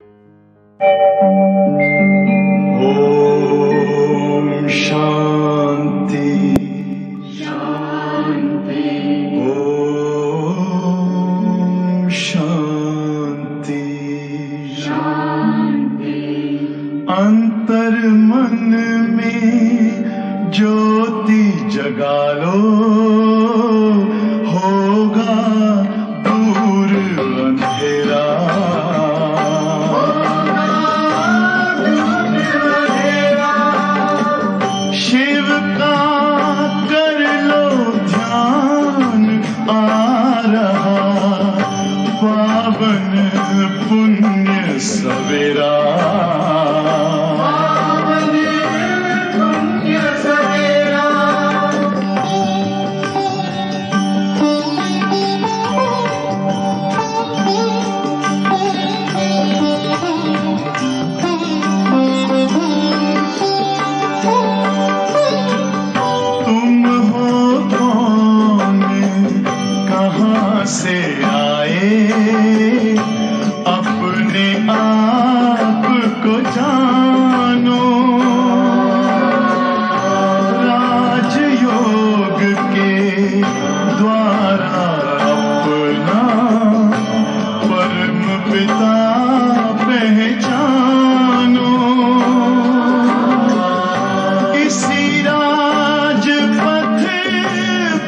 ओम शांति शांति। ओम शांति शांति। अंतर मन में ज्योति जगा लो, होगा दूर अंधेरा। शिव का कर लो ध्यान, आ रहा पावन पुण्य सवेरा। से आए अपने आप को जानो, राजयोग के द्वारा अपना परम पिता पहचानो। इसी राजपथ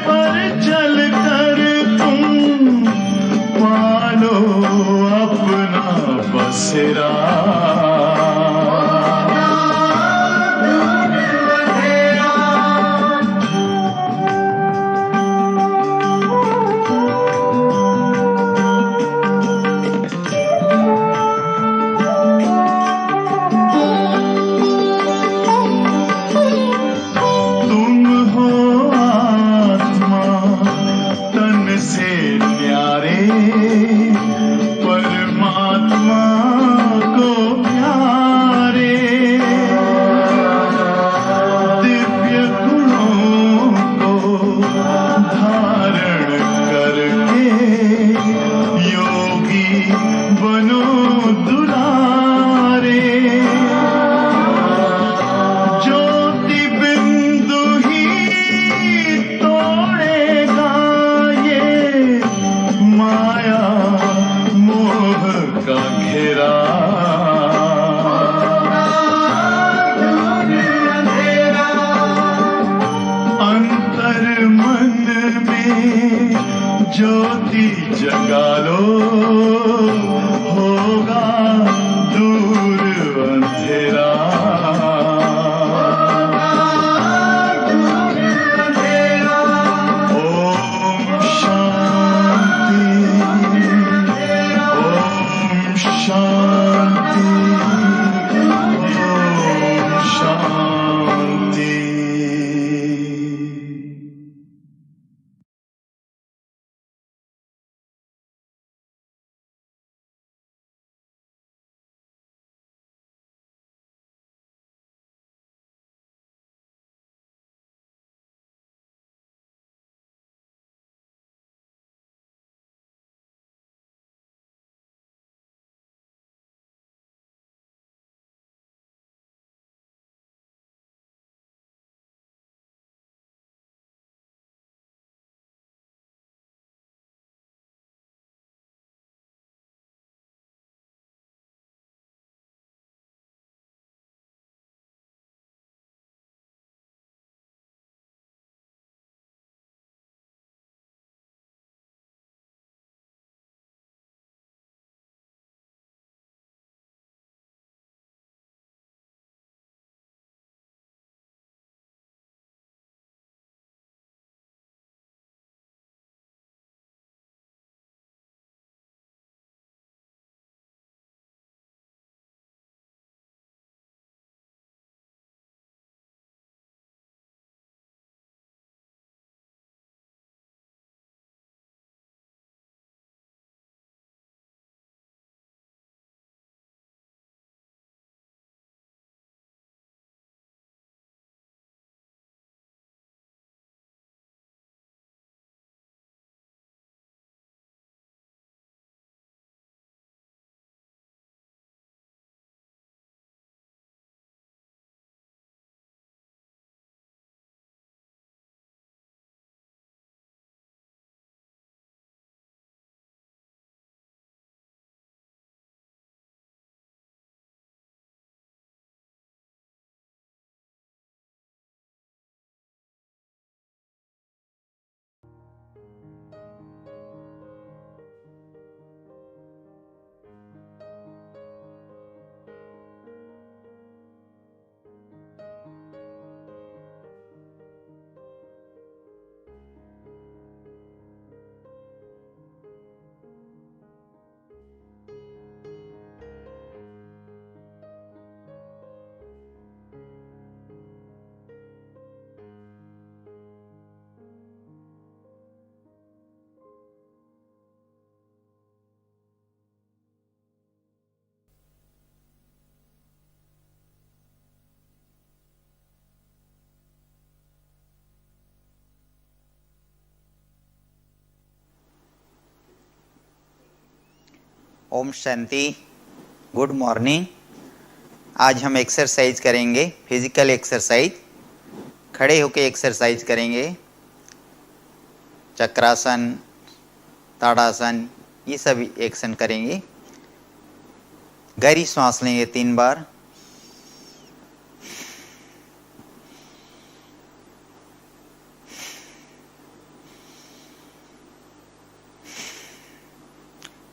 पर चलकर पालो अपना बसेरा। तुम हो आत्मा तन से न्यारे, परमात्मा को प्यारे। दिव्य गुणों को धारण करके योगी बनो दुलारे। ज्योति बिंदु ही तोड़ेगा ये माया मोह का घेरा। अंतर मन में ज्योति जगा लो, होगा दूर अंधेरा। ओम शांति। ओम शांति। ओम शांति। Good morning. आज हम एक्सरसाइज करेंगे, फिजिकल एक्सरसाइज। खड़े होकर एक्सरसाइज करेंगे। चक्रासन, ताड़ासन, ये सब एक्शन करेंगे। गहरी सांस लेंगे 3 बार।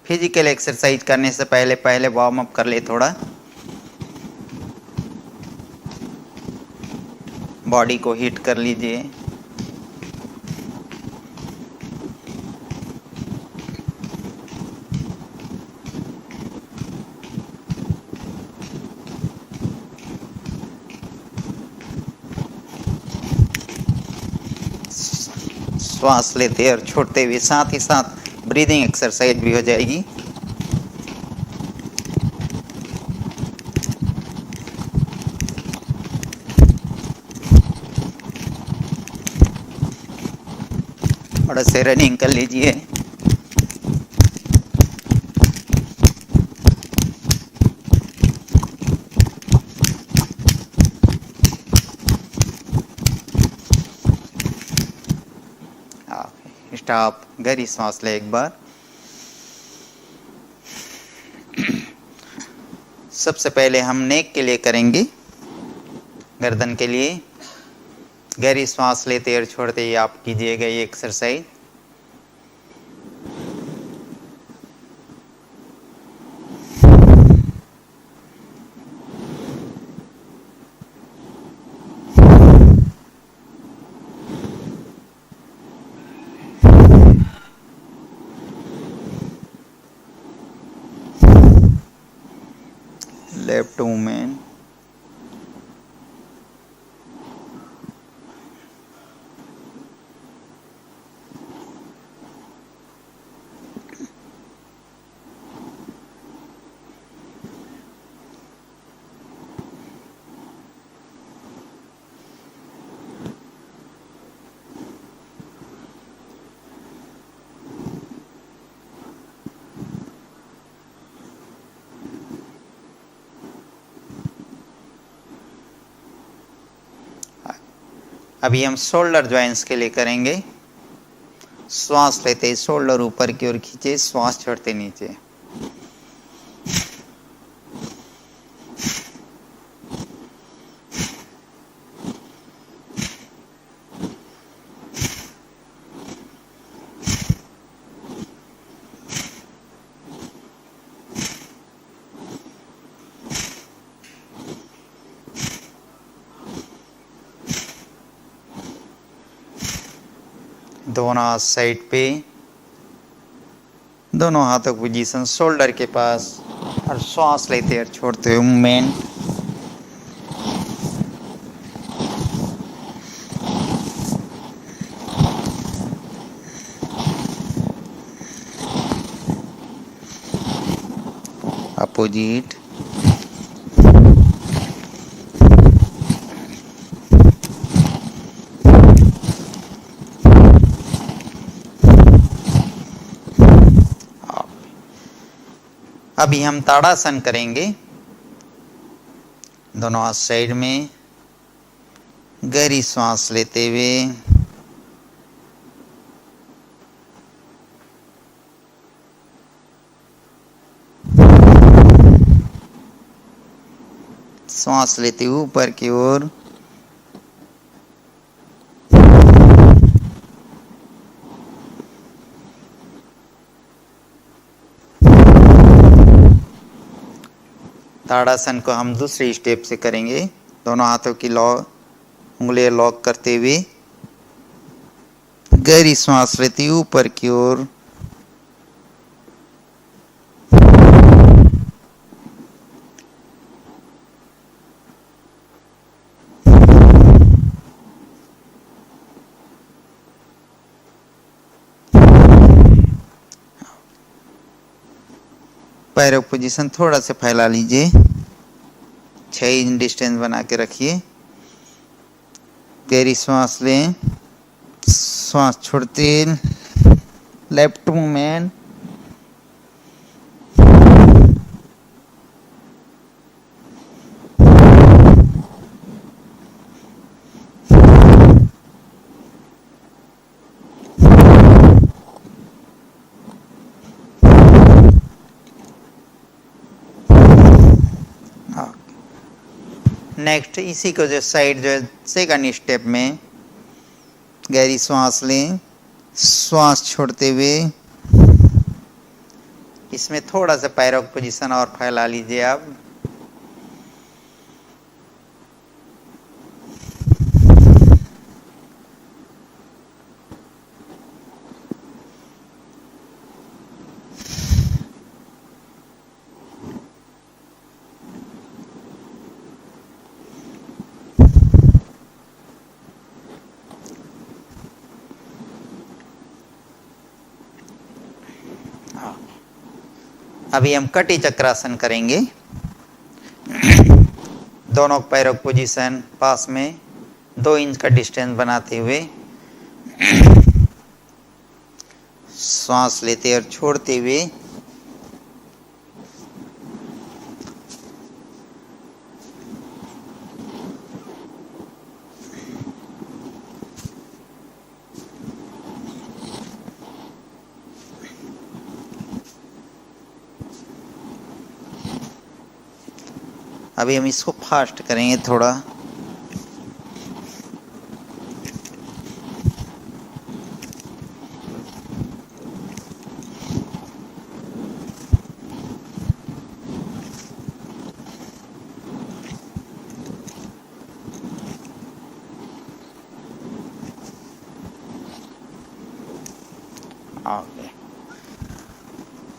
फिजिकल एक्सरसाइज करने से पहले वार्म अप कर ले थोड़ा। बॉडी को हीट कर लीजिए। श्वास लेते और छोड़ते हुए साथ ही साथ ब्रीदिंग एक्सरसाइज भी हो जाएगी। थोड़ा से रनिंग कर लीजिए। स्टॉप। गहरी सांस ले एक बार। सबसे पहले हम नेक के लिए करेंगे, गर्दन के लिए। गहरी सांस लेते और छोड़ते ही आप कीजिएगा ये एक्सरसाइज। Left movement. अभी हम शोल्डर जॉइंट्स के लिए करेंगे। श्वास लेते शोल्डर ऊपर की ओर खींचे, श्वास छोड़ते नीचे। दोनों हाथ साइड पे, दोनों हाथों की पोजीशन शोल्डर के पास, और श्वास लेते और छोड़ते हुए मूवमेंट। अपोजिट। अभी हम ताड़ासन करेंगे। दोनों हाथ साइड में, गहरी सांस लेते हुए सांस लेते हुए ऊपर की ओर। ताड़ासन को हम दूसरे स्टेप से करेंगे। दोनों हाथों की उंगलियां लॉक करते हुए गहरी सांस लेती हुई ऊपर की ओर। पैरों पोजीशन थोड़ा सा फैला लीजिए। 6 इंच डिस्टेंस बना के रखिए। गहरी सांस लें, श्वास छोड़ते लेफ्ट मूवमेंट। नेक्स्ट इसी को जो साइड जो सेकंड स्टेप में गहरी सांस लें, सांस छोड़ते हुए इसमें थोड़ा सा पैरों की पोजीशन और फैला लीजिए आप। अभी हम कटी चक्रासन करेंगे। दोनों पैरों की पोजीशन पास में 2 इंच का डिस्टेंस बनाते हुए सांस लेते और छोड़ते हुए अभी हम इसको फास्ट करेंगे थोड़ा।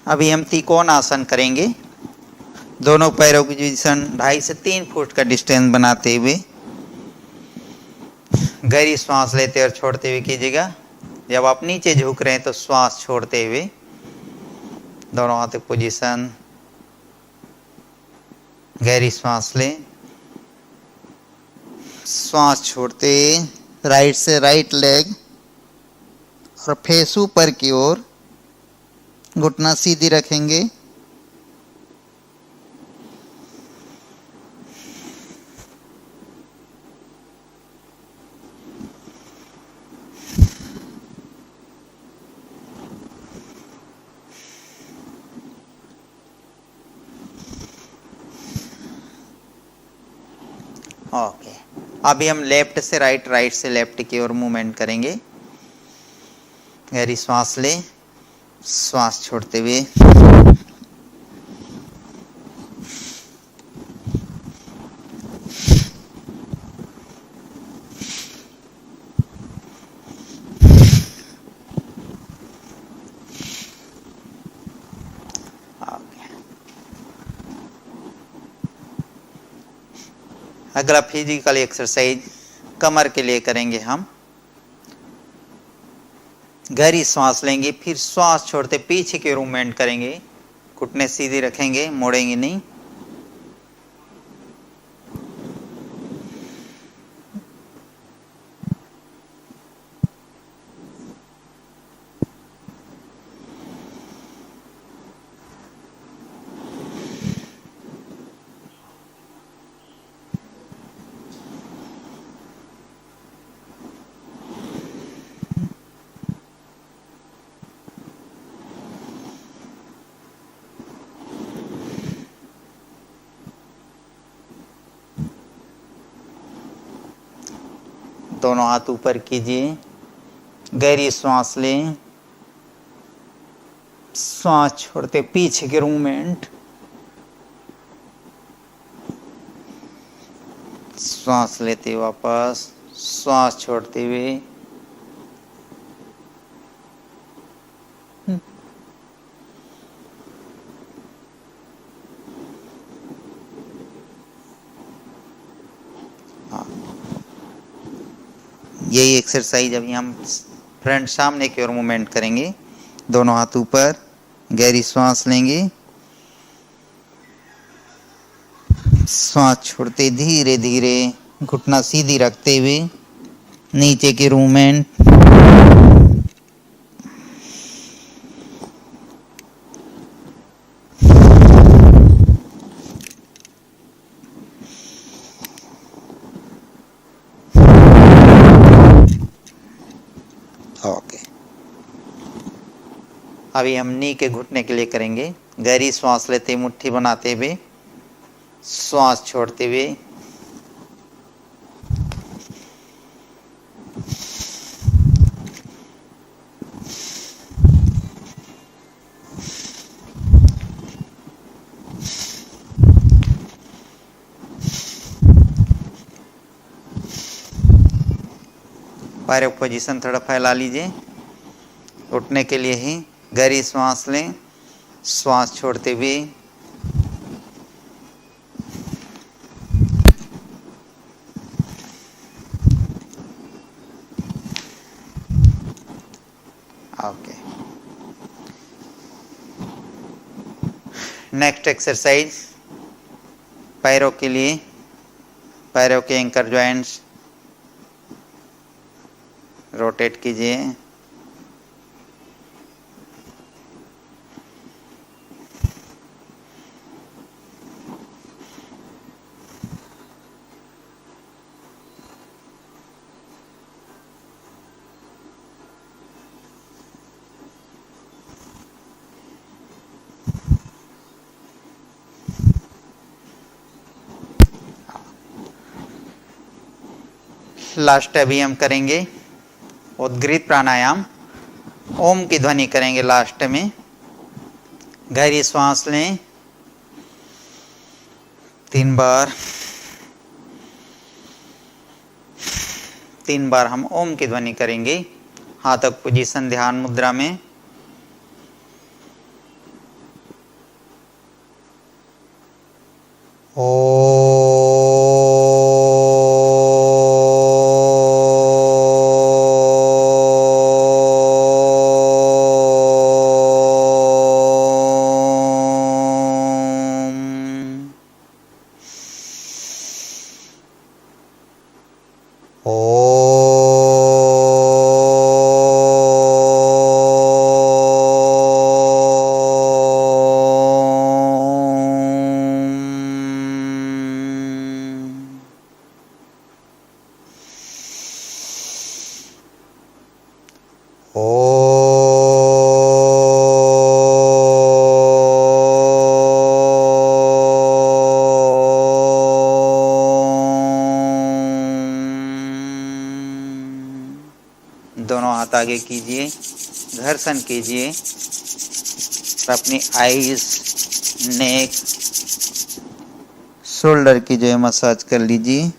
अभी हम त्रिकोण आसन करेंगे। दोनों पैरों की पोजीशन 2.5 से 3 फुट का डिस्टेंस बनाते हुए गहरी सांस लेते और छोड़ते हुए कीजिएगा। जब आप नीचे झुक रहे हैं तो श्वास छोड़ते हुए दोनों हाथों की पोजीशन, गहरी सांस लें, श्वास छोड़ते राइट से राइट लेग और फेस ऊपर की ओर, घुटना सीधी रखेंगे। ओके, अभी हम लेफ्ट से राइट, राइट से लेफ्ट की ओर मूवमेंट करेंगे। गहरी सांस लें, श्वास छोड़ते हुए अगला फिजिकल एक्सरसाइज कमर के लिए करेंगे हम। गहरी सांस लेंगे, फिर श्वास छोड़ते पीछे के मूवमेंट करेंगे। घुटने सीधे रखेंगे, मोड़ेंगे नहीं। दोनों हाथ ऊपर कीजिए, गहरी सांस लें, सांस छोड़ते पीछे के मूवमेंट, सांस लेते वापस, सांस छोड़ते हुए, यही एक्सरसाइज अभी हम फ्रंट सामने की ओर मूवमेंट करेंगे। दोनों हाथ ऊपर, गहरी सांस लेंगे, सांस छोड़ते धीरे धीरे घुटना सीधी रखते हुए नीचे के मूवमेंट, ओके। अभी हम नी के घुटने के लिए करेंगे। गहरी सांस लेते मुट्ठी बनाते हुए, श्वास छोड़ते हुए पैरों पोजीशन थोड़ा फैला लीजिए, उठने के लिए ही। गहरी सांस लें, श्वास छोड़ते हुए। ओके, नेक्स्ट एक्सरसाइज पैरों के लिए, पैरों के एंकर जॉइंट्स रोटेट कीजिए। लास्ट अभी हम करेंगे उद्गीत प्राणायाम। ओम की ध्वनि करेंगे लास्ट में। गहरी श्वास लें 3 बार, 3 बार हम ओम की ध्वनि करेंगे। हाथों की पोजीशन ध्यान मुद्रा में। दोनों हाथ आगे कीजिए, घर्षण कीजिए, अपनी आईज, नेक, शोल्डर की जो है मसाज कर लीजिए।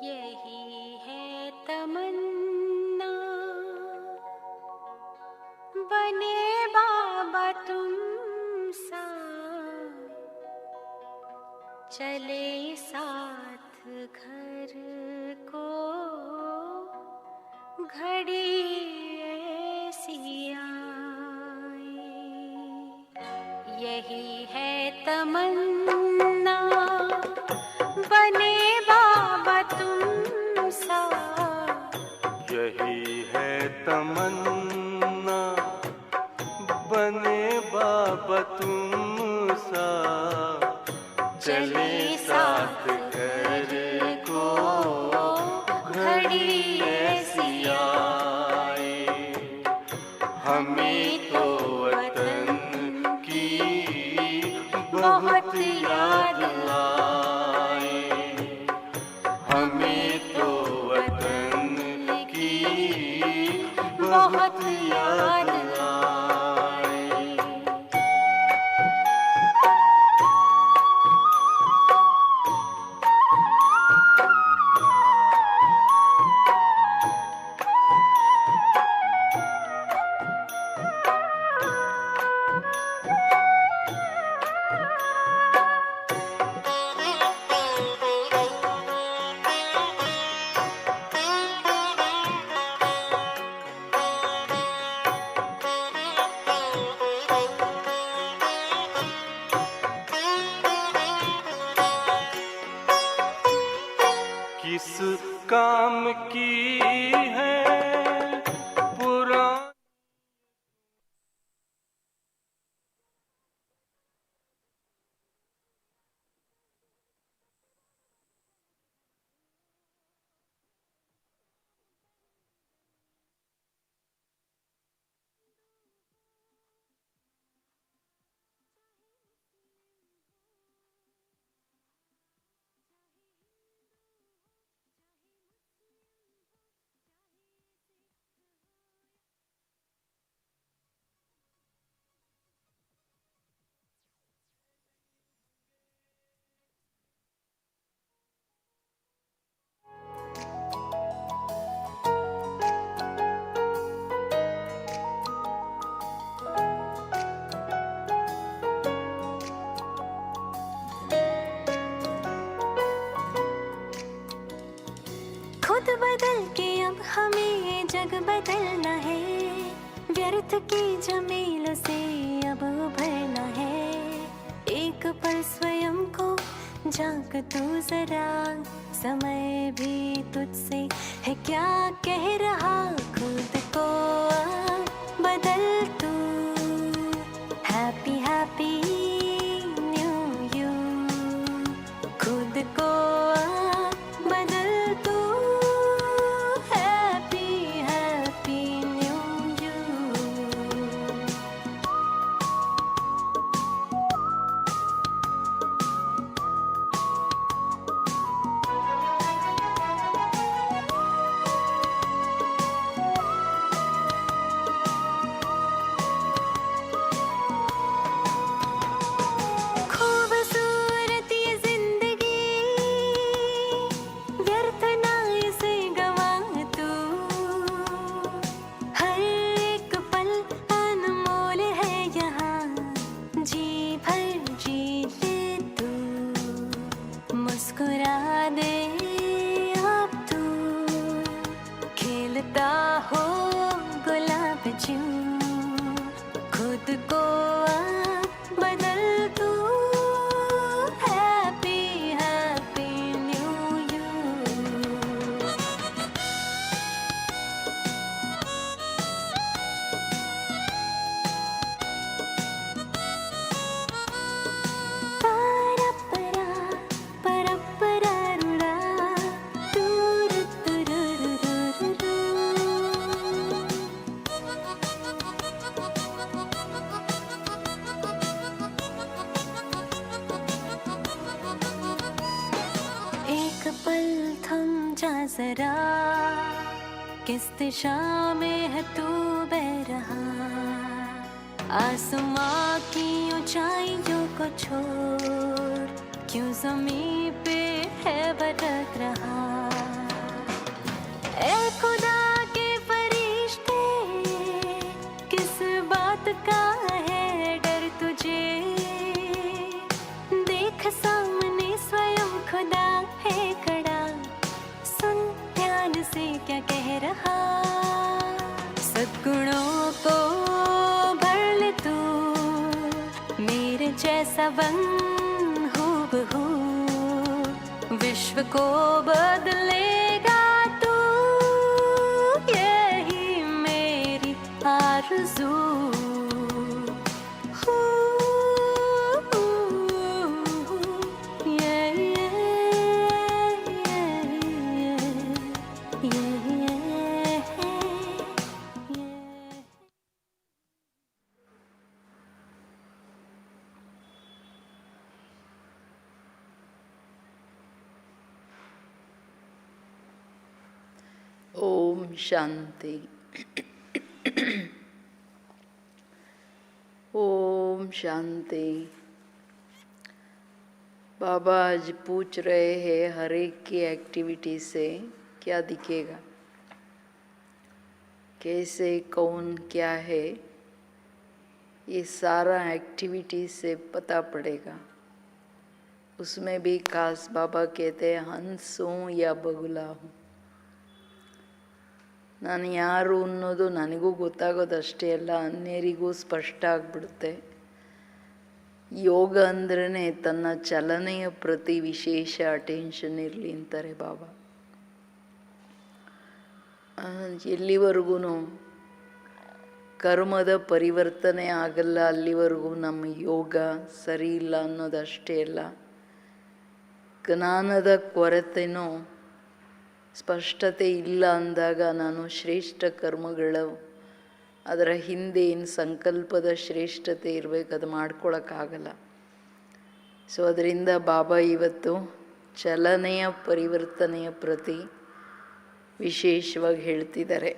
यही है तमन्ना, बने बाबा तुम सा, चले साथ घर को, घड़ी ऐसी आए। यही है तमन्ना, बने बाबा तुम सा, यही है तमन्ना, बने बाबा तुम सा, चले साथ घर को, घड़ी ऐसी आए। हमें तो वतन की बहुत याद आए, हमें तो वतन की बहुत याद आए। किस काम की है पुरानी, खुद बदल के अब हमें ये जग बदलना है, व्यर्थ की झमेलों से अब उभरना है। एक पल स्वयं को झांक तू जरा, समय भी तुझसे है क्या कह रहा। खुद को बदल तू, हैप्पी हैप्पी न्यू यू। खुद को बदल तू, हैप्पी हैप्पी न्यू यू। खूबसूरत ये जिंदगी, व्यर्थ ना इसे गवा तू। हर एक पल अनमोल है यहाँ, जी भर जी ले तू। मुस्कुरा दे अब तू, खेलता हो गुलाब जूं। खुद को बदल तू, हैप्पी हैप्पी न्यू यू। परपरा परपरा रुड़ा, दूर तुरुरुरुरु। एक पल थम जा जरा, किस दिशा में है तू बह रहा। आसमां की ऊंचाइयों को छोड़, क्यों ज़मीं पे है भटक रहा। ए खुदा के फरिश्ते, किस बात का है डर तुझे? देख सामने स्वयं खुदा है खड़ा, सुन ध्यान से क्या कह रहा। सद्गुणों को भर ले तू, मेरे जैसा बन हूबहू, विश्व को बदलेगा तू, यही मेरी आरज़ू। ओम शांति। ओम शांति। बाबा आज पूछ रहे हैं हर एक की एक्टिविटी से क्या दिखेगा, कैसे कौन क्या है, ये सारा एक्टिविटी से पता पड़ेगा। उसमें भी खास बाबा कहते हैं हंस हूँ या बगुला हूँ। ನಾನು ಯಾರು ಅನ್ನೋದು ನನಗೂ ಗೊತ್ತಾಗೋದಷ್ಟೇ ಅಲ್ಲ, ಅನ್ಯರಿಗೂ ಸ್ಪಷ್ಟ ಆಗಿಬಿಡುತ್ತೆ. ಯೋಗ ಅಂದ್ರೇ ತನ್ನ ಚಲನೆಯ ಪ್ರತಿ ವಿಶೇಷ ಅಟೆನ್ಷನ್ ಇರಲಿ ಅಂತಾರೆ ಬಾಬಾ. ಎಲ್ಲಿವರೆಗೂ ಕರ್ಮದ ಪರಿವರ್ತನೆ ಆಗಲ್ಲ ಅಲ್ಲಿವರೆಗೂ ನಮ್ಮ ಯೋಗ ಸರಿ ಇಲ್ಲ ಅನ್ನೋದಷ್ಟೇ ಅಲ್ಲ, ಜ್ಞಾನದ ಕೊರತೆನೂ ಸ್ಪಷ್ಟತೆ ಇಲ್ಲ ಅಂದಾಗ ನಾನು ಶ್ರೇಷ್ಠ ಕರ್ಮಗಳು ಅದರ ಹಿಂದೆ ಏನು ಸಂಕಲ್ಪದ ಶ್ರೇಷ್ಠತೆ ಇರಬೇಕು ಅದು ಮಾಡ್ಕೊಳಕ್ಕಾಗಲ್ಲ. ಸೊ ಅದರಿಂದ ಬಾಬಾ ಇವತ್ತು ಚಲನೆಯ ಪರಿವರ್ತನೆಯ ಪ್ರತಿ ವಿಶೇಷವಾಗಿ ಹೇಳ್ತಿದ್ದಾರೆ.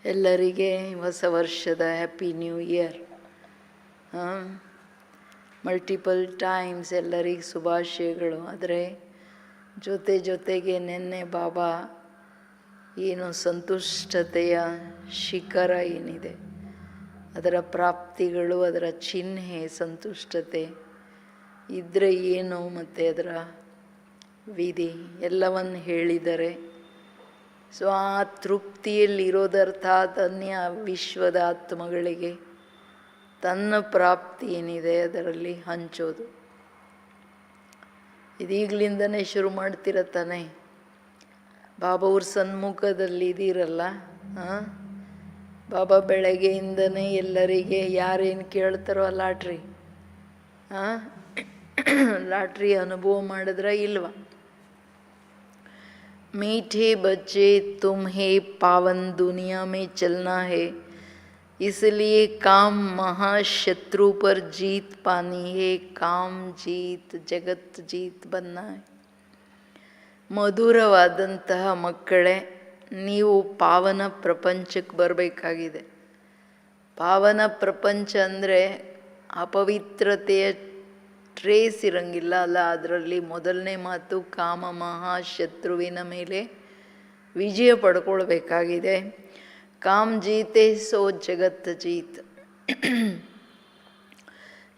ಎಲ್ಲರಿಗೆ ಹೊಸ ವರ್ಷದ happy new year. Multiple times ಎಲ್ಲರಿಗೆ ಶುಭಾಶಯಗಳು. ಆದರೆ ಜೊತೆಗೆ ನಿನ್ನೆ ಬಾಬಾ ಏನು ಸಂತುಷ್ಟತೆಯ ಶಿಖರ ಏನಿದೆ ಅದರ ಪ್ರಾಪ್ತಿಗಳು, ಅದರ ಚಿಹ್ನೆ ಸಂತುಷ್ಟತೆ ಇದ್ದರೆ ಏನು ಮತ್ತು ಅದರ ವಿಧಿ ಎಲ್ಲವನ್ನು ಹೇಳಿದ್ದಾರೆ. ಸೊ ಆ ತೃಪ್ತಿಯಲ್ಲಿರೋದರ್ಥ ಧನ್ಯ ವಿಶ್ವದ ಆತ್ಮಗಳಿಗೆ ತನ್ನ ಪ್ರಾಪ್ತಿ ಏನಿದೆ ಅದರಲ್ಲಿ ಹಂಚೋದು. ಇದೀಗಲಿಂದನೇ ಶುರು ಮಾಡ್ತಿರತ್ತಾನೆ. ಬಾಬಾ ಅವ್ರ ಸನ್ಮುಖದಲ್ಲಿ ಇದ್ದೀರಲ್ಲ, ಬಾಬಾ ಬೆಳಗ್ಗೆಯಿಂದನೇ ಎಲ್ಲರಿಗೆ ಯಾರೇನು ಕೇಳ್ತಾರೋ ಲಾಟ್ರಿ ಅನುಭವ ಮಾಡಿದ್ರ ಇಲ್ವಾ? मीठे बच्चे तुम्हें पावन दुनिया में चलना है, इसलिए काम महाशत्रु पर जीत पानी है, काम जीत जगत जीत बनना है. ಮಧುರವಾದಂತಹ ಮಕ್ಕಳೇ, ನೀವು ಪಾವನ ಪ್ರಪಂಚಕ್ಕೆ ಬರಬೇಕಾಗಿದೆ. ಪಾವನ ಪ್ರಪಂಚ ಅಂದರೆ ಅಪವಿತ್ರತೆಯ ಟ್ರೇಸ್ ಇರಂಗಿಲ್ಲ ಅಲ್ಲ. ಅದರಲ್ಲಿ ಮೊದಲನೇ ಮಾತು ಕಾಮ ಮಹಾಶತ್ರುವಿನ ಮೇಲೆ ವಿಜಯ ಪಡ್ಕೊಳ್ಬೇಕಾಗಿದೆ. ಕಾಮ್ ಜೀತೆ ಸೋ ಜಗತ್ ಜೀತ್.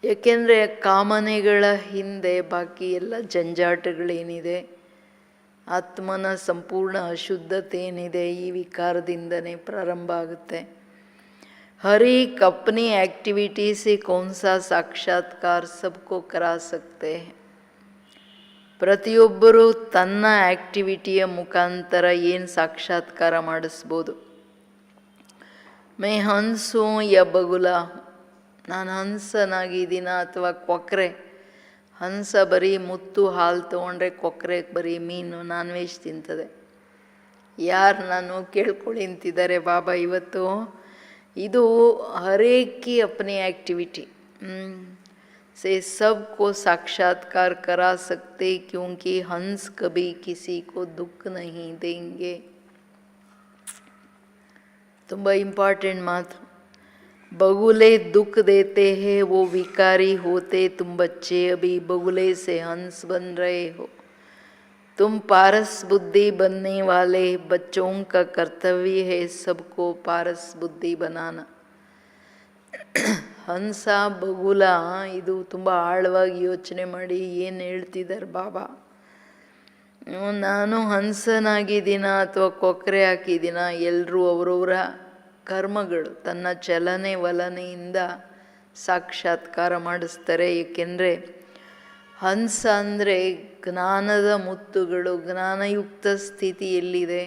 ಏಕೆಂದರೆ ಕಾಮನೆಗಳ ಹಿಂದೆ ಬಾಕಿ ಎಲ್ಲ ಜಂಜಾಟಗಳೇನಿದೆ, ಆತ್ಮನ ಸಂಪೂರ್ಣ ಅಶುದ್ಧತೆ ಏನಿದೆ ಈ ವಿಕಾರದಿಂದನೇ ಪ್ರಾರಂಭ ಆಗುತ್ತೆ. हर एक अपनी एक्टिविटी से कौन सा साक्षात्कार सबको करा सकते हैं. ಪ್ರತಿಯೊಬ್ಬರು ತನ್ನ ಆ್ಯಕ್ಟಿವಿಟಿಯ ಮುಖಾಂತರ ಏನು ಸಾಕ್ಷಾತ್ಕಾರ ಮಾಡಿಸ್ಬೋದು. ಮೇ ಹಂಸು ಯ ಬಗುಲ, ನಾನು ಹಂಸನಾಗಿದ್ದೀನ ಅಥವಾ ಕೊಕ್ಕರೆ. ಹಂಸ ಬರೀ ಮುತ್ತು ಹಾಲು ತೊಗೊಂಡ್ರೆ ಕೊಕ್ಕರೆ ಬರೀ ಮೀನು ನಾನ್ ವೆಜ್ ತಿಂತದೆ. ಯಾರು ನಾನು ಕೇಳ್ಕೊಳ್ಳಿ ಅಂತಿದ್ದಾರೆ ಬಾಬಾ ಇವತ್ತು. ಇದು हरेक की अपनी एक्टिविटी से सबको साक्षात्कार करा सकते, क्योंकि हंस कभी किसी को दुख नहीं देंगे. ತುಂಬ ಇಂಪಾರ್ಟೆಂಟ್ ಮಾತು. बगुले दुख देते हैं वो विकारी होते, तुम बच्चे अभी बगुले से हंस बन रहे हो. तुम पारस बुद्धि बनने वाले बच्चों का कर्तव्य है सबको पारस बुद्धಿ बनाना. ಹಂಸ ಬಗುಲ ಇದು ತುಂಬ ಆಳವಾಗಿ ಯೋಚನೆ ಮಾಡಿ ಏನು ಹೇಳ್ತಿದ್ದಾರೆ ಬಾಬಾ. ನಾನು ಹಂಸನಾಗಿದ್ದೀನ ಅಥವಾ ಕೊಕ್ಕರೆ ಹಾಕಿದ್ದೀನ, ಎಲ್ಲರೂ ಅವರವರ ಕರ್ಮಗಳು ತನ್ನ ಚಲನೆ ವಲನೆಯಿಂದ ಸಾಕ್ಷಾತ್ಕಾರ ಮಾಡಿಸ್ತಾರೆ. ಏಕೆಂದರೆ ಹಂಸ ಅಂದರೆ ಜ್ಞಾನದ ಮುತ್ತುಗಳು, ಜ್ಞಾನಯುಕ್ತ ಸ್ಥಿತಿ ಎಲ್ಲಿದೆ,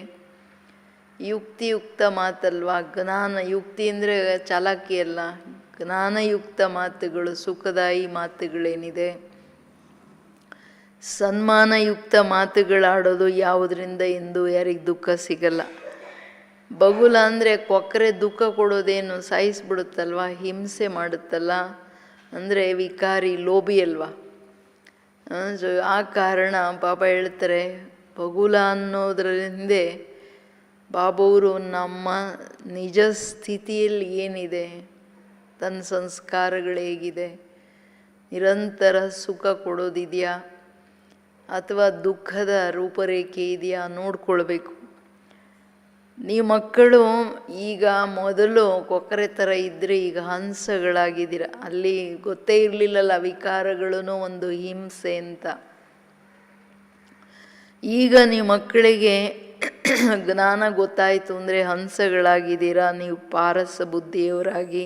ಯುಕ್ತಿಯುಕ್ತ ಮಾತಲ್ವಾ. ಯುಕ್ತಿ ಅಂದರೆ ಚಾಲಾಕಿ ಅಲ್ಲ, ಜ್ಞಾನಯುಕ್ತ ಮಾತುಗಳು, ಸುಖದಾಯಿ ಮಾತುಗಳೇನಿದೆ, ಸನ್ಮಾನಯುಕ್ತ ಮಾತುಗಳಾಡೋದು, ಯಾವುದರಿಂದ ಎಂದು ಯಾರಿಗೆ ದುಃಖ ಸಿಗಲ್ಲ. ಬಗುಲ ಅಂದರೆ ಕೊಕ್ಕರೆ ದುಃಖ ಕೊಡೋದೇನು, ಸಾಯಿಸ್ಬಿಡುತ್ತಲ್ವ, ಹಿಂಸೆ ಮಾಡುತ್ತಲ್ಲ, ಅಂದರೆ ವಿಕಾರಿ ಲೋಭಿ ಅಲ್ವಾ. ಆ ಕಾರಣ ಬಾಬಾ ಹೇಳ್ತಾರೆ ಬಗುಲ ಅನ್ನೋದ್ರ ಹಿಂದೆ ಬಾಬವರು ನಮ್ಮ ನಿಜ ಸ್ಥಿತಿಯಲ್ಲಿ ಏನಿದೆ, ತನ್ನ ಸಂಸ್ಕಾರಗಳು ಹೇಗಿದೆ, ನಿರಂತರ ಸುಖ ಕೊಡೋದಿದೆಯಾ ಅಥವಾ ದುಃಖದ ರೂಪರೇಖೆ ಇದೆಯಾ ನೋಡ್ಕೊಳ್ಬೇಕು. ನೀವು ಮಕ್ಕಳು ಈಗ ಮೊದಲು ಕೊಕ್ಕರೆ ಥರ ಇದ್ದರೆ ಈಗ ಹಂಸಗಳಾಗಿದ್ದೀರ. ಅಲ್ಲಿ ಗೊತ್ತೇ ಇರಲಿಲ್ಲಲ್ಲ ವಿಕಾರಗಳೂ ಒಂದು ಹಿಂಸೆ ಅಂತ. ಈಗ ನೀವು ಮಕ್ಕಳಿಗೆ ಜ್ಞಾನ ಗೊತ್ತಾಯಿತು ಅಂದರೆ ಹಂಸಗಳಾಗಿದ್ದೀರಾ, ನೀವು ಪಾರಸ ಬುದ್ಧಿಯವರಾಗಿ.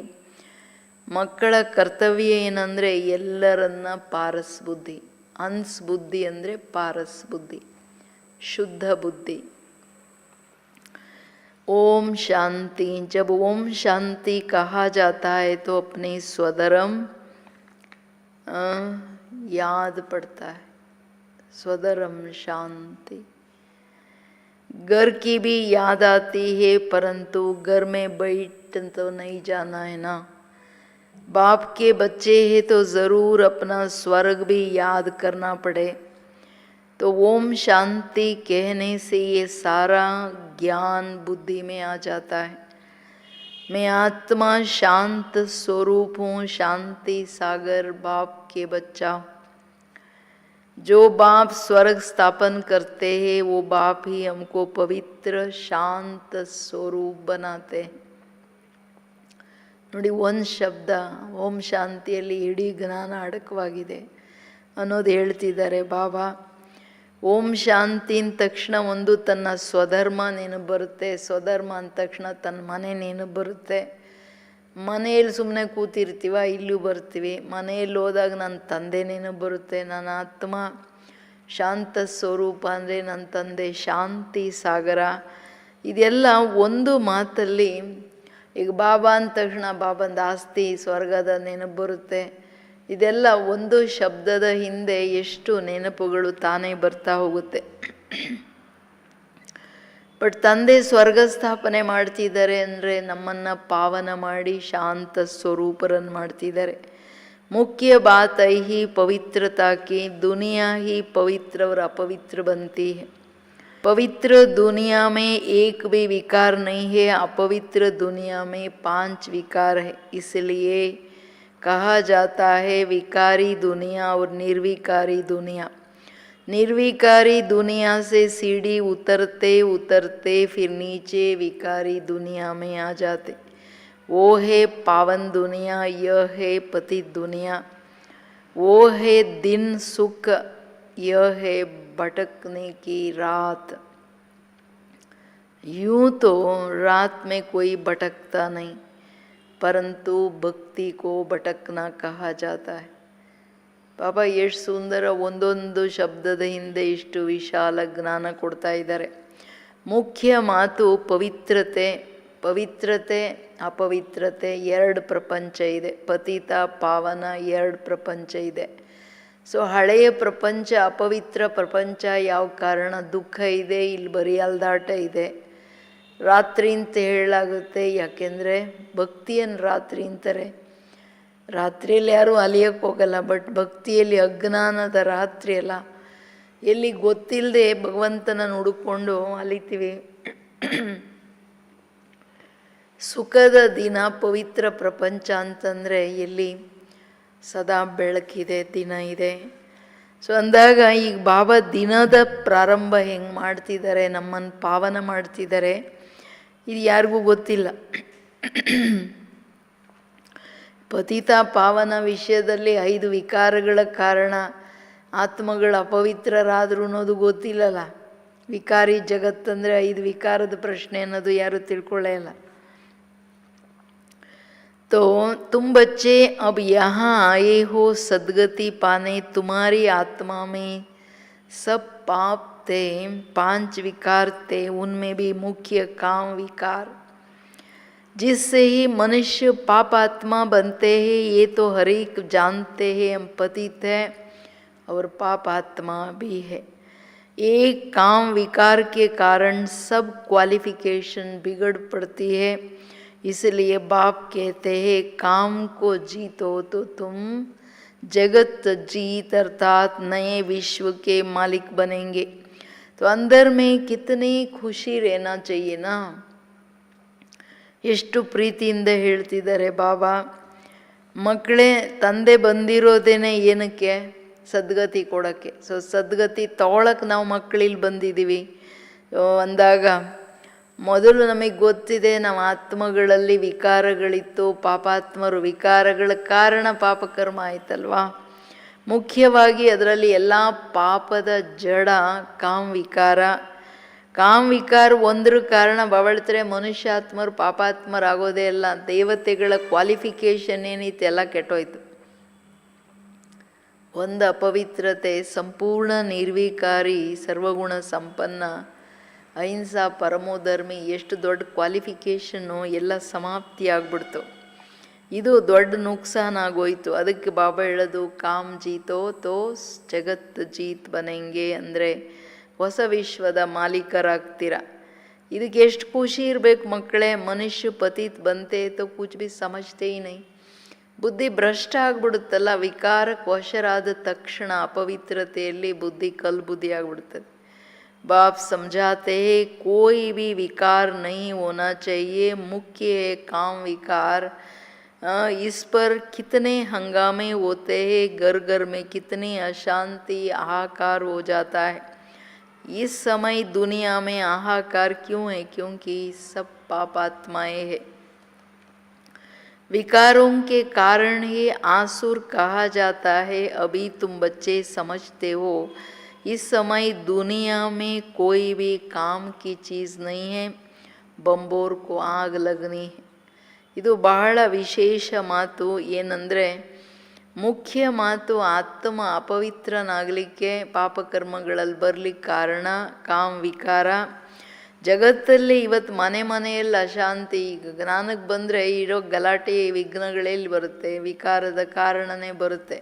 ಮಕ್ಕಳ ಕರ್ತವ್ಯ ಏನಂದರೆ ಎಲ್ಲರನ್ನ ಪಾರಸ್ ಬುದ್ಧಿ, ಹಂಸ್ ಬುದ್ಧಿ ಅಂದರೆ ಪಾರಸ್ ಬುದ್ಧಿ, ಶುದ್ಧ ಬುದ್ಧಿ. ओम शांति. जब ओम शांति कहा जाता है तो अपने स्वधर्म याद पड़ता है. स्वधर्म शांति. घर की भी याद आती है, परंतु घर में बैठ तो नहीं जाना है ना. बाप के बच्चे हैं तो ज़रूर अपना स्वर्ग भी याद करना पड़े. तो ओम शांति कहने से ये सारा ज्ञान बुद्धि में आ जाता है. मैं आत्मा शांत स्वरूप हूँ, शांति सागर बाप के बच्चा. जो बाप स्वर्ग स्थापन करते हैं वो बाप ही हमको पवित्र शांत स्वरूप बनाते हैं. ನೋಡಿ, ಒಂದು ಶಬ್ದ ಓಂ ಶಾಂತಿಯಲ್ಲಿ ಇಡೀ ಜ್ಞಾನ ಅಡಕವಾಗಿದೆ ಅನ್ನೋದು ಹೇಳ್ತಿದ್ದಾರೆ ಬಾಬಾ. ಓಂ ಶಾಂತಿ ಅಂದ ತಕ್ಷಣ ಒಂದು ತನ್ನ ಸ್ವಧರ್ಮ ನೆನಪು ಬರುತ್ತೆ. ಸ್ವಧರ್ಮ ಅಂದ ತಕ್ಷಣ ತನ್ನ ಮನೆ ನೆನಪು ಬರುತ್ತೆ. ಮನೆಯಲ್ಲಿ ಸುಮ್ಮನೆ ಕೂತಿರ್ತೀವ, ಇಲ್ಲೂ ಬರ್ತೀವಿ. ಮನೆಯಲ್ಲಿ ಹೋದಾಗ ನನ್ನ ತಂದೆ ನೆನಪು ಬರುತ್ತೆ. ನನ್ನ ಆತ್ಮ ಶಾಂತ ಸ್ವರೂಪ ಅಂದರೆ ನನ್ನ ತಂದೆ ಶಾಂತಿ ಸಾಗರ. ಇದೆಲ್ಲ ಒಂದು ಮಾತಲ್ಲಿ. ಈಗ ಬಾಬಾ ಅಂದ ತಕ್ಷಣ ಬಾಬಂದ ಆಸ್ತಿ ಸ್ವರ್ಗದ ನೆನಪು ಬರುತ್ತೆ. ಇದೆಲ್ಲ ಒಂದು ಶಬ್ದದ ಹಿಂದೆ ಎಷ್ಟು ನೆನಪುಗಳು ತಾನೇ ಬರ್ತಾ ಹೋಗುತ್ತೆ. ಬಟ್ ತಂದೆ ಸ್ವರ್ಗ ಸ್ಥಾಪನೆ ಮಾಡ್ತಿದ್ದಾರೆ ಅಂದರೆ ನಮ್ಮನ್ನು ಪಾವನ ಮಾಡಿ ಶಾಂತ ಸ್ವರೂಪರನ್ನು ಮಾಡ್ತಿದ್ದಾರೆ. मुख्य बात ही पवित्रता की. दुनिया ही पवित्र और अपवित्र बनती है. पवित्र दुनिया में एक भी विकार नहीं है, अपवित्र दुनिया में 5 विकार है. इसलिए कहा जाता है विकारी दुनिया और निर्विकारी दुनिया. निर्विकारी दुनिया से सीढ़ी उतरते उतरते फिर नीचे विकारी दुनिया में आ जाते. वो है पावन दुनिया, यह है पतित दुनिया. वो है दिन सुख, यह है भटकने की रात. यूं तो रात में कोई भटकता नहीं, परंतु भक्ति को भटकना कहा जाता है. ಪಾಪ ಎಷ್ಟು ಸುಂದರ ಒಂದೊಂದು ಶಬ್ದದ ಹಿಂದೆ ಇಷ್ಟು ವಿಶಾಲ ಜ್ಞಾನ ಕೊಡ್ತಾ ಇದ್ದಾರೆ. ಮುಖ್ಯ ಮಾತು ಪವಿತ್ರತೆ. ಪವಿತ್ರತೆ ಅಪವಿತ್ರತೆ 2 ಪ್ರಪಂಚ ಇದೆ. ಪತಿತ ಪಾವನ 2 ಪ್ರಪಂಚ ಇದೆ. ಸೊ ಹಳೆಯ ಪ್ರಪಂಚ ಅಪವಿತ್ರ ಪ್ರಪಂಚ. ಯಾವ ಕಾರಣ? ದುಃಖ ಇದೆ, ಇಲ್ಲಿ ಬರೀ ಅಲ್ದಾಟ ಇದೆ. ರಾತ್ರಿ ಅಂತ ಹೇಳಲಾಗುತ್ತೆ, ಯಾಕೆಂದರೆ ಭಕ್ತಿಯನ್ನು ರಾತ್ರಿ ಅಂತಾರೆ. ರಾತ್ರಿಯಲ್ಲಿ ಯಾರೂ ಅಲಿಯಕ್ಕೆ ಹೋಗಲ್ಲ, ಬಟ್ ಭಕ್ತಿಯಲ್ಲಿ ಅಜ್ಞಾನದ ರಾತ್ರಿ ಅಲ್ಲ, ಎಲ್ಲಿ ಗೊತ್ತಿಲ್ಲದೆ ಭಗವಂತನ ಹುಡುಕೊಂಡು ಅಲಿತೀವಿ. ಸುಖದ ದಿನ ಪವಿತ್ರ ಪ್ರಪಂಚ ಅಂತಂದರೆ ಎಲ್ಲಿ ಸದಾ ಬೆಳಕಿದೆ, ದಿನ ಇದೆ. ಸೊ ಅಂದಾಗ ಈಗ ಬಾಬಾ ದಿನದ ಪ್ರಾರಂಭ ಹೆಂಗೆ ಮಾಡ್ತಿದ್ದಾರೆ, ನಮ್ಮನ್ನು ಪಾವನ ಮಾಡ್ತಿದ್ದಾರೆ, ಇದು ಯಾರಿಗೂ ಗೊತ್ತಿಲ್ಲ. ಪತಿತ ಪಾವನ ವಿಷಯದಲ್ಲಿ 5 ವಿಕಾರಗಳ ಕಾರಣ ಆತ್ಮಗಳು ಅಪವಿತ್ರರಾದರು ಅನ್ನೋದು ಗೊತ್ತಿಲ್ಲಲ್ಲ. ವಿಕಾರಿ ಜಗತ್ತಂದರೆ 5 ವಿಕಾರದ ಪ್ರಶ್ನೆ ಅನ್ನೋದು ಯಾರು ತಿಳ್ಕೊಳ್ಳೇ ಇಲ್ಲ. तो तुम बच्चे अब यहाँ आए हो सदगति पाने, तुम्हारी आत्मा में सब पाप थे, 5 विकार थे, उनमें भी मुख्य काम विकार, जिससे ही मनुष्य पापात्मा बनते हैं. ये तो हर एक जानते हैं हम पतित है और पापात्मा भी है. एक काम विकार के कारण सब क्वालिफिकेशन बिगड़ पड़ती है. इसलिए बाप कहते हैं काम को जीतो तो तुम जगत जीत अर्थात नए विश्व के मालिक बनेंगे. तो अंदर में कितनी खुशी रहना चाहिए ना. ಎಷ್ಟು ಪ್ರೀತಿಯಿಂದ ಹೇಳ್ತಿದ್ದಾರೆ ಬಾಬಾ. ಮಕ್ಕಳೇ, ತಂದೆ ಬಂದಿರೋದೇನೆ ಏನಕ್ಕೆ? ಸದ್ಗತಿ ಕೊಡೋಕ್ಕೆ. ಸೊ ಸದ್ಗತಿ ತಗೊಳಕ್ಕೆ ನಾವು ಮಕ್ಕಳಿಲ್ಲಿ ಬಂದಿದ್ದೀವಿ ಅಂದಾಗ ಮೊದಲು ನಮಗೆ ಗೊತ್ತಿದೆ ನಮ್ಮ ಆತ್ಮಗಳಲ್ಲಿ ವಿಕಾರಗಳಿತ್ತು, ಪಾಪಾತ್ಮರು. ವಿಕಾರಗಳ ಕಾರಣ ಪಾಪಕರ್ಮ ಆಯ್ತಲ್ವಾ. ಮುಖ್ಯವಾಗಿ ಅದರಲ್ಲಿ ಎಲ್ಲ ಪಾಪದ ಜಡ ಕಾಮವಿಕಾರ. ಕಾಮವಿಕಾರ ಒಂದ್ರ ಕಾರಣ ಬಾವಳ್ತಾರೆ ಮನುಷ್ಯಾತ್ಮರು ಪಾಪಾತ್ಮರಾಗೋದೇ ಇಲ್ಲ. ದೇವತೆಗಳ ಕ್ವಾಲಿಫಿಕೇಷನ್ ಏನೈತೆ ಎಲ್ಲ ಕೆಟ್ಟೋಯ್ತು. ಒಂದು ಅಪವಿತ್ರತೆ, ಸಂಪೂರ್ಣ ನಿರ್ವಿಕಾರಿ, ಸರ್ವಗುಣ ಸಂಪನ್ನ, ಅಹಿಂಸಾ ಪರಮೋಧರ್ಮಿ, ಎಷ್ಟು ದೊಡ್ಡ ಕ್ವಾಲಿಫಿಕೇಷನ್ನು ಎಲ್ಲ ಸಮಾಪ್ತಿ ಆಗ್ಬಿಡ್ತು. ಇದು ದೊಡ್ಡ ನುಕ್ಸಾನ್ ಆಗೋಯ್ತು. ಅದಕ್ಕೆ ಬಾಬಾ ಹೇಳೋದು ಕಾಮ್ ಜೀತೋ ತೋ ಜಗತ್ ಜೀತ್ ಬನೆಂಗೆ, ಅಂದರೆ ಹೊಸ ವಿಶ್ವದ ಮಾಲೀಕರಾಗ್ತೀರ. ಇದಕ್ಕೆ ಎಷ್ಟು ಖುಷಿ ಇರಬೇಕು ಮಕ್ಕಳೇ. ಮನುಷ್ಯ ಪತಿತ್ ಬಂತೆ ತೋ ಕುಚ್ ಭಿ ಸಮಜ್ತೇ ಹಿ ನೈ. ಬುದ್ಧಿ ಭ್ರಷ್ಟ ಆಗ್ಬಿಡುತ್ತಲ್ಲ. ವಿಕಾರಕ್ಕೆ ವಶರಾದ ತಕ್ಷಣ ಅಪವಿತ್ರತೆಯಲ್ಲಿ ಬುದ್ಧಿ ಕಲ್ಬುದ್ಧಿ ಆಗ್ಬಿಡ್ತದೆ. बाप समझाते हैं कोई भी विकार नहीं होना चाहिए, मुख्य है काम विकार. इस पर कितने हंगामे होते हैं, घर घर में कितनी अशांति हाहाकार हो जाता है. इस समय दुनिया में हाहाकार क्यों है? क्योंकि सब पापात्माएं हैं. विकारों के कारण ही आसुर कहा जाता है. अभी तुम बच्चे समझते हो इस समय दुनिया में कोई भी काम की चीज़ नहीं है, बंबोर को आग लगनी है. ಇದು ಬಹಳ ವಿಶೇಷ ಮಾತು. ಏನಂದರೆ ಮುಖ್ಯ ಮಾತು, ಆತ್ಮ ಅಪವಿತ್ರನಾಗಲಿಕ್ಕೆ ಪಾಪಕರ್ಮಗಳಲ್ಲಿ ಬರಲಿಕ್ಕೆ ಕಾರಣ ಕಾಮ ವಿಕಾರ. ಜಗತ್ತಲ್ಲಿ ಇವತ್ತು ಮನೆಯಲ್ಲಿ ಅಶಾಂತಿ. ಈಗ ಜ್ಞಾನಕ್ಕೆ ಬಂದರೆ ಇರೋ ಗಲಾಟೆ ವಿಘ್ನಗಳೆಲ್ಲಿ ಬರುತ್ತೆ? ವಿಕಾರದ ಕಾರಣನೇ ಬರುತ್ತೆ.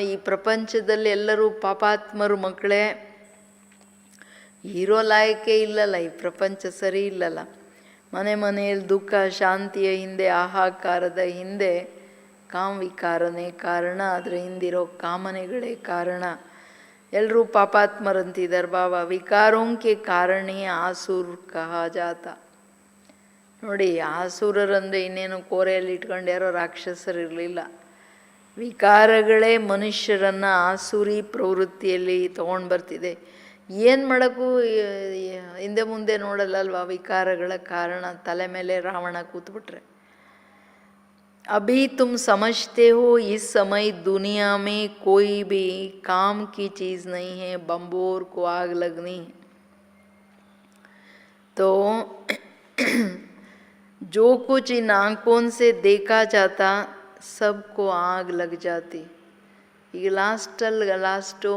ಈ ಪ್ರಪಂಚದಲ್ಲಿ ಎಲ್ಲರೂ ಪಾಪಾತ್ಮರು ಮಕ್ಕಳೇ. ಇರೋ ಲಾಯಕ್ಕೆ ಇಲ್ಲಲ್ಲ, ಈ ಪ್ರಪಂಚ ಸರಿ ಇಲ್ಲಲ್ಲ. ಮನೆಯಲ್ಲಿ ದುಃಖ, ಶಾಂತಿಯ ಹಿಂದೆ, ಆಹಾಕಾರದ ಹಿಂದೆ ಕಾಮವಿಕಾರನೇ ಕಾರಣ. ಅದರ ಹಿಂದಿರೋ ಕಾಮನೆಗಳೇ ಕಾರಣ. ಎಲ್ಲರೂ ಪಾಪಾತ್ಮರಂತಿದ್ದಾರೆ ಬಾಬಾ. ವಿಕಾರೋಂಕೆ ಕಾರಣೇ ಆಸುರ್ ಕಹಾ ಜಾತ. ನೋಡಿ, ಆಸುರರಂದರೆ ಇನ್ನೇನು ಕೋರೆಯಲ್ಲಿ ಇಟ್ಕೊಂಡು ಯಾರೋ ರಾಕ್ಷಸರಿರಲಿಲ್ಲ. ವಿಕಾರಗಳೇ ಮನುಷ್ಯರನ್ನು ಆಸುರಿ ಪ್ರವೃತ್ತಿಯಲ್ಲಿ ತೊಗೊಂಡು ಬರ್ತಿದೆ. ಏನು ಮಾಡೋಕ್ಕೂ ಹಿಂದೆ ಮುಂದೆ ನೋಡಲ್ಲಲ್ವಾ. ವಿಕಾರಗಳ ಕಾರಣ ತಲೆ ಮೇಲೆ ರಾವಣ ಕೂತ್ಬಿಟ್ರೆ. अभी तुम समझते हो इस समय दुनिया में कोई भी काम की चीज़ नहीं है, बम्बोर को आग लगनी है. तो जो कुछ इन आँखों से देखा जाता सबको आग लग जाती. ಈಗ ಲಾಸ್ಟು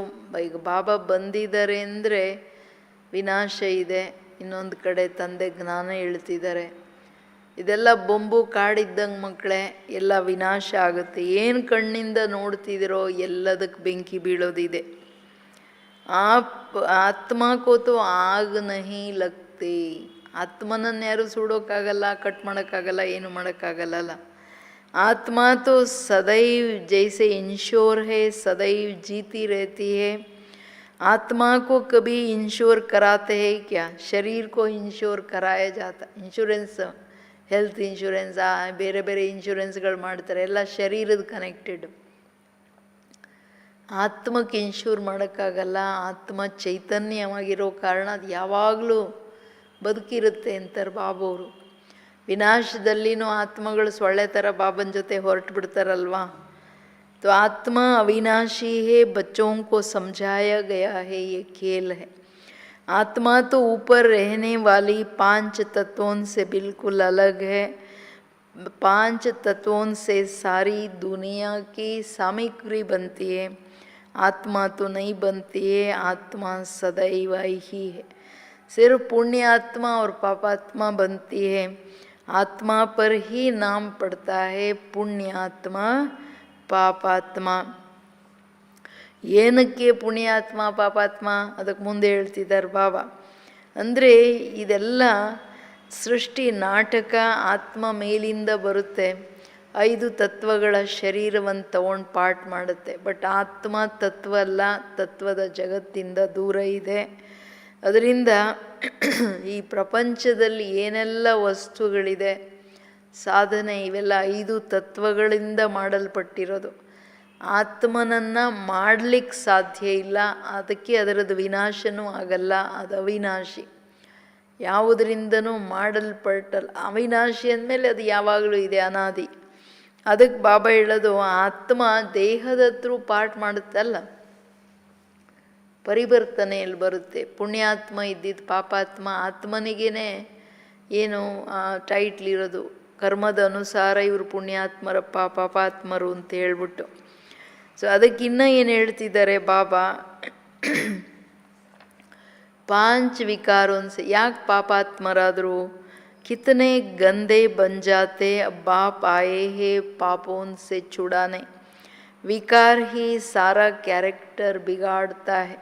ಈಗ ಬಾಬಾ ಬಂದಿದ್ದಾರೆ ಅಂದರೆ ವಿನಾಶ ಇದೆ. ಇನ್ನೊಂದು ಕಡೆ ತಂದೆ ಜ್ಞಾನ ಹೇಳ್ತಿದ್ದಾರೆ. ಇದೆಲ್ಲ ಬೊಂಬು ಕಾಡಿದ್ದಂಗೆ ಮಕ್ಕಳೇ, ಎಲ್ಲ ವಿನಾಶ ಆಗುತ್ತೆ. ಏನು ಕಣ್ಣಿಂದ ನೋಡ್ತಿದ್ದೀರೋ ಎಲ್ಲದಕ್ಕೆ ಬೆಂಕಿ ಬೀಳೋದಿದೆ. ಆತ್ಮ ಕೋತು ಆಗ ನಹಿ ಲಗ್ತೆ. ಆತ್ಮನನ್ನು ಯಾರು ಸುಡೋಕ್ಕಾಗಲ್ಲ, ಕಟ್ ಮಾಡೋಕ್ಕಾಗಲ್ಲ, ಏನು ಮಾಡೋಕ್ಕಾಗಲ್ಲ. आत्मा तो सदैव जैसे इंश्योर है, सदैव जीती रहती है. आत्मा को कभी इंश्योर कराते हैं क्या? शरीर को इंश्योर कराया जाता. इंश्योरेंस, ಹೆಲ್ತ್ ಇನ್ಶೂರೆನ್ಸ್, ಬೇರೆ ಬೇರೆ ಇನ್ಶೂರೆನ್ಸ್ಗಳು ಮಾಡ್ತಾರೆ. ಎಲ್ಲ ಶರೀರದ ಕನೆಕ್ಟೆಡ್. ಆತ್ಮಕ್ಕೆ ಇನ್ಶೂರ್ ಮಾಡೋಕ್ಕಾಗಲ್ಲ. ಆತ್ಮ ಚೈತನ್ಯವಾಗಿರೋ ಕಾರಣ ಅದು ಯಾವಾಗಲೂ ಬದುಕಿರುತ್ತೆ ಅಂತಾರೆ ಬಾಬವರು. ವಿನಾಶದಲ್ಲಿನೂ ಆತ್ಮಗಳು ಸೊಳ್ಳೆ ಥರ ಬಾಬನ ಜೊತೆ ಹೊರಟು ಬಿಡ್ತಾರಲ್ವಾ. तो आत्मा अविनाशी है, बच्चों को समझाया गया है, ये खेल है. आत्मा तो ऊपर रहने वाली 5 तत्वों से बिल्कुल अलग है. 5 तत्वों से सारी दुनिया की सामग्री बनती है. आत्मा तो नहीं बनती है, आत्मा सदैव ही है. सिर्फ पुण्य आत्मा और पापात्मा बनती है. आत्मा पर ही नाम पड़ता है पुण्य आत्मा ಪಾಪಾತ್ಮ. ಏನಕ್ಕೆ ಪುಣ್ಯಾತ್ಮ ಪಾಪಾತ್ಮ ಅದಕ್ಕೆ ಮುಂದೆ ಹೇಳ್ತಿದ್ದಾರೆ ಬಾಬಾ. ಅಂದರೆ ಇದೆಲ್ಲ ಸೃಷ್ಟಿ ನಾಟಕ. ಆತ್ಮ ಮೇಲಿಂದ ಬರುತ್ತೆ, 5 ತತ್ವಗಳ ಶರೀರವನ್ನು ತಗೊಂಡು ಪಾಠ ಮಾಡುತ್ತೆ. ಬಟ್ ಆತ್ಮ ತತ್ವ ಅಲ್ಲ, ತತ್ವದ ಜಗತ್ತಿಂದ ದೂರ ಇದೆ. ಅದರಿಂದ ಈ ಪ್ರಪಂಚದಲ್ಲಿ ಏನೆಲ್ಲ ವಸ್ತುಗಳಿದೆ, ಸಾಧನೆ, ಇವೆಲ್ಲ 5 ತತ್ವಗಳಿಂದ ಮಾಡಲ್ಪಟ್ಟಿರೋದು. ಆತ್ಮನನ್ನು ಮಾಡಲಿಕ್ಕೆ ಸಾಧ್ಯ ಇಲ್ಲ. ಅದಕ್ಕೆ ಅದರದ್ದು ವಿನಾಶನೂ ಆಗಲ್ಲ. ಅದು ಅವಿನಾಶಿ, ಯಾವುದರಿಂದನೂ ಮಾಡಲ್ಪಟ್ಟಲ್ಲ. ಅವಿನಾಶಿ ಅಂದಮೇಲೆ ಅದು ಯಾವಾಗಲೂ ಇದೆ, ಅನಾದಿ. ಅದಕ್ಕೆ ಬಾಬಾ ಹೇಳೋದು, ಆತ್ಮ ದೇಹದ ಹತ್ರ ಪಾಠ ಮಾಡುತ್ತಲ್ಲ, ಪರಿವರ್ತನೆಯಲ್ಲಿ ಬರುತ್ತೆ. ಪುಣ್ಯಾತ್ಮ ಇದ್ದಿದ್ದು ಪಾಪಾತ್ಮ. ಆತ್ಮನಿಗೇ ಏನು ಟೈಟ್ಲ್ ಇರೋದು, ಕರ್ಮದ ಅನುಸಾರ ಇವರು ಪುಣ್ಯಾತ್ಮರಪ್ಪ ಪಾಪಾತ್ಮರು ಅಂತ ಹೇಳ್ಬಿಟ್ಟು. ಸೊ ಅದಕ್ಕಿನ್ನ ಏನು ಹೇಳ್ತಿದ್ದಾರೆ ಬಾಬಾ, 5 ವಿಕಾರೋನ್ಸೆ ಯಾಕೆ ಪಾಪಾತ್ಮರಾದರು? ಕಿತನೆ ಗಂದೆ ಬಂಜಾತೆ ಬಾಪ್ ಆಯೇ ಹೇ ಪಾಪೋನ್ಸೆ ಚುಡಾನೆ. विकार ही सारा कैरेक्टर बिगाड़ता है.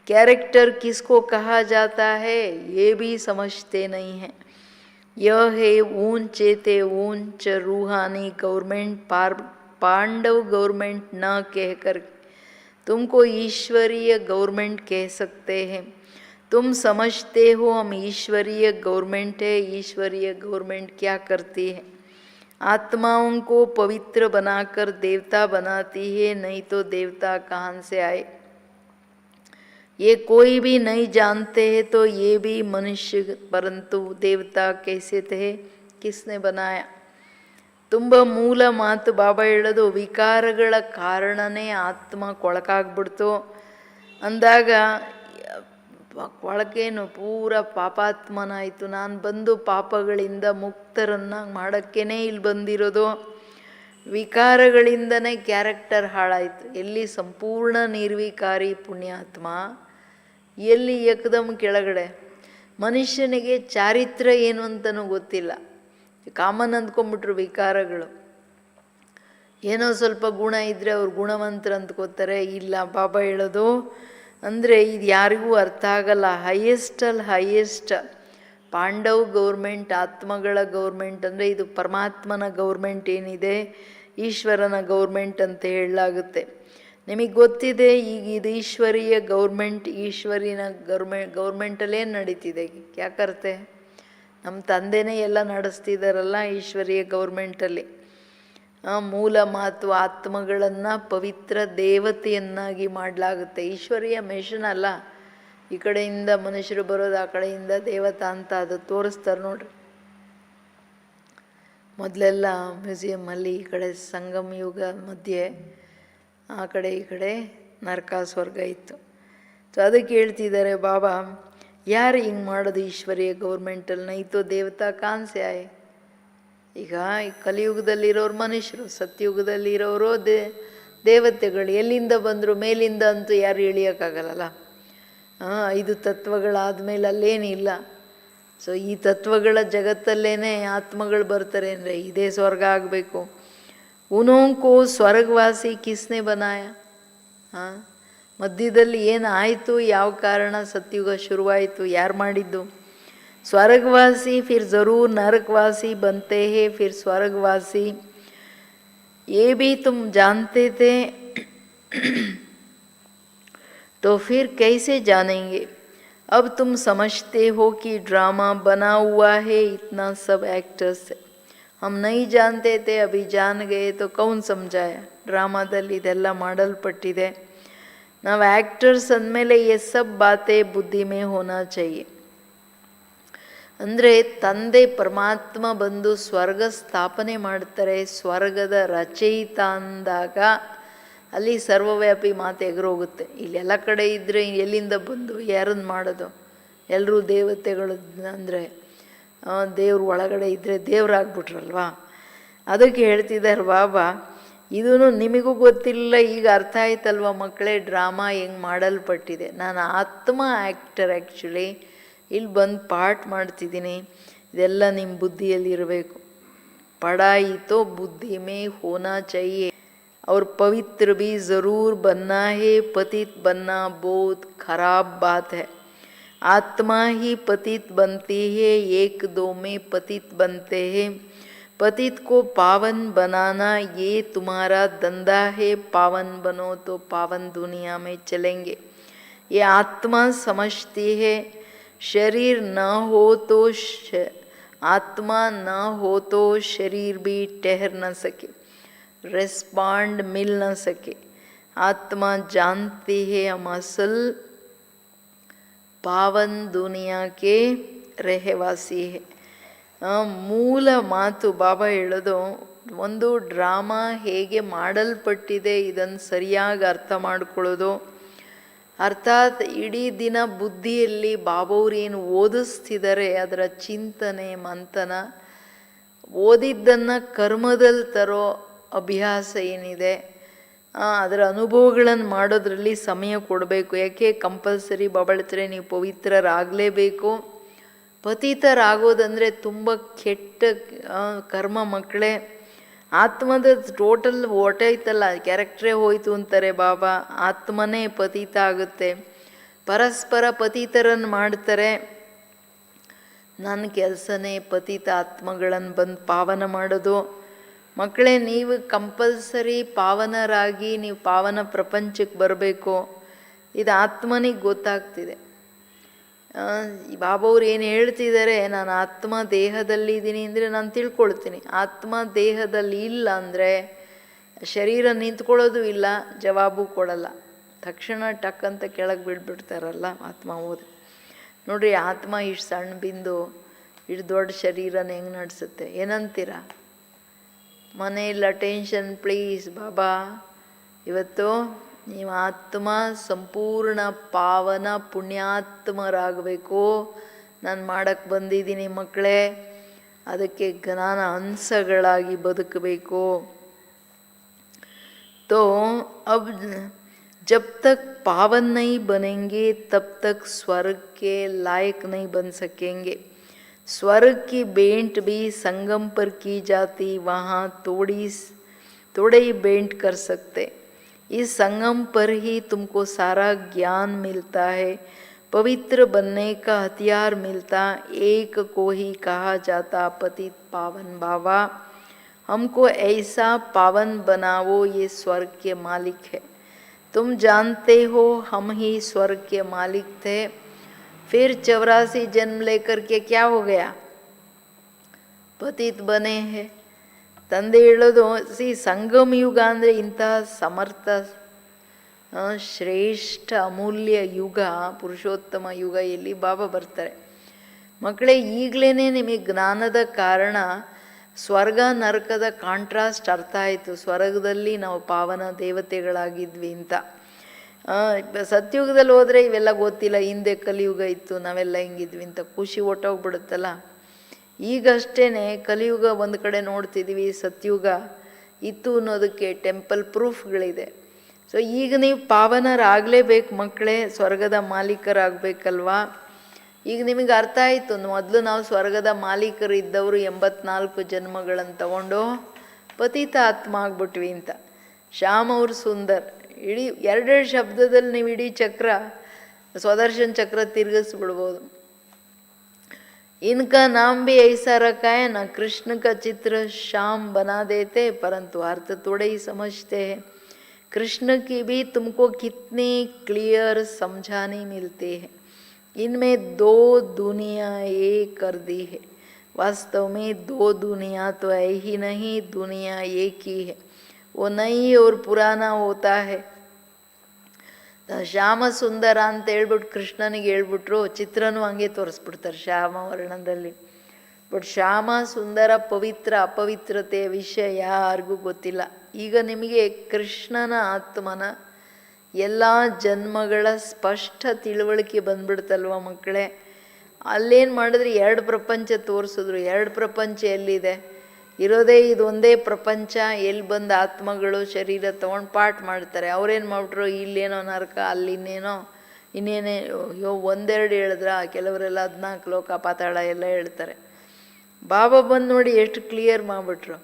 कैरेक्टर किसको कहा जाता है ये भी समझते नहीं हैं. यह है ऊंचे ते ऊंच रूहानी गवर्नमेंट, पांडव गवर्नमेंट न कहकर तुमको ईश्वरीय गवर्नमेंट कह सकते हैं. तुम समझते हो हम ईश्वरीय गवर्नमेंट है. ईश्वरीय गवर्नमेंट क्या करती है? आत्माओं को पवित्र बनाकर देवता बनाती है, नहीं तो देवता कहाँ से आए ये कोई भी नहीं जानते हैं. तो ये भी मनुष्य, परंतु देवता कैसे थे, किसने बनाया? ತುಂಬ ಮೂಲ ಮಾತು ಬಾಬಾ ಹೇಳೋದು, ವಿಕಾರಗಳ ಕಾರಣನೇ ಆತ್ಮ ಕೊಳಕಾಗ್ಬಿಡ್ತು ಅಂದಾಗ ಕೊಳಕೇನು ಪೂರ ಪಾಪಾತ್ಮನಾಯಿತು. ನಾನು ಬಂದು ಪಾಪಗಳಿಂದ ಮುಕ್ತರನ್ನಾಗಿ ಮಾಡೋಕ್ಕೇ ಇಲ್ಲಿ ಬಂದಿರೋದು. ವಿಕಾರಗಳಿಂದನೇ ಕ್ಯಾರೆಕ್ಟರ್ ಹಾಳಾಯಿತು. ಎಲ್ಲಿ ಸಂಪೂರ್ಣ ನಿರ್ವಿಕಾರಿ ಪುಣ್ಯಾತ್ಮ, ಎಲ್ಲಿ ಏಕದಮ್ ಕೆಳಗಡೆ. ಮನುಷ್ಯನಿಗೆ ಚಾರಿತ್ರ್ಯ ಏನು ಅಂತಲೂ ಗೊತ್ತಿಲ್ಲ. ಕಾಮನ್ ಅಂದ್ಕೊಂಬಿಟ್ರು ವಿಕಾರಗಳು. ಏನೋ ಸ್ವಲ್ಪ ಗುಣ ಇದ್ದರೆ ಅವ್ರು ಗುಣವಂತರ ಅಂದ್ಕೋತಾರೆ. ಇಲ್ಲ, ಬಾಬಾ ಹೇಳೋದು ಅಂದರೆ ಇದು ಯಾರಿಗೂ ಅರ್ಥ ಆಗಲ್ಲ. ಹೈಯೆಸ್ಟಲ್ಲಿ ಹೈಯೆಸ್ಟ್ ಪಾಂಡವ್ ಗೌರ್ಮೆಂಟ್, ಆತ್ಮಗಳ ಗೌರ್ಮೆಂಟ್ ಅಂದರೆ ಇದು ಪರಮಾತ್ಮನ ಗೌರ್ಮೆಂಟ್ ಏನಿದೆ, ಈಶ್ವರನ ಗೌರ್ಮೆಂಟ್ ಅಂತ ಹೇಳಲಾಗುತ್ತೆ. ನಿಮಗೆ ಗೊತ್ತಿದೆ ಈಗ ಇದು ಈಶ್ವರೀಯ ಗೌರ್ಮೆಂಟ್. ಈಶ್ವರಿನ ಗೌರ್ಮೆಂಟಲ್ಲೇನು ನಡೀತಿದೆ ಯಾಕರ್ತೆ? ನಮ್ಮ ತಂದೆನೇ ಎಲ್ಲ ನಡೆಸ್ತಿದ್ದಾರಲ್ಲ ಈಶ್ವರೀಯ ಗೌರ್ಮೆಂಟಲ್ಲಿ. ಮೂಲ ಮಾತು, ಆತ್ಮಗಳನ್ನು ಪವಿತ್ರ ದೇವತೆಯನ್ನಾಗಿ ಮಾಡಲಾಗುತ್ತೆ. ಈಶ್ವರೀಯ ಮಿಷನ್ ಅಲ್ಲ, ಈ ಕಡೆಯಿಂದ ಮನುಷ್ಯರು ಬರೋದು, ಆ ಕಡೆಯಿಂದ ದೇವತಾ ಅಂತ ಅದು ತೋರಿಸ್ತಾರೆ ನೋಡ್ರಿ. ಮೊದಲೆಲ್ಲ ಮ್ಯೂಸಿಯಮ್ಮಲ್ಲಿ ಈ ಕಡೆ ಸಂಗಮ ಯುಗ ಮಧ್ಯೆ, ಆ ಕಡೆ ಈ ಕಡೆ ನರಕ ಸ್ವರ್ಗ ಇತ್ತು. ಸೊ ಅದಕ್ಕೆ ಹೇಳ್ತಿದ್ದಾರೆ ಬಾಬಾ, ಯಾರು ಹಿಂಗೆ ಮಾಡೋದು ಈಶ್ವರೀಯ ಗೌರ್ಮೆಂಟಲ್ಲಿ? ನೈತೋ ದೇವತಾ ಕಾನ್ಸೆ ಆಯೆ. ಈಗ ಈ ಕಲಿಯುಗದಲ್ಲಿರೋರು ಮನುಷ್ಯರು, ಸತ್ಯುಗದಲ್ಲಿರೋರು ದೇವತೆಗಳು. ಎಲ್ಲಿಂದ ಬಂದರು? ಮೇಲಿಂದ ಅಂತೂ ಯಾರು ಇಳಿಯೋಕ್ಕಾಗಲ್ಲ. 5 ತತ್ವಗಳಾದಮೇಲೆ ಅಲ್ಲೇನಿಲ್ಲ. ಸೊ ಈ ತತ್ವಗಳ ಜಗತ್ತಲ್ಲೇ ಆತ್ಮಗಳು ಬರ್ತಾರೆ ಅಂದರೆ ಇದೇ ಸ್ವರ್ಗ ಆಗಬೇಕು. ಉನೋಂಕೋ ಸ್ವರ್ಗವಾಸಿ ಕಿಸ್ನೆ ಬನಾಯ. ಮಧ್ಯದಲ್ಲಿ ಏನಾಯಿತು, ಯಾವ ಕಾರಣ ಸತ್ಯುಗ ಶುರುವಾಯಿತು, ಯಾರು ಮಾಡಿದ್ದು? स्वर्गवासी फिर ज़रूर नरकवासी बनते हैं, फिर स्वर्गवासी ये भी तुम जानते थे तो फिर कैसे जानेंगे? अब तुम समझते हो कि ड्रामा बना हुआ है, इतना सब एक्टर्स है. ಹಮ್ ನೈ ಜಾನ್ತೆ ತೆ ಅಭಿ ಜಾನ್ ಗಯೆ ತೋ ಕೌನ್ ಸಮಜಾಯ. ಡ್ರಾಮಾದಲ್ಲಿ ಇದೆಲ್ಲ ಮಾಡಲ್ಪಟ್ಟಿದೆ. ನಾವು ಆ್ಯಕ್ಟರ್ಸ್ ಅಂದಮೇಲೆ ಯೆ ಸಬ್ ಬಾತೆ ಬುದ್ಧಿ ಮೇ ಹೋನಾ ಚಾಹಿಯೆ. ಅಂದರೆ ತಂದೆ ಪರಮಾತ್ಮ ಬಂದು ಸ್ವರ್ಗ ಸ್ಥಾಪನೆ ಮಾಡ್ತಾರೆ, ಸ್ವರ್ಗದ ರಚಯಿತ ಅಂದಾಗ ಅಲ್ಲಿ ಸರ್ವವ್ಯಾಪಿ ಮಾತು ಎಗರೋಗುತ್ತೆ. ಇಲ್ಲೆಲ್ಲ ಕಡೆ ಇದ್ದರೆ ಎಲ್ಲಿಂದ ಬಂದು ಯಾರನ್ನು ಮಾಡೋದು? ಎಲ್ಲರೂ ದೇವತೆಗಳು ಅಂದರೆ ದೇವ್ರ ಒಳಗಡೆ ಇದ್ದರೆ ದೇವರಾಗ್ಬಿಟ್ರಲ್ವಾ. ಅದಕ್ಕೆ ಹೇಳ್ತಿದ್ದಾರೆ ಬಾಬಾ, ಇದೂ ನಿಮಗೂ ಗೊತ್ತಿಲ್ಲ, ಈಗ ಅರ್ಥ ಆಯ್ತಲ್ವ ಮಕ್ಕಳೇ ಡ್ರಾಮಾ ಹೆಂಗೆ ಮಾಡಲ್ಪಟ್ಟಿದೆ. ನಾನು ಆತ್ಮ ಆ್ಯಕ್ಟರ್ ಆ್ಯಕ್ಚುಲಿ ಇಲ್ಲಿ ಬಂದು ಪಾಠ ಮಾಡ್ತಿದ್ದೀನಿ. ಇದೆಲ್ಲ ನಿಮ್ಮ ಬುದ್ಧಿಯಲ್ಲಿ ಇರಬೇಕು. ಪಢಾಯಿ ತೋ ಬುದ್ಧಿ ಮೇ ಹೋನಾ ಚಾಹಿಯೆ और पवित्र भी ज़रूर बनना है. पतित बनना बहुत खराब बात है. आत्मा ही पतित बनती है, एक दो में पतित बनते हैं. पतित को पावन बनाना ये तुम्हारा धंधा है. पावन बनो तो पावन दुनिया में चलेंगे. ये आत्मा समझती है. शरीर न हो तो आत्मा न हो तो शरीर भी ठहर न सके, रेस्पॉन्ड मिल न सके. आत्मा जानती है हम असल पावन दुनिया के रहवासी है. ಮೂಲ ಮಾತು ಬಾಬಾ ಹೇಳೋದು, ಒಂದು ಡ್ರಾಮಾ ಹೇಗೆ ಮಾಡಲ್ಪಟ್ಟಿದೆ ಇದನ್ನು ಸರಿಯಾಗಿ ಅರ್ಥ ಮಾಡ್ಕೊಳ್ಳೋದು. ಅರ್ಥಾತ್ ಇಡೀ ದಿನ ಬುದ್ಧಿಯಲ್ಲಿ ಬಾಬವ್ರು ಏನು ಓದಿಸ್ತಿದ್ದಾರೆ ಅದರ ಚಿಂತನೆ ಮಂಥನ, ಓದಿದ್ದನ್ನು ಕರ್ಮದಲ್ಲಿ ತರೋ ಅಭ್ಯಾಸ ಏನಿದೆ ಅದರ ಅನುಭವಗಳನ್ನು ಮಾಡೋದ್ರಲ್ಲಿ ಸಮಯ ಕೊಡಬೇಕು. ಯಾಕೆ ಕಂಪಲ್ಸರಿ ಬಾಬಾ ಹೇಳ್ತಾರೆ ನೀವು ಪವಿತ್ರರಾಗಲೇಬೇಕು. ಪತಿತರಾಗೋದಂದರೆ ತುಂಬ ಕೆಟ್ಟ ಕರ್ಮ ಮಕ್ಕಳೇ. ಆತ್ಮದ ಟೋಟಲ್ ಹೊಟ್ಟೈತಲ್ಲ, ಕ್ಯಾರೆಕ್ಟ್ರೇ ಹೋಯಿತು ಅಂತಾರೆ ಬಾಬಾ. ಆತ್ಮನೇ ಪತಿತ ಆಗುತ್ತೆ. ಪರಸ್ಪರ ಪತಿತರನ್ನು ಮಾಡ್ತಾರೆ. ನನ್ನ ಕೆಲಸನೇ ಪತಿತ ಆತ್ಮಗಳನ್ನು ಬಂದು ಪಾವನ ಮಾಡೋದು. ಮಕ್ಕಳೇ, ನೀವು ಕಂಪಲ್ಸರಿ ಪಾವನರಾಗಿ ನೀವು ಪಾವನ ಪ್ರಪಂಚಕ್ಕೆ ಬರಬೇಕು. ಇದು ಆತ್ಮನಿಗೆ ಗೊತ್ತಾಗ್ತಿದೆ. ಬಾಬವ್ರು ಏನು ಹೇಳ್ತಿದ್ದಾರೆ, ನಾನು ಆತ್ಮ ದೇಹದಲ್ಲಿದ್ದೀನಿ ಅಂದರೆ ನಾನು ತಿಳ್ಕೊಳ್ತೀನಿ. ಆತ್ಮ ದೇಹದಲ್ಲಿ ಇಲ್ಲ ಅಂದರೆ ಶರೀರ ನಿಂತ್ಕೊಳ್ಳೋದು ಇಲ್ಲ, ಜವಾಬು ಕೊಡಲ್ಲ. ತಕ್ಷಣ ಟಕ್ ಅಂತ ಕೆಳಗೆ ಬಿಡ್ಬಿಡ್ತಾರಲ್ಲ ಆತ್ಮ ಹೋದ್ರೆ. ನೋಡ್ರಿ, ಆತ್ಮ ಇಷ್ಟು ಸಣ್ಣ ಬಿಂದು ಇಷ್ಟು ದೊಡ್ಡ ಶರೀರನ ಹೆಂಗೆ ನಡೆಸುತ್ತೆ? ಏನಂತೀರ? ಮನೆಯಲ್ಲಿ ಅಟೆನ್ಷನ್ ಪ್ಲೀಸ್ ಬಾಬಾ. ಇವತ್ತು ನೀವು ಆತ್ಮ ಸಂಪೂರ್ಣ ಪಾವನ ಪುಣ್ಯಾತ್ಮರಾಗಬೇಕು. ನಾನು ಮಾಡಕ್ಕೆ ಬಂದಿದ್ದೀನಿ ಮಕ್ಕಳೇ. ಅದಕ್ಕೆ ಜ್ಞಾನ ಹಂಸಗಳಾಗಿ ಬದುಕಬೇಕು. तो अब जब तक पावन नहीं बनेंगे तब तक स्वर्ग के लायक नहीं बन सकेंगे. स्वर्ग की बेंट भी संगम पर की जाती, वहाँ थोड़े ही बेंट कर सकते. इस संगम पर ही तुमको सारा ज्ञान मिलता है, पवित्र बनने का हथियार मिलता. एक को ही कहा जाता पतित पावन बाबा. हमको ऐसा पावन बनाओ, ये स्वर्ग के मालिक है. तुम जानते हो हम ही स्वर्ग के मालिक थे. फिर 84 जन्म लेकर के क्या हो गया? पतित बने हैं. ತಂದೆ ಹೇಳೋದು, ಸಂಗಮ ಯುಗ ಅಂದರೆ ಇಂತಹ ಸಮರ್ಥ ಶ್ರೇಷ್ಠ ಅಮೂಲ್ಯ ಯುಗ, ಪುರುಷೋತ್ತಮ ಯುಗ. ಎಲ್ಲಿ ಬಾಬಾ ಬರ್ತಾರೆ ಮಕ್ಕಳೇ. ಈಗಲೇ ನಿಮಗೆ ಜ್ಞಾನದ ಕಾರಣ ಸ್ವರ್ಗ ನರಕದ ಕಾಂಟ್ರಾಸ್ಟ್ ಅರ್ಥ ಆಯಿತು. ಸ್ವರ್ಗದಲ್ಲಿ ನಾವು ಪಾವನ ದೇವತೆಗಳಾಗಿದ್ವಿ ಅಂತ. ಸತ್ಯುಗದಲ್ಲಿ ಹೋದರೆ ಇವೆಲ್ಲ ಗೊತ್ತಿಲ್ಲ. ಹಿಂದೆ ಕಲಿಯುಗ ಇತ್ತು, ನಾವೆಲ್ಲ ಹಿಂಗಿದ್ವಿ ಅಂತ ಖುಷಿ ಹೊಟ್ಟೋಗ್ಬಿಡುತ್ತಲ್ಲ. ಈಗಷ್ಟೇ ಕಲಿಯುಗ ಒಂದು ಕಡೆ ನೋಡ್ತಿದ್ವಿ, ಸತ್ಯುಗ ಇತ್ತು ಅನ್ನೋದಕ್ಕೆ ಟೆಂಪಲ್ ಪ್ರೂಫ್ಗಳಿದೆ. ಸೊ ಈಗ ನೀವು ಪಾವನರಾಗಲೇಬೇಕು ಮಕ್ಕಳೇ, ಸ್ವರ್ಗದ ಮಾಲೀಕರಾಗಬೇಕಲ್ವಾ. ಈಗ ನಿಮಗೆ ಅರ್ಥ ಆಯಿತು. ಮೊದಲು ನಾವು ಸ್ವರ್ಗದ ಮಾಲೀಕರು ಇದ್ದವರು 84 ಜನ್ಮಗಳನ್ನು ತಗೊಂಡು ಪತಿತ ಆತ್ಮ ಆಗ್ಬಿಟ್ವಿ ಅಂತ. ಶ್ಯಾಮ್ ಅವ್ರು ಸುಂದರ್ ಇಡೀ 2 ಶಬ್ದದಲ್ಲಿ ನೀವು ಇಡೀ ಚಕ್ರ ಸ್ವದರ್ಶನ್ ಚಕ್ರ ತಿರುಗಿಸ್ಬಿಡ್ಬೋದು. इनका नाम भी ऐसा रखा है ना, कृष्ण का चित्र श्याम बना देते, परंतु अर्थ थोड़े ही समझते हैं. कृष्ण की भी तुमको कितनी क्लियर समझाने मिलते हैं. इनमें 2 दुनिया एक कर दी है. वास्तव में दो दुनिया तो है ही नहीं, दुनिया एक ही है, वो नई और पुराना होता है. ಶ್ಯಾಮ ಸುಂದರ ಅಂತ ಹೇಳ್ಬಿಟ್ಟು ಕೃಷ್ಣನಿಗೆ ಹೇಳ್ಬಿಟ್ರು, ಚಿತ್ರನೂ ಹಂಗೆ ತೋರಿಸ್ಬಿಡ್ತಾರೆ ಶ್ಯಾಮ ವರ್ಣದಲ್ಲಿ. ಬಟ್ ಶ್ಯಾಮ ಸುಂದರ ಪವಿತ್ರ ಅಪವಿತ್ರತೆಯ ವಿಷಯ ಯಾರಿಗೂ ಗೊತ್ತಿಲ್ಲ. ಈಗ ನಿಮಗೆ ಕೃಷ್ಣನ ಆತ್ಮನ ಎಲ್ಲ ಜನ್ಮಗಳ ಸ್ಪಷ್ಟ ತಿಳುವಳಿಕೆ ಬಂದ್ಬಿಡ್ತಲ್ವ ಮಕ್ಕಳೇ. ಅಲ್ಲೇನು ಮಾಡಿದ್ರೆ ಎರಡು ಪ್ರಪಂಚ ತೋರಿಸಿದ್ರು. ಎರಡು ಪ್ರಪಂಚ ಎಲ್ಲಿದೆ? ಇರೋದೇ ಇದು ಒಂದೇ ಪ್ರಪಂಚ. ಎಲ್ಲಿ ಬಂದು ಆತ್ಮಗಳು ಶರೀರ ತೊಗೊಂಡು ಪಾಠ ಮಾಡ್ತಾರೆ. ಅವ್ರೇನು ಮಾಡ್ಬಿಟ್ರು, ಇಲ್ಲೇನೋ ನರಕ, ಅಲ್ಲಿ ಇನ್ನೇನೇ ಒಂದೆರಡು ಹೇಳಿದ್ರ, ಕೆಲವರೆಲ್ಲ 14 ಲೋಕ ಪಾತಾಳ ಎಲ್ಲ ಹೇಳ್ತಾರೆ. ಬಾಬಾ ಬಂದು ನೋಡಿ ಎಷ್ಟು ಕ್ಲಿಯರ್ ಮಾಡಿಬಿಟ್ರು.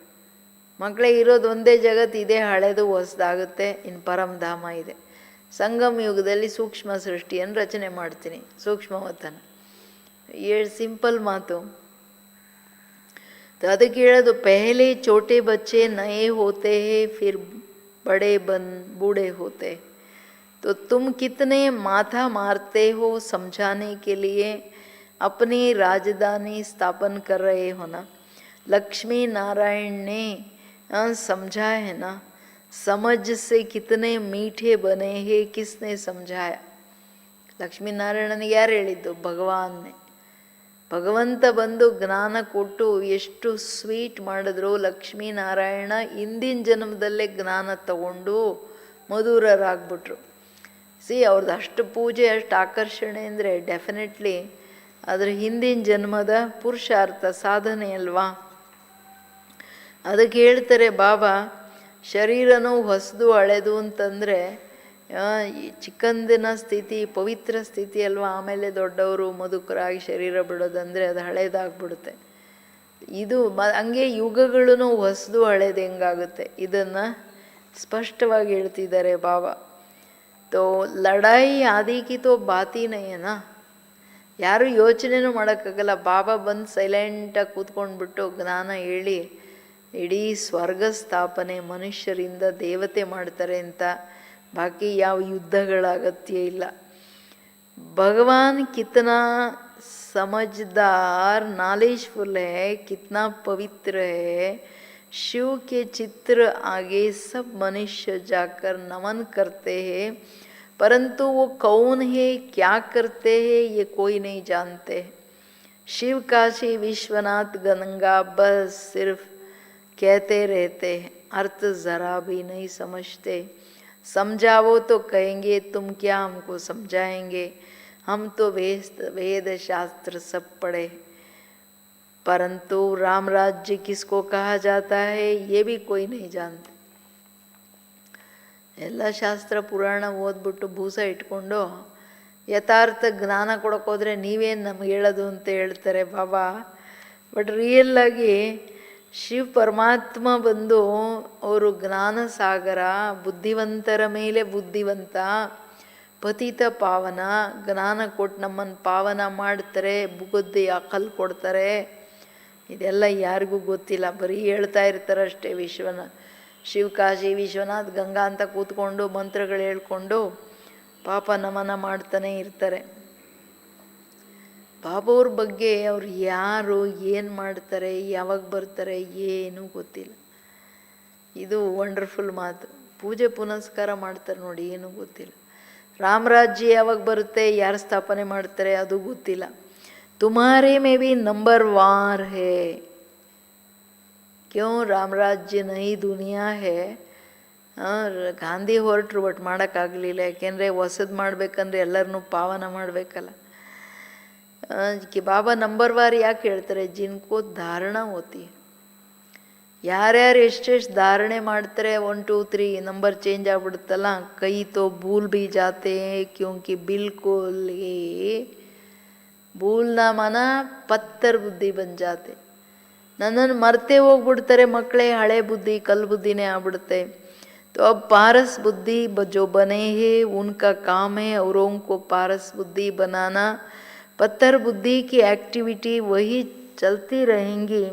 ಮಕ್ಕಳೇ, ಇರೋದು ಒಂದೇ ಜಗತ್ತು, ಇದೇ ಹಳೆದು ಹೊಸದಾಗುತ್ತೆ, ಇನ್ನು ಪರಮಧಾಮ ಇದೆ. ಸಂಗಮ ಯುಗದಲ್ಲಿ ಸೂಕ್ಷ್ಮ ಸೃಷ್ಟಿಯನ್ನು ರಚನೆ ಮಾಡ್ತೀನಿ, ಸೂಕ್ಷ್ಮವತನ. ಸಿಂಪಲ್ ಮಾತು. तो ಅದಕ್ಕೆ ಹೇಳೋದು, पहले छोटे बच्चे नए होते हैं, फिर बड़े बूढ़े होते. तो तुम कितने माथा मारते हो समझाने के लिए, अपनी राजधानी स्थापन कर रहे हो ना. लक्ष्मी नारायण ने समझा है ना. समझ से कितने मीठे बने हैं, किसने समझाया? लक्ष्मी नारायण याರು ಹೇಳಿದ್ದು? ಭಗವಾನ್ ने. ಭಗವಂತ ಬಂದು ಜ್ಞಾನ ಕೊಟ್ಟು ಎಷ್ಟು ಸ್ವೀಟ್ ಮಾಡಿದ್ರು. ಲಕ್ಷ್ಮೀನಾರಾಯಣ ಹಿಂದಿನ ಜನ್ಮದಲ್ಲೇ ಜ್ಞಾನ ತಗೊಂಡು ಮಧುರರಾಗ್ಬಿಟ್ರು. ಅವ್ರದ್ದು ಅಷ್ಟು ಪೂಜೆ, ಅಷ್ಟು ಆಕರ್ಷಣೆ ಅಂದರೆ ಡೆಫಿನೆಟ್ಲಿ ಅದರ ಹಿಂದಿನ ಜನ್ಮದ ಪುರುಷಾರ್ಥ ಸಾಧನೆ ಅಲ್ವಾ. ಅದಕ್ಕೆ ಹೇಳ್ತಾರೆ ಬಾಬಾ, ಶರೀರನೂ ಹೊಸದು ಹಳೆದು ಅಂತಂದರೆ ಚಿಕ್ಕಂದಿನ ಸ್ಥಿತಿ ಪವಿತ್ರ ಸ್ಥಿತಿ ಅಲ್ವಾ. ಆಮೇಲೆ ದೊಡ್ಡವರು ಮುದುಕರಾಗಿ ಶರೀರ ಬಿಡೋದಂದರೆ ಅದು ಹಳೇದಾಗ್ಬಿಡುತ್ತೆ. ಇದು ಹಂಗೆ ಯುಗಗಳೂ ಹೊಸದು ಹಳೇದು ಹೆಂಗಾಗುತ್ತೆ, ಇದನ್ನು ಸ್ಪಷ್ಟವಾಗಿ ಹೇಳ್ತಿದ್ದಾರೆ ಬಾಬಾ. ತೋ ಲಡಾಯಿ ಆದಿಕಿ ತೋ ಬಾತಿ ನಯನ. ಯಾರೂ ಯೋಚನೆನೂ ಮಾಡೋಕ್ಕಾಗಲ್ಲ. ಬಾಬಾ ಬಂದು ಸೈಲೆಂಟಾಗಿ ಕೂತ್ಕೊಂಡ್ಬಿಟ್ಟು ಜ್ಞಾನ ಹೇಳಿ ಇಡೀ ಸ್ವರ್ಗ ಸ್ಥಾಪನೆ ಮನುಷ್ಯರಿಂದ ದೇವತೆ ಮಾಡ್ತಾರೆ ಅಂತ. ಬಾಕಿ ಯಾವ युद्धಗಳ ಅಗತ್ಯ ಇಲ್ಲ. भगवान कितना समझदार नॉलेजफुल है, कितना पवित्र है. शिव के चित्र आगे सब मनुष्य जाकर नमन करते हैं, परंतु वो कौन है, क्या करते हैं, ये कोई नहीं जानते. शिव काशी विश्वनाथ गंगा बस सिर्फ कहते रहते हैं, अर्थ ज़रा भी नहीं समझते. समझाओ तो कहेंगे तुम क्या हमको समझाएंगे, हम तो वेद शास्त्र सब पढ़े. परंतु राम राज्य किसको कहा जाता है, ये भी कोई नहीं जानते. ಎಲ್ಲ ಶಾಸ್ತ್ರ ಪುರಾಣ ಓದ್ಬಿಟ್ಟು ಭೂಸ ಇಟ್ಕೊಂಡು ಯಥಾರ್ಥ ಜ್ಞಾನ ಕೊಡೋಕೋದ್ರೆ ನೀವೇನು ನಮ್ಗೆ ಹೇಳೋದು ಅಂತ ಹೇಳ್ತಾರೆ ಬಾಬಾ. ಬಟ್ ರಿಯಲ್ಲಾಗಿ ಶಿವ ಪರಮಾತ್ಮ ಬಂದು ಅವರು ಜ್ಞಾನ ಸಾಗರ, ಬುದ್ಧಿವಂತರ ಮೇಲೆ ಬುದ್ಧಿವಂತ, ಪತಿತ ಪಾವನ, ಜ್ಞಾನ ಕೊಟ್ಟು ನಮ್ಮನ್ನು ಪಾವನ ಮಾಡ್ತಾರೆ, ಬುದ್ಧಿ ಅಕಲ್ ಕೊಡ್ತಾರೆ. ಇದೆಲ್ಲ ಯಾರಿಗೂ ಗೊತ್ತಿಲ್ಲ, ಬರೀ ಹೇಳ್ತಾ ಇರ್ತಾರೆ ಅಷ್ಟೇ. ಶಿವಕಾಶಿ ವಿಶ್ವನಾಥ್ ಗಂಗಾ ಅಂತ ಕೂತ್ಕೊಂಡು ಮಂತ್ರಗಳು ಹೇಳ್ಕೊಂಡು ಪಾಪ ನಮನ ಮಾಡ್ತಾನೆ ಇರ್ತಾರೆ. ಬಾಬಾವ್ರ ಬಗ್ಗೆ ಅವ್ರು ಯಾರು, ಏನು ಮಾಡ್ತಾರೆ, ಯಾವಾಗ ಬರ್ತಾರೆ, ಏನೂ ಗೊತ್ತಿಲ್ಲ. ಇದು ವಂಡರ್ಫುಲ್ ಮಾತು. ಪೂಜೆ ಪುನಸ್ಕಾರ ಮಾಡ್ತಾರೆ ನೋಡಿ, ಏನೂ ಗೊತ್ತಿಲ್ಲ. ರಾಮರಾಜ್ಯ ಯಾವಾಗ ಬರುತ್ತೆ, ಯಾರು ಸ್ಥಾಪನೆ ಮಾಡ್ತಾರೆ, ಅದು ಗೊತ್ತಿಲ್ಲ. ತುಮಾರೇ ಮೇ ಬಿ ನಂಬರ್ ವಾರ್ ಹೇ, ಕ್ಯೋ ರಾಮರಾಜ್ಯ ನೈ ದುನಿಯಾ ಹೇ. ಗಾಂಧಿ ಹೊರಟ್ರು, ಬಟ್ ಮಾಡೋಕ್ಕಾಗಲಿಲ್ಲ. ಯಾಕೆಂದರೆ ಹೊಸದು ಮಾಡಬೇಕಂದ್ರೆ ಎಲ್ಲರನ್ನೂ ಪಾವನ ಮಾಡಬೇಕಲ್ಲ. कि बाबा नंबर वार ಯಾಕೆ ಹೇಳ್ತಾರೆ, जिनको धारणा होती है. ಯಾರ್ಯಾರು ಎಷ್ಟೆಷ್ಟು ಧಾರಣೆ ಮಾಡ್ತಾರೆ, 1 2 3 ನಂಬರ್ ಚೇಂಜ್ ಆಗ್ಬಿಡುತ್ತಲ್ಲ. ಕೈ ತೋ ಭೂಲ್ ಭೀ ಜಾತೆ ಕ್ಯೋಂಕಿ ಬಿಲ್ಕುಲ್ ಭೂಲ್ನ ಮನ ಪತ್ತರ್ ಬುದ್ಧಿ ಬಂದ್ ಜಾತೆ. ನನ್ನನ್ನು ಮರ್ತೇ ಹೋಗ್ಬಿಡ್ತಾರೆ ಮಕ್ಕಳೇ, ಹಳೆ ಬುದ್ಧಿ ಕಲ್ ಬುದ್ಧಿನೇ ಆಗ್ಬಿಡುತ್ತೆ. तो अब पारस बुद्धि जो बने हैं उनका काम है औरों को पारस बुद्धि बनाना. पत्थर बुद्धि की एक्टिविटी वही चलती रहेंगी,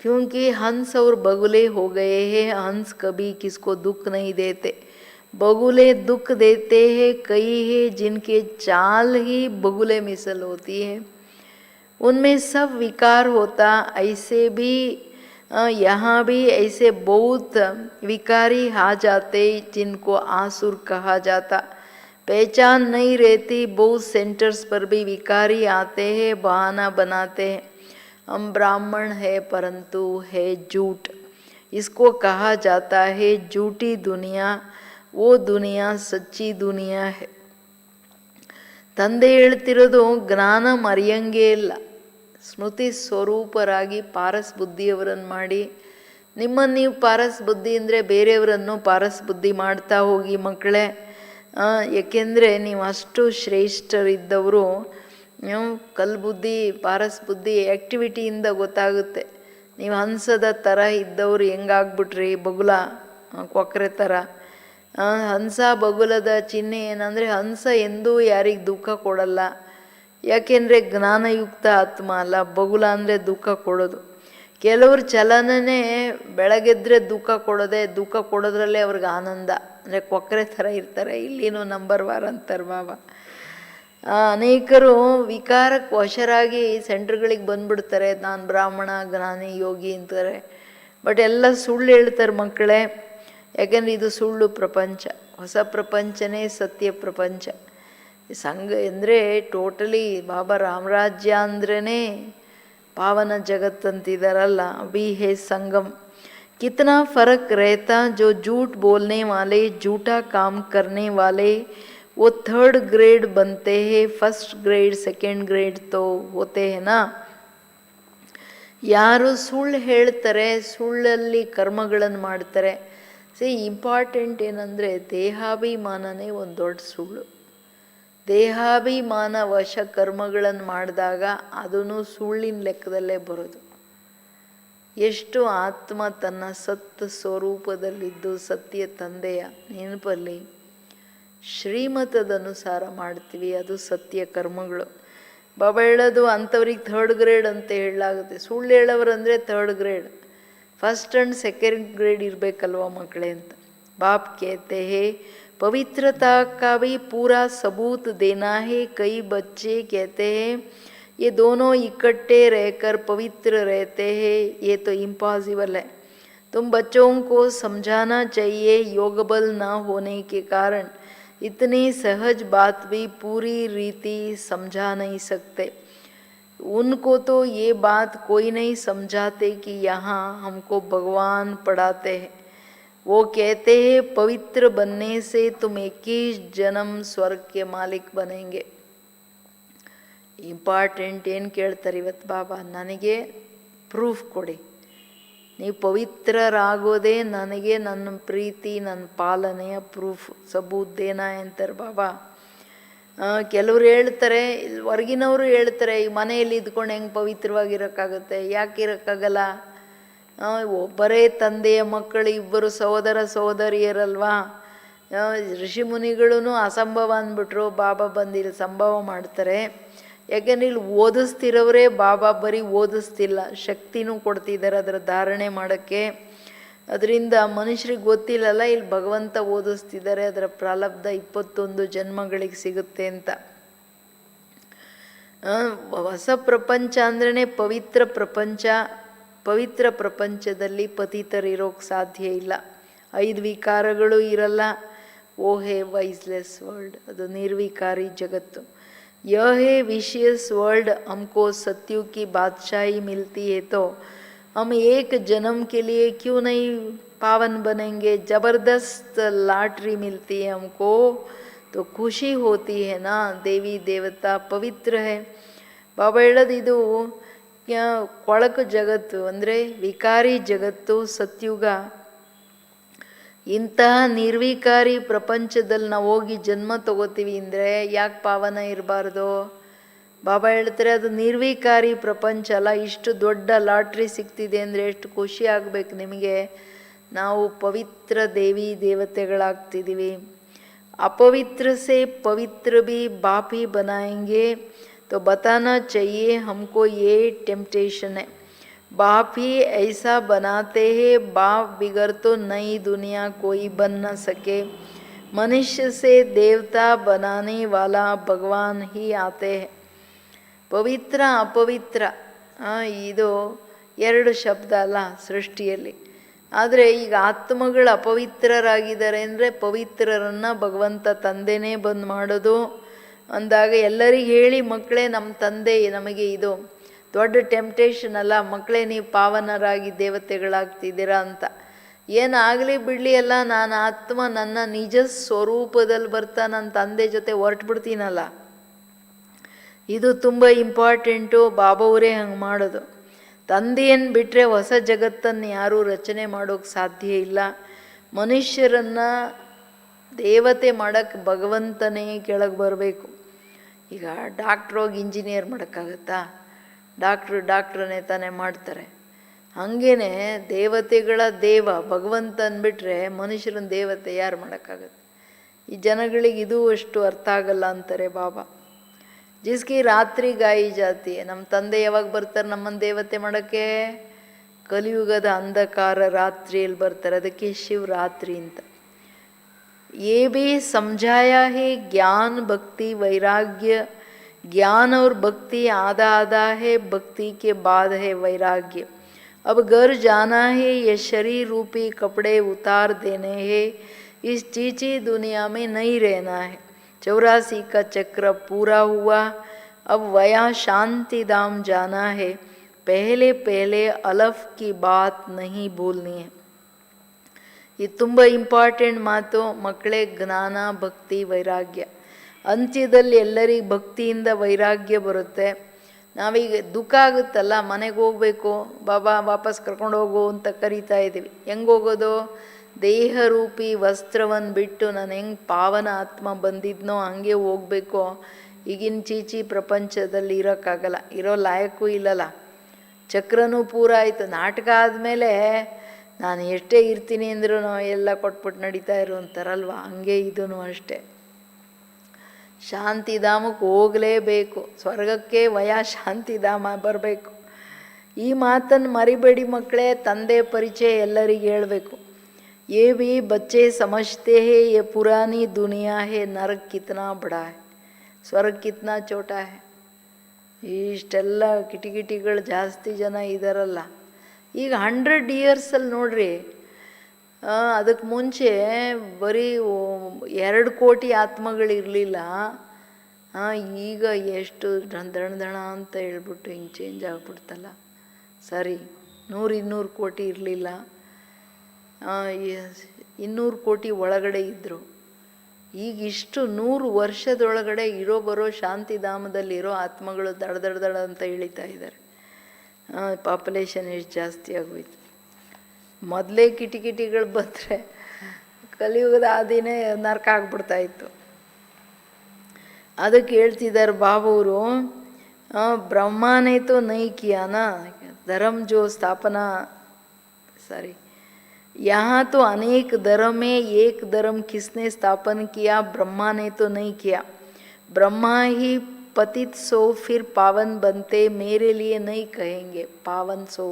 क्योंकि हंस और बगुले हो गए हैं. हंस कभी किसको दुख नहीं देते, बगुले दुख देते हैं. कई है जिनके चाल ही बगुले मिसल होती है. उनमें सब विकार होता। ऐसे भी यहाँ भी ऐसे बहुत विकारी आ जाते जिनको आसुर कहा जाता। पहचान नहीं रहती, बहुत सेंटर्स पर भी विकारी आते हैं, बहाना बनाते हैं, हम ब्राह्मण है परंतु है झूठ। इसको कहा जाता है झूठी दुनिया, वो दुनिया सच्ची दुनिया है। ತಂದೆ ಹೇಳ್ತಿರೋದು ಜ್ಞಾನ ಮರೆಯಂಗೇ ಇಲ್ಲ. ಸ್ಮೃತಿ ಸ್ವರೂಪರಾಗಿ ಪಾರಸ್ ಬುದ್ಧಿಯವರನ್ನು ಮಾಡಿ, ನಿಮ್ಮನ್ನು ನೀವು ಪಾರಸ್ ಬುದ್ಧಿ ಅಂದರೆ ಬೇರೆಯವರನ್ನು ಪಾರಸ್ ಬುದ್ಧಿ ಮಾಡ್ತಾ ಹೋಗಿ ಮಕ್ಕಳೇ. ಏಕೆಂದರೆ ನೀವು ಅಷ್ಟು ಶ್ರೇಷ್ಠರಿದ್ದವರು. ನೀವು ಕಲ್ಬುದ್ಧಿ ಪಾರಸ್ ಬುದ್ಧಿ ಆ್ಯಕ್ಟಿವಿಟಿಯಿಂದ ಗೊತ್ತಾಗುತ್ತೆ. ನೀವು ಹಂಸದ ಥರ ಇದ್ದವರು ಹೆಂಗಾಗ್ಬಿಟ್ರಿ, ಬಗುಲ ಕೊಕ್ಕರೆ ಥರ. ಹಂಸ ಬಗುಲದ ಚಿಹ್ನೆ ಏನಂದರೆ ಹಂಸ ಎಂದೂ ಯಾರಿಗೆ ದುಃಖ ಕೊಡಲ್ಲ, ಯಾಕೆಂದರೆ ಜ್ಞಾನಯುಕ್ತ ಆತ್ಮ ಅಲ್ಲ. ಬಗುಲ ಅಂದರೆ ದುಃಖ ಕೊಡೋದು. ಕೆಲವ್ರ ಚಲನನೇ ಬೆಳಗೆದ್ರೆ ದುಃಖ ಕೊಡೋದೆ, ದುಃಖ ಕೊಡೋದ್ರಲ್ಲೇ ಅವ್ರಿಗೆ ಆನಂದ. ಅಂದರೆ ಕೊಕ್ಕರೆ ಥರ ಇರ್ತಾರೆ. ಇಲ್ಲಿನೂ ನಂಬರ್ ವಾರ್ ಅಂತಾರೆ ಬಾಬಾ. ಅನೇಕರು ವಿಕಾರಕ್ಕೆ ವಶರಾಗಿ ಸೆಂಟ್ರ್ಗಳಿಗೆ ಬಂದುಬಿಡ್ತಾರೆ, ನಾನು ಬ್ರಾಹ್ಮಣ ಜ್ಞಾನಿ ಯೋಗಿ ಅಂತಾರೆ. ಬಟ್ ಎಲ್ಲ ಸುಳ್ಳು ಹೇಳ್ತಾರೆ ಮಕ್ಕಳೇ. ಯಾಕೆಂದರೆ ಇದು ಸುಳ್ಳು ಪ್ರಪಂಚ, ಹೊಸ ಪ್ರಪಂಚನೇ ಸತ್ಯ ಪ್ರಪಂಚ. ಸಂಘ ಅಂದರೆ ಟೋಟಲಿ ಬಾಬಾ ರಾಮರಾಜ್ಯ ಅಂದ್ರೇ ಪಾವನ ಜಗತ್ತಂತಿದಾರಲ್ಲ. ವಿ ಹೇ ಸಂಗಮ್. कितना फ़र्क रहता जो झूठ बोलने वाले, झूठा काम करने वाले वो थर्ड ग्रेड बनते हैं, फर्स्ट ग्रेड सेकेंड ग्रेड तो होते हैं ना. ಯಾರು ಸುಳ್ಳು ಹೇಳ್ತಾರೆ, ಸುಳ್ಳಲ್ಲಿ ಕರ್ಮಗಳನ್ನು ಮಾಡ್ತಾರೆ. ಇಂಪಾರ್ಟೆಂಟ್ ಏನಂದರೆ ದೇಹಾಭಿಮಾನನೇ ಒಂದು ದೊಡ್ಡ ಸುಳ್ಳು. ದೇಹಾಭಿಮಾನ ವಶ ಕರ್ಮಗಳನ್ನು ಮಾಡಿದಾಗ ಅದೂ ಸುಳ್ಳಿನ ಲೆಕ್ಕದಲ್ಲೇ ಬರೋದು. ಎಷ್ಟು ಆತ್ಮ ತನ್ನ ಸತ್ ಸ್ವರೂಪದಲ್ಲಿದ್ದು ಸತ್ಯ ತಂದೆಯ ನೆನಪಲ್ಲಿ ಶ್ರೀಮತದನುಸಾರ ಮಾಡ್ತೀವಿ, ಅದು ಸತ್ಯ ಕರ್ಮಗಳು. ಬಾಬಾ ಹೇಳೋದು ಅಂಥವ್ರಿಗೆ ಥರ್ಡ್ ಗ್ರೇಡ್ ಅಂತ ಹೇಳಲಾಗುತ್ತೆ. ಸುಳ್ಳು ಹೇಳೋರಂದರೆ third grade, first and second grade ಇರಬೇಕಲ್ವ ಮಕ್ಕಳೇ ಅಂತ. ಬಾಪ್ कहते हैं पवित्रता का भी पूरा सबूत देना है. कई बच्चे कहते हैं ये दोनों इकट्ठे रहकर पवित्र रहते हैं, ये तो इम्पॉसिबल है. तुम बच्चों को समझाना चाहिए योग बल ना होने के कारण इतनी सहज बात भी पूरी रीति समझा नहीं सकते. उनको तो ये बात कोई नहीं समझाते कि यहाँ हमको भगवान पढ़ाते हैं. वो कहते हैं पवित्र बनने से तुम 21 जन्म स्वर्ग के मालिक बनेंगे. ಇಂಪಾರ್ಟೆಂಟ್ ಏನು ಕೇಳ್ತಾರೆ ಇವತ್ತು ಬಾಬಾ, ನನಗೆ ಪ್ರೂಫ್ ಕೊಡಿ, ನೀವು ಪವಿತ್ರರಾಗೋದೇ ನನಗೆ ನನ್ನ ಪ್ರೀತಿ ನನ್ನ ಪಾಲನೆಯ ಪ್ರೂಫ್, ಸಬೂದ್ದೇನ ಅಂತಾರೆ ಬಾಬಾ. ಕೆಲವರು ಹೇಳ್ತಾರೆ, ಹೊರಗಿನವರು ಹೇಳ್ತಾರೆ ಈ ಮನೆಯಲ್ಲಿ ಇದ್ಕೊಂಡು ಹೆಂಗೆ ಪವಿತ್ರವಾಗಿರೋಕ್ಕಾಗುತ್ತೆ, ಯಾಕೆ ಇರೋಕ್ಕಾಗಲ್ಲ, ಒಬ್ಬರೇ ತಂದೆಯ ಮಕ್ಕಳು ಇಬ್ಬರು ಸಹೋದರ ಸಹೋದರಿಯರಲ್ವಾ. ಋಷಿಮುನಿಗಳೂ ಅಸಂಭವ ಅಂದ್ಬಿಟ್ರು, ಬಾಬಾ ಬಂದು ಇಲ್ಲಿ ಸಂಭವ ಮಾಡ್ತಾರೆ. ಯಾಕೆಂದರೆ ಇಲ್ಲಿ ಓದಿಸ್ತಿರೋರೇ ಬಾಬಾ ಬರೀ ಓದಿಸ್ತಿಲ್ಲ, ಶಕ್ತಿನೂ ಕೊಡ್ತಿದ್ದಾರೆ ಅದರ ಧಾರಣೆ ಮಾಡೋಕ್ಕೆ. ಅದರಿಂದ ಮನುಷ್ಯರಿಗೆ ಗೊತ್ತಿಲ್ಲಲ್ಲ, ಇಲ್ಲಿ ಭಗವಂತ ಓದಿಸ್ತಿದ್ದಾರೆ, ಅದರ ಪ್ರಾರಬ್ಧ 21 ಜನ್ಮಗಳಿಗೆ ಸಿಗುತ್ತೆ ಅಂತ. ಹೊಸ ಪ್ರಪಂಚ ಅಂದ್ರೇ ಪವಿತ್ರ ಪ್ರಪಂಚ. ಪವಿತ್ರ ಪ್ರಪಂಚದಲ್ಲಿ ಪತಿತರಿರೋಕ್ಕೆ ಸಾಧ್ಯ ಇಲ್ಲ, 5 ವಿಕಾರಗಳು ಇರಲ್ಲ. ಓ ಹೇ ವೈಸ್ಲೆಸ್ ವರ್ಲ್ಡ್, ಅದು ನಿರ್ವಿಕಾರಿ ಜಗತ್ತು. यह है विशेष वर्ल्ड, हमको सत्युग की बादशाही मिलती है तो हम एक जन्म के लिए क्यों नहीं पावन बनेंगे. ज़बरदस्त लॉटरी मिलती है हमको तो खुशी होती है ना. देवी देवता पवित्र है. ಬಾಬಾ ಹೇಳೋದು ಇದು ಕೊಳಕು ಜಗತ್ತು ಅಂದರೆ ವಿಕಾರಿ ಜಗತ್ತು ಸತ್ಯುಗ. ಇಂತಹ ನಿರ್ವಿಕಾರಿ ಪ್ರಪಂಚದಲ್ಲಿ ನಾವು ಹೋಗಿ ಜನ್ಮ ತಗೋತೀವಿ ಅಂದರೆ ಯಾಕೆ ಪಾವನ ಇರಬಾರ್ದು. ಬಾಬಾ ಹೇಳ್ತಾರೆ ಅದು ನಿರ್ವಿಕಾರಿ ಪ್ರಪಂಚ ಅಲ್ಲ. ಇಷ್ಟು ದೊಡ್ಡ ಲಾಟ್ರಿ ಸಿಗ್ತಿದೆ ಅಂದರೆ ಎಷ್ಟು ಖುಷಿ ಆಗಬೇಕು ನಿಮಗೆ. ನಾವು ಪವಿತ್ರ ದೇವಿ ದೇವತೆಗಳಾಗ್ತಿದ್ದೀವಿ. अपवित्र से पवित्र भी बाप ही बनाएंगे तो बताना चाहिए हमको ये टेम्पटेशन है. बाप ही ऐसा बनाते हैं, बाप बिगर तो नई दुनिया कोई बन न सके. मनुष्य से देवता बनाने वाला भगवान ही आते हैं. ಪವಿತ್ರ ಅಪವಿತ್ರ ಇದು ಎರಡು ಶಬ್ದ ಅಲ್ಲ ಸೃಷ್ಟಿಯಲ್ಲಿ. ಆದರೆ ಈಗ ಆತ್ಮಗಳು ಅಪವಿತ್ರರಾಗಿದ್ದಾರೆ ಅಂದರೆ ಪವಿತ್ರರನ್ನು ಭಗವಂತ ತಂದೆನೇ ಬಂದು ಮಾಡೋದು ಅಂದಾಗ ಎಲ್ಲರಿಗೆ ಹೇಳಿ, ಮಕ್ಕಳೇ ನಮ್ಮ ತಂದೆ ನಮಗೆ ಇದು ದೊಡ್ಡ ಟೆಂಪ್ಟೇಷನ್ ಅಲ್ಲ, ಮಕ್ಕಳೇ ನೀವು ಪಾವನರಾಗಿ ದೇವತೆಗಳಾಗ್ತಿದ್ದೀರಾ ಅಂತ. ಏನಾಗಲಿ ಬಿಡಲಿ ಅಲ್ಲ, ನಾನು ಆತ್ಮ ನನ್ನ ನಿಜ ಸ್ವರೂಪದಲ್ಲಿ ಬರ್ತಾ ನನ್ನ ತಂದೆ ಜೊತೆ ಹೊರಟ್ಬಿಡ್ತೀನಲ್ಲ. ಇದು ತುಂಬ ಇಂಪಾರ್ಟೆಂಟು. ಬಾಬಾವರೇ ಹಂಗೆ ಮಾಡೋದು. ತಂದೆಯನ್ನು ಬಿಟ್ಟರೆ ಹೊಸ ಜಗತ್ತನ್ನು ಯಾರೂ ರಚನೆ ಮಾಡೋಕ್ಕೆ ಸಾಧ್ಯ ಇಲ್ಲ. ಮನುಷ್ಯರನ್ನು ದೇವತೆ ಮಾಡೋಕ್ಕೆ ಭಗವಂತನೇ ಕೆಳಗೆ ಬರಬೇಕು. ಈಗ ಡಾಕ್ಟ್ರ್ ಹೋಗಿ ಇಂಜಿನಿಯರ್ ಮಾಡೋಕ್ಕಾಗತ್ತಾ? ಡಾಕ್ಟ್ರನ್ನೇ ತಾನೇ ಮಾಡ್ತಾರೆ. ಹಾಗೇ ದೇವತೆಗಳ ದೇವ ಭಗವಂತ ಅಂದ್ಬಿಟ್ರೆ ಮನುಷ್ಯರನ್ನ ದೇವತೆ ಯಾರು ಮಾಡೋಕ್ಕಾಗತ್ತೆ? ಈ ಜನಗಳಿಗೆ ಇದು ಅಷ್ಟು ಅರ್ಥ ಆಗಲ್ಲ ಅಂತಾರೆ ಬಾಬಾ. ಜಿಸ್ಕಿ ರಾತ್ರಿ ಗಾಯಿ ಜಾತಿ, ನಮ್ಮ ತಂದೆ ಯಾವಾಗ ಬರ್ತಾರೆ ನಮ್ಮನ್ನು ದೇವತೆ ಮಾಡೋಕ್ಕೆ? ಕಲಿಯುಗದ ಅಂಧಕಾರ ರಾತ್ರಿಯಲ್ಲಿ ಬರ್ತಾರೆ, ಅದಕ್ಕೆ ಶಿವರಾತ್ರಿ ಅಂತ. ये भी समझाया है ज्ञान भक्ति वैराग्य, ज्ञान और भक्ति आधा आधा है, भक्ति के बाद है वैराग्य. अब घर जाना है, ये शरीर रूपी कपड़े उतार देने हैं, इस चीची दुनिया में नहीं रहना है. 84 का चक्र पूरा हुआ, अब वया शांति धाम जाना है. पहले पहले अलफ की बात नहीं भूलनी है. ಇದು ತುಂಬ ಇಂಪಾರ್ಟೆಂಟ್ ಮಾತು ಮಕ್ಕಳೇ. ಜ್ಞಾನ ಭಕ್ತಿ ವೈರಾಗ್ಯ, ಅಂತ್ಯದಲ್ಲಿ ಎಲ್ಲರಿಗೆ ಭಕ್ತಿಯಿಂದ ವೈರಾಗ್ಯ ಬರುತ್ತೆ. ನಾವೀಗ ದುಃಖ ಆಗುತ್ತಲ್ಲ, ಮನೆಗೆ ಹೋಗಬೇಕು, ಬಾಬಾ ವಾಪಸ್ ಕರ್ಕೊಂಡು ಹೋಗು ಅಂತ ಕರಿತಾ ಇದ್ದೀವಿ. ಹೆಂಗೆ ಹೋಗೋದು? ದೇಹರೂಪಿ ವಸ್ತ್ರವನ್ನು ಬಿಟ್ಟು ನಾನು ಹೆಂಗೆ ಪಾವನ ಆತ್ಮ ಬಂದಿದ್ನೋ ಹಂಗೆ ಹೋಗಬೇಕು. ಈಗಿನ ಚೀಚಿ ಪ್ರಪಂಚದಲ್ಲಿ ಇರೋಕ್ಕಾಗಲ್ಲ, ಇರೋ ಲಾಯಕ್ಕೂ ಇಲ್ಲಲ್ಲ. ಚಕ್ರನೂ ಪೂರ ಆಯಿತು. ನಾಟಕ ಆದಮೇಲೆ ನಾನು ಎಷ್ಟೇ ಇರ್ತೀನಿ ಅಂದ್ರೂ ಎಲ್ಲ ಕೊಟ್ಬಿಟ್ಟು ನಡೀತಾ ಇರು ಅಂತಾರಲ್ವ, ಹಂಗೆ ಇದೂ ಅಷ್ಟೆ. ಶಾಂತಿಧಾಮಕ್ಕೆ ಹೋಗಲೇಬೇಕು, ಸ್ವರ್ಗಕ್ಕೆ ವಯಾ ಶಾಂತಿಧಾಮ ಬರಬೇಕು. ಈ ಮಾತನ್ನು ಮರಿಬೇಡಿ ಮಕ್ಕಳೇ. ತಂದೆ ಪರಿಚಯ ಎಲ್ಲರಿಗೆ ಹೇಳಬೇಕು. ये भी बच्चे समझते हैं ये पुरानी दुनिया है, नरक कितना बड़ा है, ಸ್ವರ್ಗ ಕಿತ್ನಾ ಚೋಟಾ है. ಇಷ್ಟೆಲ್ಲ ಕಿಟಿಕಿಟಿಗಳು ಜಾಸ್ತಿ ಜನ ಇದ್ದಾರಲ್ಲ. ಈಗ 100 ಇಯರ್ಸಲ್ಲಿ ನೋಡ್ರಿ, ಅದಕ್ಕೆ ಮುಂಚೆ ಬರೀ 2 ಕೋಟಿ ಆತ್ಮಗಳಿರಲಿಲ್ಲ. ಈಗ ಎಷ್ಟು ದಣ ಅಂತ ಹೇಳ್ಬಿಟ್ಟು ಹಿಂಗೆ ಚೇಂಜ್ ಆಗಿಬಿಡ್ತಲ್ಲ. ಸರಿ, 100-200 ಕೋಟಿ ಇರಲಿಲ್ಲ, 200 ಕೋಟಿ ಒಳಗಡೆ ಇದ್ದರು. ಈಗ ಇಷ್ಟು 100 ವರ್ಷದೊಳಗಡೆ ಬರೋ ಶಾಂತಿಧಾಮದಲ್ಲಿರೋ ಆತ್ಮಗಳು ದಡ ಅಂತ ಇಳಿತಾ ಇದ್ದಾರೆ. ಪಾಪ್ಯುಲೇಷನ್ ಎಷ್ಟು ಜಾಸ್ತಿ ಆಗೋಯ್ತು. ಮೊದಲೇ ಕಿಟಿಕಿಟಿಗಳು ಬಂದರೆ ಕಲಿಯುಗದ ಆದಿನೇ ನರಕ ಆಗ್ಬಿಡ್ತಾಯಿತ್ತು. ಅದಕ್ಕೆ ಹೇಳ್ತಿದ್ದಾರೆ ಬಾಬವರು, ಬ್ರಹ್ಮನೇ ತೋ ನೈ ಕಿಯಾನ ಧರ್ಮ ಜೋ ಸ್ಥಾಪನಾ यहाँ तो अनेक धर्म में एक धर्म किसने स्थापन किया? ब्रह्मा ने तो नहीं किया. ब्रह्मा ही पतित सो फिर पावन बनते, मेरे लिए नहीं कहेंगे पावन सो.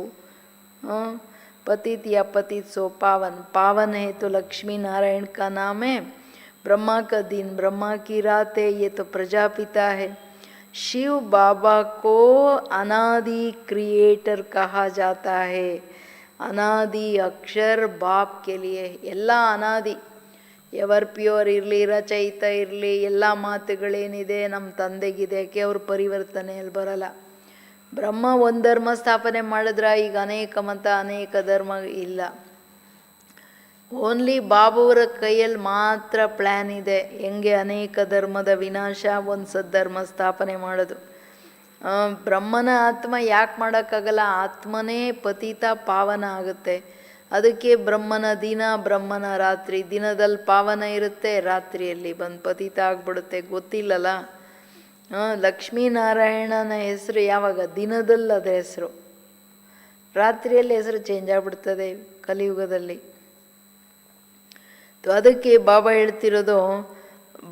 पतित या पतित सो पावन. पावन है तो लक्ष्मी नारायण का नाम है. ब्रह्मा का दिन, ब्रह्मा की रात है, ये तो प्रजापिता है. शिव बाबा को अनादि क्रिएटर कहा जाता है. ಅನಾದಿ ಅಕ್ಷರ ಬಾಪ್ ಕೆ ಲಿಯೆ. ಎಲ್ಲ ಅನಾದಿ, ಎವರ್ ಪ್ಯೂರ್ ಇರಲಿ, ರಚಯಿತ ಇರಲಿ, ಎಲ್ಲ ಮಾತುಗಳೇನಿದೆ ನಮ್ಮ ತಂದೆಗಿದೆ. ಯಾಕೆ ಅವ್ರ ಪರಿವರ್ತನೆಯಲ್ಲಿ ಬರಲ್ಲ. ಬ್ರಹ್ಮ ಒಂದು ಧರ್ಮ ಸ್ಥಾಪನೆ ಮಾಡಿದ್ರೆ ಈಗ ಅನೇಕ ಮತ ಅನೇಕ ಧರ್ಮ ಇಲ್ಲ. ಓನ್ಲಿ ಬಾಬುವರ ಕೈಯಲ್ಲಿ ಮಾತ್ರ ಪ್ಲ್ಯಾನ್ ಇದೆ ಹೆಂಗೆ ಅನೇಕ ಧರ್ಮದ ವಿನಾಶ, ಒಂದು ಸದ್ಧರ್ಮ ಸ್ಥಾಪನೆ ಮಾಡೋದು. ಬ್ರಹ್ಮನ ಆತ್ಮ ಯಾಕೆ ಮಾಡೋಕ್ಕಾಗಲ್ಲ? ಆತ್ಮನೇ ಪತಿತ ಪಾವನ ಆಗುತ್ತೆ. ಅದಕ್ಕೆ ಬ್ರಹ್ಮನ ದಿನ, ಬ್ರಹ್ಮನ ರಾತ್ರಿ. ದಿನದಲ್ಲಿ ಪಾವನ ಇರುತ್ತೆ, ರಾತ್ರಿಯಲ್ಲಿ ಬಂದು ಪತಿತ ಆಗಿಬಿಡುತ್ತೆ. ಗೊತ್ತಿಲ್ಲಲ್ಲ. ಲಕ್ಷ್ಮೀನಾರಾಯಣನ ಹೆಸರು ಯಾವಾಗ? ದಿನದಲ್ಲಿ ಅದ ಹೆಸರು, ರಾತ್ರಿಯಲ್ಲಿ ಹೆಸರು ಚೇಂಜ್ ಆಗಿಬಿಡ್ತದೆ ಕಲಿಯುಗದಲ್ಲಿ. ಅದಕ್ಕೆ ಬಾಬಾ ಹೇಳ್ತಿರೋದು,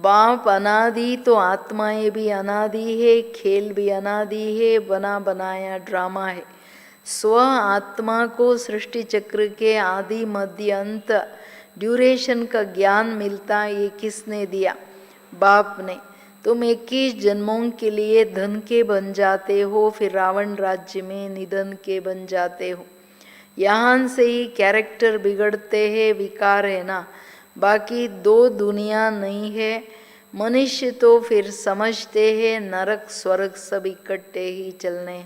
बाप अनादि तो आत्माएं भी अनादि है, खेल भी अनादि है, बना बनाया ड्रामा है. स्व आत्मा को सृष्टि चक्र के आदि मध्य अंत ड्यूरेशन का ज्ञान मिलता, ये किसने दिया? बाप ने. तुम 21 जन्मों के लिए धन के बन जाते हो, फिर रावण राज्य में निधन के बन जाते हो। यहाँ से ही कैरेक्टर बिगड़ते हैं, विकार है ना, बाकी दो दुनिया नहीं है। मनुष्य तो फिर समझते हैं नरक स्वर्ग सब इकट्ठे ही चलने।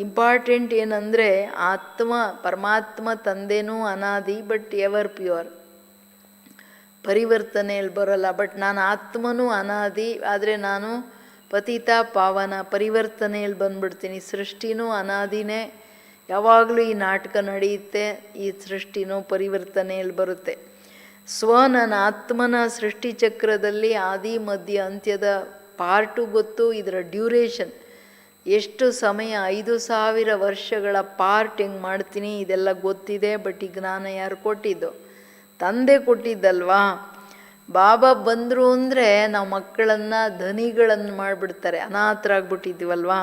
ಇಂಪಾರ್ಟೆಂಟ್ ಏನಂದರೆ ಪರಮಾತ್ಮ ತಂದೆನೂ ಅನಾದಿ, ಬಟ್ ಎವರ್ ಪ್ಯೂರ್, ಪರಿವರ್ತನೆಯಲ್ಲಿ ಬರೋಲ್ಲ. ಬಟ್ ನಾನು ಆತ್ಮನೂ ಅನಾದಿ, ಆದರೆ ನಾನು ಪತಿತ ಪಾವನ, ಪರಿವರ್ತನೆಯಲ್ಲಿ ಬಂದ್ಬಿಡ್ತೀನಿ. ಸೃಷ್ಟಿನೂ ಅನಾದಿನೇ, ಯಾವಾಗಲೂ ಈ ನಾಟಕ ನಡೆಯುತ್ತೆ, ಈ ಸೃಷ್ಟಿನೂ ಪರಿವರ್ತನೆಯಲ್ಲಿ ಬರುತ್ತೆ. ನನ್ನ ಆತ್ಮನ ಸೃಷ್ಟಿ ಚಕ್ರದಲ್ಲಿ ಆದಿ ಮಧ್ಯ ಅಂತ್ಯದ ಪಾರ್ಟು ಗೊತ್ತು, ಇದರ ಡ್ಯೂರೇಷನ್ ಎಷ್ಟು ಸಮಯ, 5000 ವರ್ಷಗಳ ಪಾರ್ಟ್ ಹೆಂಗೆ ಮಾಡ್ತೀನಿ ಇದೆಲ್ಲ ಗೊತ್ತಿದೆ. ಬಟ್ ಈ ಜ್ಞಾನ ಯಾರು ಕೊಟ್ಟಿದ್ದು? ತಂದೆ ಕೊಟ್ಟಿದ್ದಲ್ವಾ. ಬಾಬಾ ಬಂದರು ಅಂದರೆ ನಾವು ಮಕ್ಕಳನ್ನು ಧನಿಗಳನ್ನು ಮಾಡಿಬಿಡ್ತಾರೆ, ಅನಾಥರಾಗ್ಬಿಟ್ಟಿದ್ದೀವಲ್ವಾ.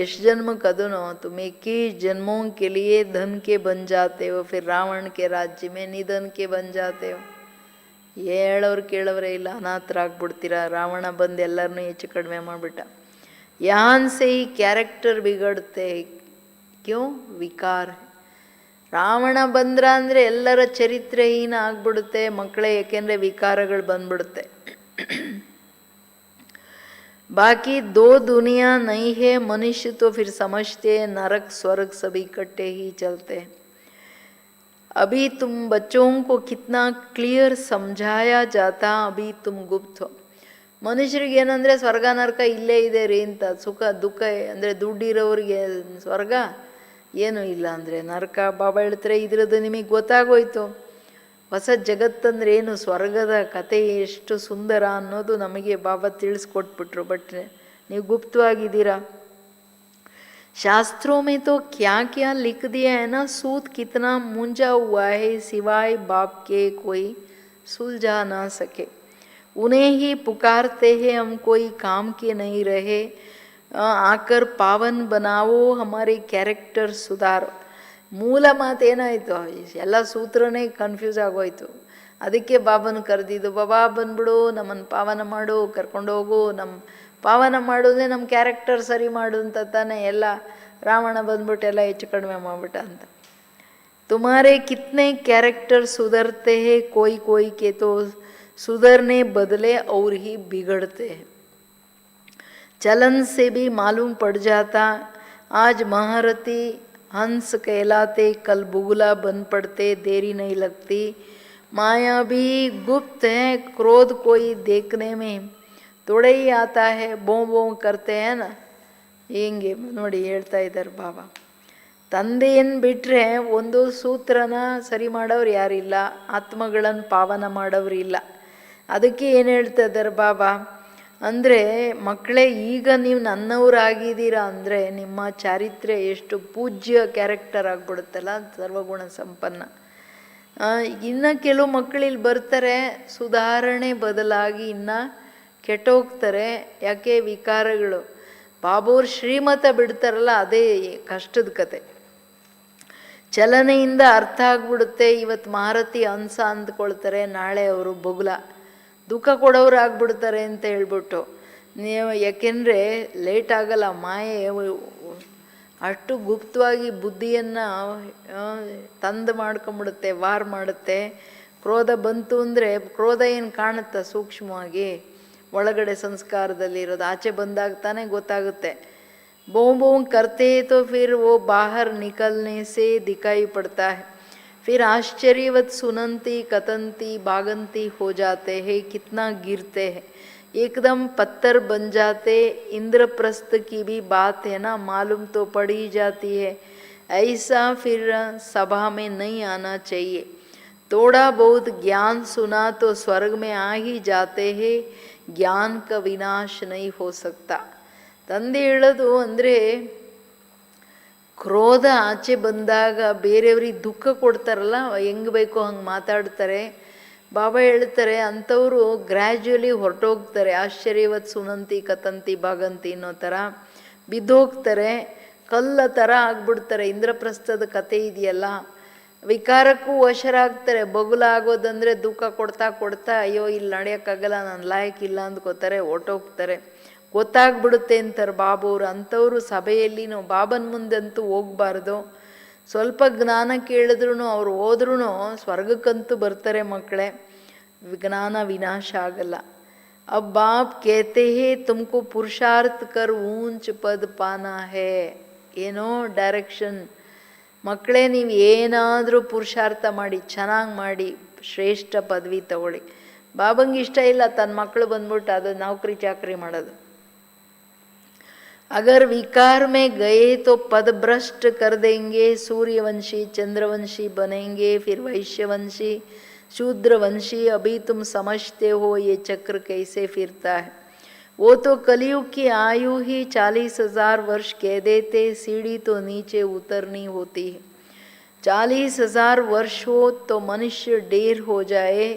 ಎಷ್ಟು ಜನ್ಮಕ್ಕೆ ಅದೂ ತುಮ್ 21 ಜನ್ಮೋं के लिए धन के बन जाते हो, फिर रावण के राज्य में निधन के बन जाते हो. ಹೇಳೋರು ಕೇಳೋರೇ ಇಲ್ಲ, ಅನಾಥರಾಗ್ಬಿಡ್ತೀರ. ರಾವಣ ಬಂದು ಎಲ್ಲರನ್ನೂ ಹೆಚ್ಚು ಕಡಿಮೆ ಮಾಡಿಬಿಟ್ಟ. यहाँ से ही ಕ್ಯಾರೆಕ್ಟರ್ ಬಿಗಡುತ್ತೆ. ಕ್ಯೋ? ವಿಕಾರ. ರಾವಣ ಬಂದ್ರ ಅಂದರೆ ಎಲ್ಲರ ಚರಿತ್ರೆಹೀನ ಆಗ್ಬಿಡುತ್ತೆ ಮಕ್ಕಳೇ, ಏಕೆಂದರೆ ವಿಕಾರಗಳು ಬಂದ್ಬಿಡುತ್ತೆ. बाकी दो दुनिया नहीं है, मनुष्य तो फिर समझते हैं नरक स्वर्ग सभी इकट्ठे ही चलते हैं. अभी तुम बच्चों को कितना क्लियर समझाया जाता, अभी तुम गुप्त हो. ಮನುಷ್ಯರಿಗೆ ಏನಂದರೆ ಸ್ವರ್ಗ ನರಕ ಇಲ್ಲೇ ಇದೆ ರೀ ಅಂತ, ಸುಖ ದುಃಖ ಅಂದರೆ ದುಡ್ಡಿರೋರಿಗೆ ಸ್ವರ್ಗ ಏನೂ ಇಲ್ಲ ಅಂದರೆ ನರಕ. ಬಾಬಾ ಹೇಳ್ತಾರೆ ಇದ್ರದ್ದು ನಿಮಗೆ ಗೊತ್ತಾಗೋಯ್ತು, ಹೊಸ ಜಗತ್ತಂದ್ರೆ ಏನು, ಸ್ವರ್ಗದ ಕತೆ ಎಷ್ಟು ಸುಂದರ ಅನ್ನೋದು ನಮಗೆ ಬಾಬಾ ತಿಳಿಸ್ಕೊಟ್ಬಿಟ್ರು. ಬಟ್ ನೀವು ಗುಪ್ತವಾಗಿದ್ದೀರಾ. शास्त्रों में तो क्या क्या लिख दिया है ना, सूत कितना मूंझा हुआ है, सिवाय बाप के कोई सुलझा ना सके. उन्हें ही पुकारते हैं हम, कोई काम के नहीं रहे, आकर पावन बनाओ, हमारे ಕ್ಯಾರೆಕ್ಟರ್ ಸುಧಾರೋ. ಮೂಲ ಮಾತೇನಾಯಿತು, ಎಲ್ಲ ಸೂತ್ರನೇ ಕನ್ಫ್ಯೂಸ್ ಆಗೋಯ್ತು. ಅದಕ್ಕೆ ಬಾಬನ ಕರೆದಿದ್ದು, ಬಾಬಾ ಬಂದ್ಬಿಡು, ನಮ್ಮನ್ನು ಪಾವನ ಮಾಡು, ಕರ್ಕೊಂಡು ಹೋಗು, ನಮ್ಮ ಪಾವನ ಮಾಡೋದೇ ನಮ್ಮ ಕ್ಯಾರೆಕ್ಟರ್ ಸರಿ ಮಾಡು ಅಂತ ತಾನೇ. ಎಲ್ಲ ರಾವಣ ಬಂದ್ಬಿಟ್ಟು ಎಲ್ಲ ಹೆಚ್ಚು ಕಡಿಮೆ ಮಾಡಿಬಿಟ್ಟ ಅಂತ. ತುಮಾರೇ ಕಿತ್ನೆ ಕ್ಯಾರೆಕ್ಟರ್ ಸುಧರ್ತೆ ಹೇ, ಕೋಯಿ ಕೋಯಿ ಕೆ ತೋ सुधरने बदले और ही बिगड़ते हैं. चलन से भी मालूम पड़ जाता, आज महारथी हंस कहलाते, कल बुगला बन पड़ते, देरी नहीं लगती. माया भी गुप्त है, क्रोध कोई देखने में थोड़ा ही आता है, बों बों करते हैं ना. ಹಿಂಗೆ ನೋಡಿ ಹೇಳ್ತಾ ಇದ್ದಾರೆ ಬಾಬಾ. ತಂದೆಯನ್ನು ಬಿಟ್ಟರೆ ಒಂದು ಸೂತ್ರನ ಸರಿ ಮಾಡೋರು ಯಾರಿಲ್ಲ, ಆತ್ಮಗಳನ್ನು ಪಾವನ ಮಾಡೋರು ಇಲ್ಲ. ಅದಕ್ಕೆ ಏನು ಹೇಳ್ತಾ ಇದ್ದಾರೆ ಬಾಬಾ ಅಂದರೆ, ಮಕ್ಕಳೇ ಈಗ ನೀವು ನನ್ನವರಾಗಿದ್ದೀರಾ ಅಂದರೆ ನಿಮ್ಮ ಚಾರಿತ್ರ್ಯ ಎಷ್ಟು ಪೂಜ್ಯ ಕ್ಯಾರೆಕ್ಟರ್ ಆಗಿಬಿಡುತ್ತಲ್ಲ, ಸರ್ವಗುಣ ಸಂಪನ್ನ. ಇನ್ನು ಕೆಲವು ಮಕ್ಕಳಿಲ್ಲಿ ಬರ್ತಾರೆ, ಸುಧಾರಣೆ ಬದಲಾಗಿ ಇನ್ನು ಕೆಟ್ಟೋಗ್ತಾರೆ. ಯಾಕೆ? ವಿಕಾರಗಳು. ಬಾಬೋರು ಶ್ರೀಮತ ಬಿಡ್ತಾರಲ್ಲ, ಅದೇ ಕಷ್ಟದ ಕತೆ. ಚಲನೆಯಿಂದ ಅರ್ಥ ಆಗ್ಬಿಡುತ್ತೆ. ಇವತ್ತು ಮಾರುತಿ ಹಂಸ ಅಂದ್ಕೊಳ್ತಾರೆ, ನಾಳೆ ಅವರು ಬೊಗುಲ ದುಃಖ ಕೊಡೋರು ಆಗ್ಬಿಡ್ತಾರೆ ಅಂತ ಹೇಳ್ಬಿಟ್ಟು ನೀವು. ಯಾಕೆಂದರೆ ಲೇಟ್ ಆಗಲ್ಲ, ಮಾಯೆ ಅಷ್ಟು ಗುಪ್ತವಾಗಿ ಬುದ್ಧಿಯನ್ನು ತಂದು ಮಾಡ್ಕೊಂಬಿಡುತ್ತೆ, ವಾರ್ ಮಾಡುತ್ತೆ. ಕ್ರೋಧ ಬಂತು ಅಂದರೆ ಕ್ರೋಧ ಏನು ಕಾಣುತ್ತಾ ಸೂಕ್ಷ್ಮವಾಗಿ, ಒಳಗಡೆ ಸಂಸ್ಕಾರದಲ್ಲಿರೋದು, ಆಚೆ ಬಂದಾಗ ತಾನೇ ಗೊತ್ತಾಗುತ್ತೆ. बों बों करते तो फिर वो बाहर निकलने से दिखाई पड़ता है. फिर आश्चर्यवत सुनंती कतंती भागंती हो जाते हैं, कितना गिरते हैं, एकदम पत्थर बन जाते. इंद्रप्रस्थ की भी बात है ना, मालूम तो पड़ ही जाती है. ऐसा फिर सभा में नहीं आना चाहिए. थोड़ा बहुत ज्ञान सुना तो स्वर्ग में आ ही जाते हैं, ज्ञान का विनाश नहीं हो सकता. ತಂದೆ ಹೇಳೋದು ಅಂದರೆ, ಕ್ರೋಧ ಆಚೆ ಬಂದಾಗ ಬೇರೆಯವ್ರಿಗೆ ದುಃಖ ಕೊಡ್ತಾರಲ್ಲ, ಹೆಂಗೆ ಬೇಕೋ ಹಂಗೆ ಮಾತಾಡ್ತಾರೆ. ಬಾಬಾ ಹೇಳ್ತಾರೆ ಅಂಥವರು ಗ್ರ್ಯಾಜುವಲಿ ಹೊರಟೋಗ್ತಾರೆ. ಆಶ್ಚರ್ಯವತ್ ಸುನಂತಿ ಕತಂತಿ ಭಾಗಂತಿ ಅನ್ನೋ ಥರ ಬಿದ್ದೋಗ್ತಾರೆ, ಕಲ್ಲ ಥರ ಆಗ್ಬಿಡ್ತಾರೆ. ಇಂದ್ರಪ್ರಸ್ಥದ ಕತೆ ಇದೆಯಲ್ಲ, ವಿಕಾರಕ್ಕೂ ವಶರಾಗ್ತಾರೆ. ಬಗುಲ ಆಗೋದಂದರೆ ದುಃಖ ಕೊಡ್ತಾ ಕೊಡ್ತಾ ಅಯ್ಯೋ ಇಲ್ಲಿ ನಡೆಯೋಕ್ಕಾಗಲ್ಲ, ನಾನು ಲಾಯಕ್ಕಿಲ್ಲ ಅಂದ್ಕೋತಾರೆ, ಹೊರ್ಟೋಗ್ತಾರೆ. ಗೊತ್ತಾಗ್ಬಿಡುತ್ತೆ ಅಂತಾರೆ ಬಾಬುವ್ರು. ಅಂಥವ್ರು ಸಭೆಯಲ್ಲಿ ನಾವು ಬಾಬನ ಮುಂದಂತೂ ಹೋಗ್ಬಾರ್ದು. ಸ್ವಲ್ಪ ಜ್ಞಾನ ಕೇಳಿದ್ರು ಅವ್ರು ಹೋದ್ರೂ ಸ್ವರ್ಗಕ್ಕಂತೂ ಬರ್ತಾರೆ ಮಕ್ಕಳೇ, ಜ್ಞಾನ ವಿನಾಶ ಆಗಲ್ಲ. अब बाप कहते हैं तुमको पुरुषार्थ कर ऊंच पद पाना है. ಏನೋ ಡೈರೆಕ್ಷನ್. ಮಕ್ಕಳೇ ನೀವು ಏನಾದರೂ ಪುರುಷಾರ್ಥ ಮಾಡಿ, ಚೆನ್ನಾಗಿ ಮಾಡಿ, ಶ್ರೇಷ್ಠ ಪದವಿ ತಗೊಳ್ಳಿ. ಬಾಬಂಗೆ ಇಷ್ಟ ಇಲ್ಲ ತನ್ನ ಮಕ್ಕಳು ಬಂದ್ಬಿಟ್ಟು ಅದು ನೌಕರಿ ಚಾಕರಿ ಮಾಡೋದು. अगर विकार में गए तो पद भ्रष्ट कर देंगे, सूर्यवंशी चंद्रवंशी बनेंगे, फिर वैश्यवंशी शूद्रवंशी. अभी तुम समझते हो ये चक्र कैसे फिरता है. वो तो कलयुग की आयु ही 40,000 वर्ष कह देते, सीढ़ी तो नीचे उतरनी होती है. 40,000 वर्ष हो तो मनुष्य ढेर हो जाए.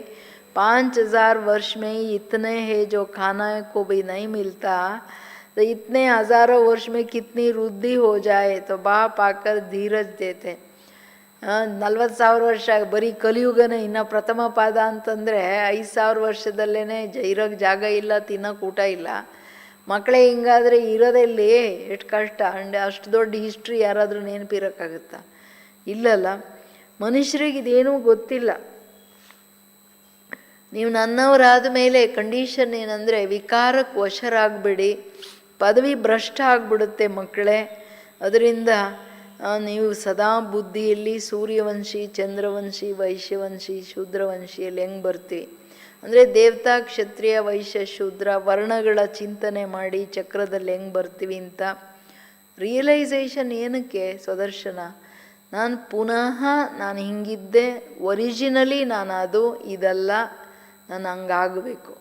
5,000 वर्ष में ही इतने हैं जो खाना को भी नहीं मिलता, तो इतने हज़ारों वर्ष में कितनी वृद्धि हो जाए. तो बाप आकर धीरज देते. 40,000 ವರ್ಷ ಬರೀ ಕಲಿಯುಗನೇ. ಇನ್ನು ಪ್ರಥಮ ಪಾದ ಅಂತಂದರೆ 5,000 ವರ್ಷದಲ್ಲೇ ಇರೋಕ್ಕೆ ಜಾಗ ಇಲ್ಲ, ತಿನ್ನೋಕೆ ಊಟ ಇಲ್ಲ. ಮಕ್ಕಳೇ ಹಿಂಗಾದರೆ ಇರೋದೆಲ್ಲಿ, ಎಷ್ಟು ಕಷ್ಟ. ಅಷ್ಟು ದೊಡ್ಡ ಹಿಸ್ಟ್ರಿ ಯಾರಾದರೂ ನೆನಪಿರೋಕ್ಕಾಗುತ್ತಾ? ಇಲ್ಲಲ್ಲ. ಮನುಷ್ಯರಿಗೆ ಇದೇನೂ ಗೊತ್ತಿಲ್ಲ. ನೀವು ನನ್ನವರಾದ ಮೇಲೆ ಕಂಡೀಷನ್ ಏನಂದರೆ ವಿಕಾರಕ್ಕೆ ವಶರಾಗಬೇಡಿ. ಪದವಿ ಭ್ರಷ್ಟ ಆಗಿಬಿಡುತ್ತೆ ಮಕ್ಕಳೇ. ಅದರಿಂದ ನೀವು ಸದಾ ಬುದ್ಧಿಯಲ್ಲಿ ಸೂರ್ಯವಂಶಿ ಚಂದ್ರವಂಶಿ ವೈಶ್ಯವಂಶಿ ಶೂದ್ರವಂಶಿಯಲ್ಲಿ ಹೆಂಗೆ ಬರ್ತೀವಿ ಅಂದರೆ ದೇವತಾ ಕ್ಷತ್ರಿಯ ವೈಶ್ಯ ಶೂದ್ರ ವರ್ಣಗಳ ಚಿಂತನೆ ಮಾಡಿ ಚಕ್ರದಲ್ಲಿ ಹೆಂಗೆ ಬರ್ತೀವಿ ಅಂತ ರಿಯಲೈಸೇಷನ್. ಏನಕ್ಕೆ ಸ್ವದರ್ಶನ? ನಾನು ಪುನಃ ನಾನು ಹಿಂಗಿದ್ದೆ, ಒರಿಜಿನಲಿ ನಾನು ಅದು ಇದಲ್ಲ, ನಾನು ಹಂಗಾಗಬೇಕು.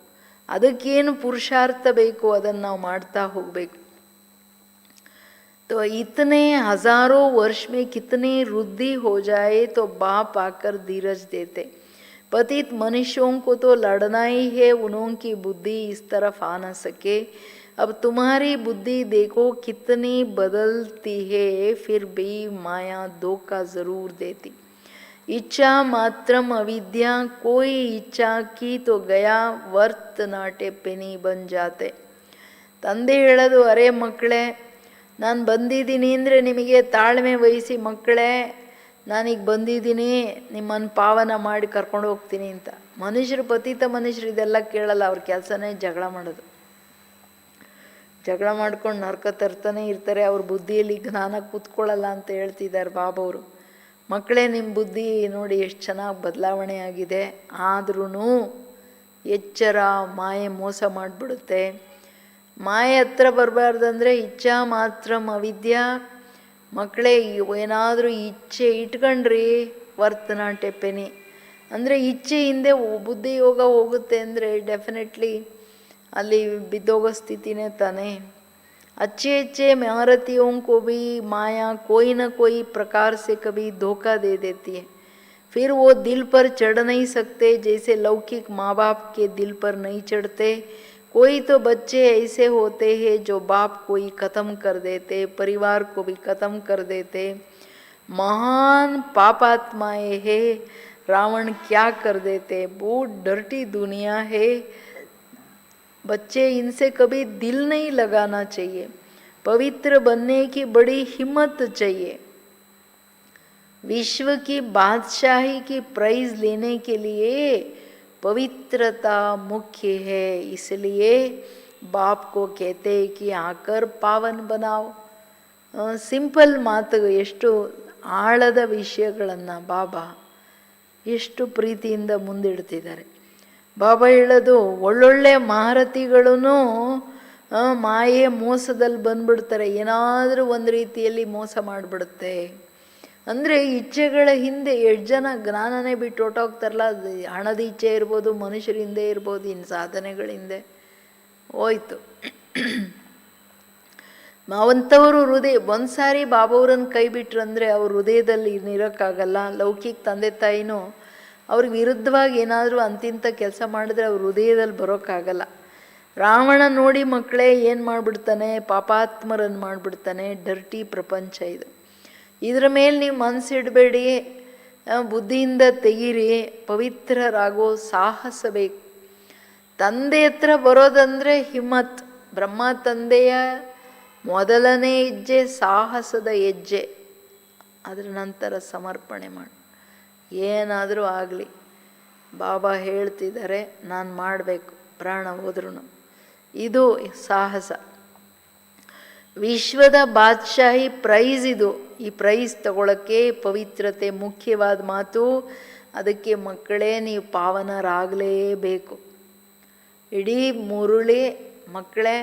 ಅದಕ್ಕೇನು ಪುರುಷಾರ್ಥ ಬೇಕು ಅದನ್ನು ನಾವು ಮಾಡ್ತಾ ಹೋಗಬೇಕು. तो इतने हज़ारों वर्ष में कितनी वृद्धि हो जाए तो बाप आकर धीरज देते. पतित मनुष्यों को तो लड़ना ही है, उन्हों की बुद्धि इस तरफ आ न सके. अब तुम्हारी बुद्धि देखो कितनी बदलती है, फिर भी माया धोखा ज़रूर देती. इच्छा मात्रम अविद्या, कोई इच्छा की तो गया वर्त नाटे पेनी बन जाते. ತಂದೆ ಹೇಳೋದು, ಅರೆ ಮಕ್ಕಳೇ ನಾನು ಬಂದಿದ್ದೀನಿ ಅಂದರೆ ನಿಮಗೆ ತಾಳ್ಮೆ ವಹಿಸಿ ಮಕ್ಕಳೇ, ನಾನೀಗ ಬಂದಿದ್ದೀನಿ, ನಿಮ್ಮನ್ನು ಪಾವನ ಮಾಡಿ ಕರ್ಕೊಂಡು ಹೋಗ್ತೀನಿ ಅಂತ. ಮನುಷ್ಯರು ಪತಿತ ಮನುಷ್ಯರು ಇದೆಲ್ಲ ಕೇಳಲ್ಲ. ಅವ್ರ ಕೆಲಸನೇ ಜಗಳ ಮಾಡೋದು. ಜಗಳ ಮಾಡ್ಕೊಂಡು ನರ್ಕ ತರ್ತಾನೆ ಇರ್ತಾರೆ. ಅವ್ರ ಬುದ್ಧಿಯಲ್ಲಿ ಜ್ಞಾನ ಕೂತ್ಕೊಳ್ಳಲ್ಲ ಅಂತ ಹೇಳ್ತಿದ್ದಾರೆ ಬಾಬವರು. ಮಕ್ಕಳೇ ನಿಮ್ಮ ಬುದ್ಧಿ ನೋಡಿ ಎಷ್ಟು ಚೆನ್ನಾಗಿ ಬದಲಾವಣೆ ಆಗಿದೆ. ಆದ್ರೂ ಎಚ್ಚರ, ಮಾಯೆ ಮೋಸ ಮಾಡಿಬಿಡುತ್ತೆ. ಮಾಯೆ ಹತ್ರ ಬರಬಾರ್ದಂದ್ರೆ ಇಚ್ಛಾ ಮಾತ್ರ ಅವಿದ್ಯಾ. ಮಕ್ಕಳೇ ಏನಾದರೂ ಇಚ್ಛೆ ಇಟ್ಕೊಂಡ್ರಿ ವರ್ತನಾಟೆ ಪೆನಿ ಅಂದರೆ ಇಚ್ಛೆ ಹಿಂದೆ ಬುದ್ಧಿ ಯೋಗ ಹೋಗುತ್ತೆ ಅಂದರೆ ಡೆಫಿನೆಟ್ಲಿ ಅಲ್ಲಿ ಬಿದ್ದೋಗೋ ಸ್ಥಿತಿನೇ ತಾನೇ. अच्छे अच्छे महारथियों को भी माया कोई न कोई प्रकार से कभी धोखा दे देती है. फिर वो दिल पर चढ़ नहीं सकते, जैसे लौकिक माँ बाप के दिल पर नहीं चढ़ते. कोई तो बच्चे ऐसे होते हैं जो बाप को ही ख़त्म कर देते, परिवार को भी ख़त्म कर देते. महान पापात्माएँ है, रावण क्या कर देते. बहुत डर्टी दुनिया है. बच्चे इनसे कभी दिल नहीं लगाना चाहिए. पवित्र बनने की बड़ी हिम्मत चाहिए. विश्व की बादशाही की प्राइज लेने के लिए पवित्रता मुख्य है. इसलिए बाप को कहते हैं कि आकर पावन बनाओ. ಸಿಂಪಲ್ ಮಾತು, ಎಷ್ಟು ಆಳದ ವಿಷಯಗಳನ್ನು ಬಾಬಾ ಎಷ್ಟು ಪ್ರೀತಿಯಿಂದ ಮುಂದಿಡ್ತಿದ್ದಾರೆ. ಬಾಬಾ ಹೇಳೋದು, ಒಳ್ಳೊಳ್ಳೆ ಮಹಾರಥಿಗಳೂ ಮಾಯೆ ಮೋಸದಲ್ಲಿ ಬಂದ್ಬಿಡ್ತಾರೆ. ಏನಾದರೂ ಒಂದು ರೀತಿಯಲ್ಲಿ ಮೋಸ ಮಾಡಿಬಿಡುತ್ತೆ. ಅಂದರೆ ಇಚ್ಛೆಗಳ ಹಿಂದೆ ಎಷ್ಟು ಜನ ಜ್ಞಾನನೇ ಬಿಟ್ಟು ಹೊಟ್ಟೋಗ್ತಾರಲ್ಲ. ಅದು ಹಣದ ಇಚ್ಛೆ ಇರ್ಬೋದು, ಮನುಷ್ಯರ ಹಿಂದೆ ಇರ್ಬೋದು, ಇನ್ನು ಸಾಧನೆಗಳ ಹಿಂದೆ ಹೋಯ್ತು. ಅಂಥವರು ಹೃದಯ ಒಂದು ಸಾರಿ ಬಾಬಾವ್ರನ್ನ ಕೈ ಬಿಟ್ರಂದರೆ ಅವ್ರ ಹೃದಯದಲ್ಲಿ ಇರೋಕ್ಕಾಗಲ್ಲ. ಲೌಕಿಕ ತಂದೆ ತಾಯಿನೂ ಅವ್ರಿಗೆ ವಿರುದ್ಧವಾಗಿ ಏನಾದರೂ ಅಂತಿಂಥ ಕೆಲಸ ಮಾಡಿದ್ರೆ ಅವ್ರ ಹೃದಯದಲ್ಲಿ ಬರೋಕ್ಕಾಗಲ್ಲ. ರಾವಣ ನೋಡಿ ಮಕ್ಕಳೇ ಏನು ಮಾಡಿಬಿಡ್ತಾನೆ, ಪಾಪಾತ್ಮರನ್ನು ಮಾಡಿಬಿಡ್ತಾನೆ. ಡರ್ಟಿ ಪ್ರಪಂಚ ಇದು. ಇದರ ಮೇಲೆ ನೀವು ಮನಸ್ಸಿಡಬೇಡಿ. ಬುದ್ಧಿಯಿಂದ ತೆಗೀರಿ. ಪವಿತ್ರರಾಗೋ ಸಾಹಸ ಬೇಕು. ತಂದೆ ಹತ್ರ ಬರೋದಂದರೆ ಹಿಮ್ಮತ್. ಬ್ರಹ್ಮ ತಂದೆಯ ಮೊದಲನೇ ಹೆಜ್ಜೆ ಸಾಹಸದ ಹೆಜ್ಜೆ. ಅದರ ನಂತರ ಸಮರ್ಪಣೆ ಮಾಡಿ. ಏನಾದರೂ ಆಗಲಿ ಬಾಬಾ ಹೇಳ್ತಿದ್ದಾರೆ, ನಾನು ಮಾಡಬೇಕು, ಪ್ರಾಣ ಹೋದ್ರೂ. ಇದು ಸಾಹಸ. ವಿಶ್ವದ ಬಾದ್ಶಾಹಿ ಪ್ರೈಸ್ ಇದು. ಈ ಪ್ರೈಸ್ ತಗೊಳ್ಳೋಕ್ಕೆ ಪವಿತ್ರತೆ ಮುಖ್ಯವಾದ ಮಾತು. ಅದಕ್ಕೆ ಮಕ್ಕಳೇ ನೀವು ಪಾವನರಾಗಲೇಬೇಕು. ಇಡೀ ಮುರುಳಿ ಮಕ್ಕಳೇ,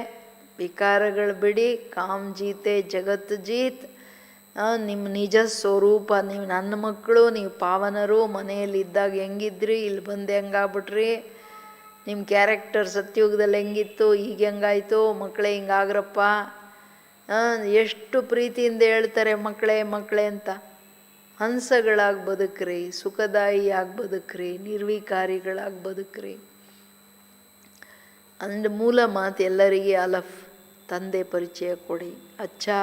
ವಿಕಾರಗಳು ಬಿಡಿ, ಕಾಮ್ ಜೀತೆ ಜಗತ್ ಜೀತ್. ನಿಮ್ಮ ನಿಜ ಸ್ವರೂಪ ನೀವು ನನ್ನ ಮಕ್ಕಳು, ನೀವು ಪಾವನರು. ಮನೆಯಲ್ಲಿದ್ದಾಗ ಹೆಂಗಿದ್ರಿ, ಇಲ್ಲಿ ಬಂದು ಹೆಂಗಾಗ್ಬಿಟ್ರಿ, ನಿಮ್ಮ ಕ್ಯಾರೆಕ್ಟರ್ ಸತ್ಯುಗದಲ್ಲಿ ಹೆಂಗಿತ್ತು, ಈಗ ಹೆಂಗಾಯಿತು, ಮಕ್ಕಳೇ ಹಿಂಗಾಗ್ರಪ್ಪ. ಎಷ್ಟು ಪ್ರೀತಿಯಿಂದ ಹೇಳ್ತಾರೆ ಮಕ್ಕಳೇ ಮಕ್ಕಳೇ ಅಂತ. ಹಂಸಗಳಾಗಿ ಬದುಕ್ರಿ, ಸುಖದಾಯಿಯಾಗಿ ಬದುಕ್ರಿ, ನಿರ್ವಿಕಾರಿಗಳಾಗಿ ಬದುಕ್ರಿ. ಅಂದ ಮೂಲ ಮಾತು ಎಲ್ಲರಿಗೆ ಅಲಫ್. ತಂದೆ ಪರಿಚಯ ಕೊಡಿ. ಅಚ್ಚಾ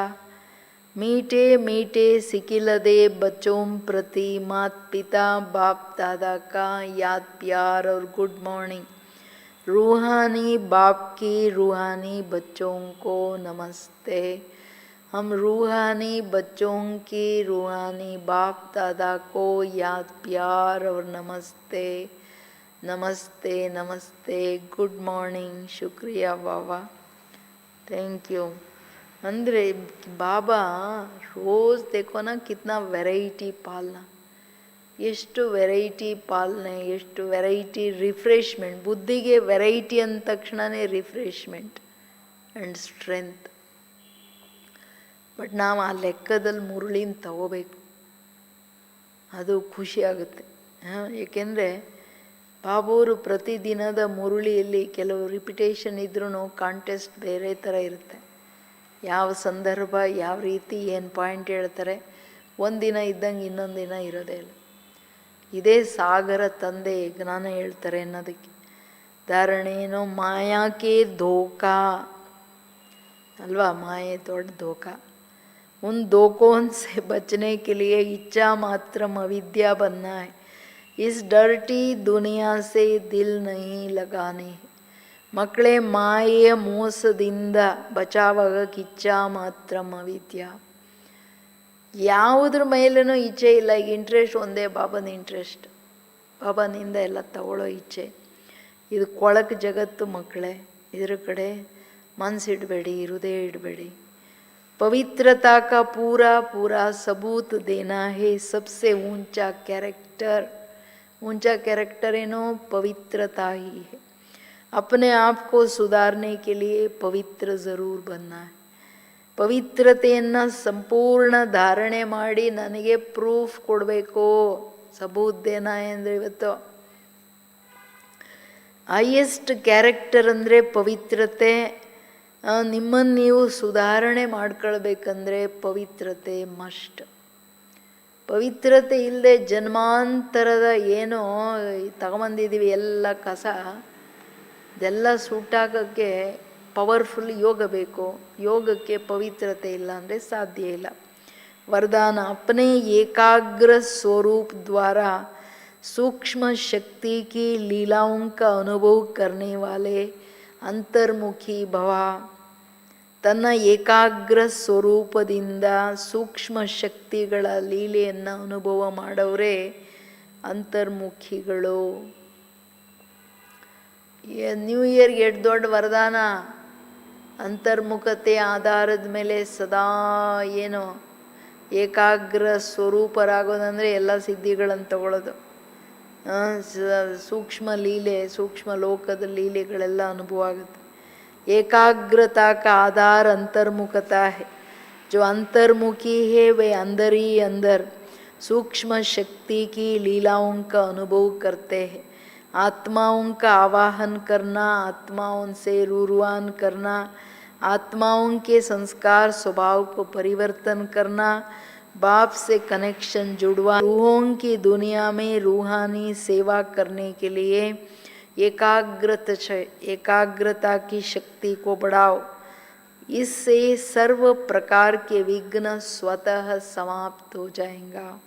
मीठे मीठे सिकिलदे बच्चों प्रति मात पिता बाप दादा का याद प्यार और गुड मॉर्निंग. रूहानी बाप की रूहानी बच्चों को नमस्ते. हम रूहानी बच्चों की रूहानी बाप दादा को याद प्यार और नमस्ते नमस्ते नमस्ते. Good morning. शुक्रिया बाबा, थैंक यू. ಅಂದರೆ ಬಾಬಾ ರೋज़ देखो ना कितना ವೆರೈಟಿ ಪಾಲನ. ಎಷ್ಟು ವೆರೈಟಿ ಪಾಲನೆ, ಎಷ್ಟು ವೆರೈಟಿ ರಿಫ್ರೆಶ್ಮೆಂಟ್. ಬುದ್ಧಿಗೆ ವೆರೈಟಿ ಅಂದ ತಕ್ಷಣವೇ ರಿಫ್ರೆಶ್ಮೆಂಟ್ ಆ್ಯಂಡ್ ಸ್ಟ್ರೆಂತ್. ಬಟ್ ನಾವು ಆ ಲೆಕ್ಕದಲ್ಲಿ ಮುರುಳಿನ ತಗೋಬೇಕು. ಅದು ಖುಷಿಯಾಗುತ್ತೆ. ಏಕೆಂದರೆ ಬಾಬುವರು ಪ್ರತಿದಿನದ ಮುರುಳಿಯಲ್ಲಿ ಕೆಲವು ರಿಪಿಟೇಷನ್ ಇದ್ರೂ ಕಾಂಟೆಸ್ಟ್ ಬೇರೆ ಥರ ಇರುತ್ತೆ. ಯಾವ ಸಂದರ್ಭ, ಯಾವ ರೀತಿ, ಏನು ಪಾಯಿಂಟ್ ಹೇಳ್ತಾರೆ, ಒಂದಿನ ಇದ್ದಂಗೆ ಇನ್ನೊಂದು ದಿನ ಇರೋದೇ ಇಲ್ಲ. ಇದೇ ಸಾಗರ ತಂದೆ ಜ್ಞಾನ ಹೇಳ್ತಾರೆ ಅನ್ನೋದಕ್ಕೆ. ಧಾರಣೇನೋ ಮಾಯಾಕೆ ಧೋಕಾ ಅಲ್ವಾ, ಮಾಯೆ ದೊಡ್ಡ ಧೋಕಾ. उन धोखों से बचने के लिए इच्छा मात्रम अविद्या बनना है. इस डर्टी दुनिया से दिल नहीं लगाने. ಮಕ್ಕಳೇ, ಮಾಯೆಯ ಮೋಸದಿಂದ ಬಚಾವಾಗಕ್ಕೆ ಇಚ್ಛಾ ಮಾತ್ರ ಅವಿದ್ಯಾ. ಯಾವುದ್ರ ಮೇಲೂ ಇಚ್ಛೆ ಇಲ್ಲ. ಈಗ ಇಂಟ್ರೆಸ್ಟ್ ಒಂದೇ, ಬಾಬನ ಇಂಟ್ರೆಸ್ಟ್. ಬಾಬನಿಂದ ಎಲ್ಲ ತಗೊಳ್ಳೋ ಇಚ್ಛೆ. ಇದು ಕೊಳಕು ಜಗತ್ತು ಮಕ್ಕಳೇ. ಇದ್ರ ಕಡೆ ಮನಸ್ಸಿಡಬೇಡಿ, ಹೃದಯ ಇಡಬೇಡಿ. पवित्रता का पूरा पूरा सबूत देना है. सबसे ऊंचा कैरेक्टर, ऊंचा कैरेक्टर ಏನೋ पवित्रता ही है. अपने आप को सुधारने के लिए पवित्र ज़रूर बनना है. ಪವಿತ್ರತೆಯನ್ನು ಸಂಪೂರ್ಣ ಧಾರಣೆ ಮಾಡಿ ನನಗೆ ಪ್ರೂಫ್ ಕೊಡಬೇಕು. ಸಬೂದ್ದೇನ ಅಂದರೆ ಇವತ್ತು ಹೈಯೆಸ್ಟ್ ಕ್ಯಾರೆಕ್ಟರ್ ಅಂದರೆ ಪವಿತ್ರತೆ. ನಿಮ್ಮನ್ನು ನೀವು ಸುಧಾರಣೆ ಮಾಡ್ಕೊಳ್ಬೇಕಂದ್ರೆ ಪವಿತ್ರತೆ ಮಸ್ಟ್. ಪವಿತ್ರತೆ ಇಲ್ಲದೆ ಜನ್ಮಾಂತರದ ಏನೋ ತಗೊಂಬಂದಿದ್ದೀವಿ ಎಲ್ಲ ಕಸ, ಇದೆಲ್ಲ ಸುಟ್ಟಾಕೋಕ್ಕೆ ಪವರ್ಫುಲ್ ಯೋಗ ಬೇಕು. ಯೋಗಕ್ಕೆ ಪವಿತ್ರತೆ ಇಲ್ಲ ಅಂದರೆ ಸಾಧ್ಯ ಇಲ್ಲ. वरदान अपने एकाग्र स्वरूप द्वारा सूक्ष्म शक्ति की लीलाओं का अनुभव करने वाले ಅಂತರ್ಮುಖಿ ಭವ. ತನ್ನ ಏಕಾಗ್ರ ಸ್ವರೂಪದಿಂದ ಸೂಕ್ಷ್ಮ ಶಕ್ತಿಗಳ ಲೀಲೆಯನ್ನು ಅನುಭವ ಮಾಡೋರೇ ಅಂತರ್ಮುಖಿಗಳು. ನ್ಯೂ ಇಯರ್ಗೆ ಎಷ್ಟು ದೊಡ್ಡ ವರದಾನ. ಅಂತರ್ಮುಖತೆ ಆಧಾರದ ಮೇಲೆ ಸದಾ ಏನು ಏಕಾಗ್ರ ಸ್ವರೂಪರಾಗೋದಂದರೆ ಎಲ್ಲ ಸಿದ್ಧಿಗಳನ್ನು ತಗೊಳ್ಳೋದು. ಸೂಕ್ಷ್ಮ ಲೀಲೆ, ಸೂಕ್ಷ್ಮ ಲೋಕದ ಲೀಲೆಗಳೆಲ್ಲ ಅನುಭವ ಆಗುತ್ತೆ. एकाग्रता का आधार अंतर्मुखता है. जो अंतर्मुखी है वे अंदर ही अंदर सूक्ष्म शक्ति की लीलाओं का अनुभव करते हैं. आत्माओं का आवाहन करना, आत्माओं से रूरुआन करना, आत्माओं के संस्कार स्वभाव को परिवर्तन करना, बाप से कनेक्शन जुड़वा, रूहों की दुनिया में रूहानी सेवा करने के लिए एकाग्रता की शक्ति को बढ़ाओ. इससे सर्व प्रकार के विघ्न स्वतः समाप्त हो जाएगा.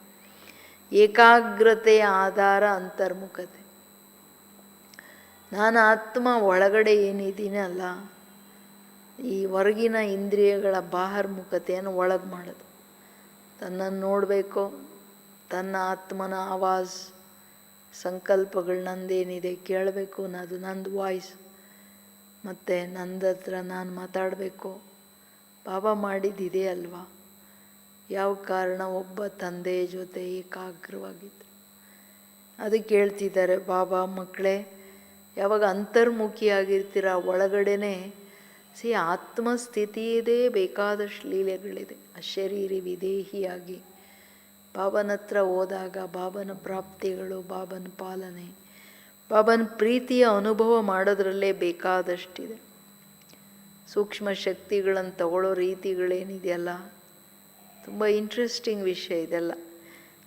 ಏಕಾಗ್ರತೆಯ ಆಧಾರ ಅಂತರ್ಮುಖತೆ. ನಾನು ಆತ್ಮ ಒಳಗಡೆ ಏನಿದ್ದೀನಲ್ಲ, ಈ ಹೊರಗಿನ ಇಂದ್ರಿಯಗಳ ಬಾಹರ್ಮುಖತೆಯನ್ನು ಒಳಗೆ ಮಾಡೋದು. ತನ್ನನ್ನು ನೋಡಬೇಕು, ತನ್ನ ಆತ್ಮನ ಆವಾಜ್ ಸಂಕಲ್ಪಗಳು ನಂದೇನಿದೆ ಕೇಳಬೇಕು, ಅದು ನಂದು ವಾಯ್ಸ್, ಮತ್ತು ನಂದು ಹತ್ರ ನಾನು ಮಾತಾಡಬೇಕು. ಬಾಬಾ ಮಾಡಿದ್ದಿದೆ ಅಲ್ವಾ, ಯಾವ ಕಾರಣ ಒಬ್ಬ ತಂದೆಯ ಜೊತೆ ಏಕಾಗ್ರವಾಗಿದ್ದರು. ಅದಕ್ಕೆ ಹೇಳ್ತಿದ್ದಾರೆ ಬಾಬಾ, ಮಕ್ಕಳೇ ಯಾವಾಗ ಅಂತರ್ಮುಖಿಯಾಗಿರ್ತೀರ ಒಳಗಡೆನೆ ಆತ್ಮಸ್ಥಿತಿಯದೇ ಬೇಕಾದಷ್ಟು ಲೀಲೆಗಳಿದೆ. ಅಶರೀರಿ ವಿದೇಹಿಯಾಗಿ ಬಾಬನ ಹತ್ರ ಹೋದಾಗ ಬಾಬನ ಪ್ರಾಪ್ತಿಗಳು, ಬಾಬನ ಪಾಲನೆ, ಬಾಬನ ಪ್ರೀತಿಯ ಅನುಭವ ಮಾಡೋದ್ರಲ್ಲೇ ಬೇಕಾದಷ್ಟಿದೆ. ಸೂಕ್ಷ್ಮ ಶಕ್ತಿಗಳನ್ನು ತಗೊಳ್ಳೋ ರೀತಿಗಳೇನಿದೆಯಲ್ಲ, ತುಂಬ ಇಂಟ್ರೆಸ್ಟಿಂಗ್ ವಿಷಯ ಇದೆಲ್ಲ.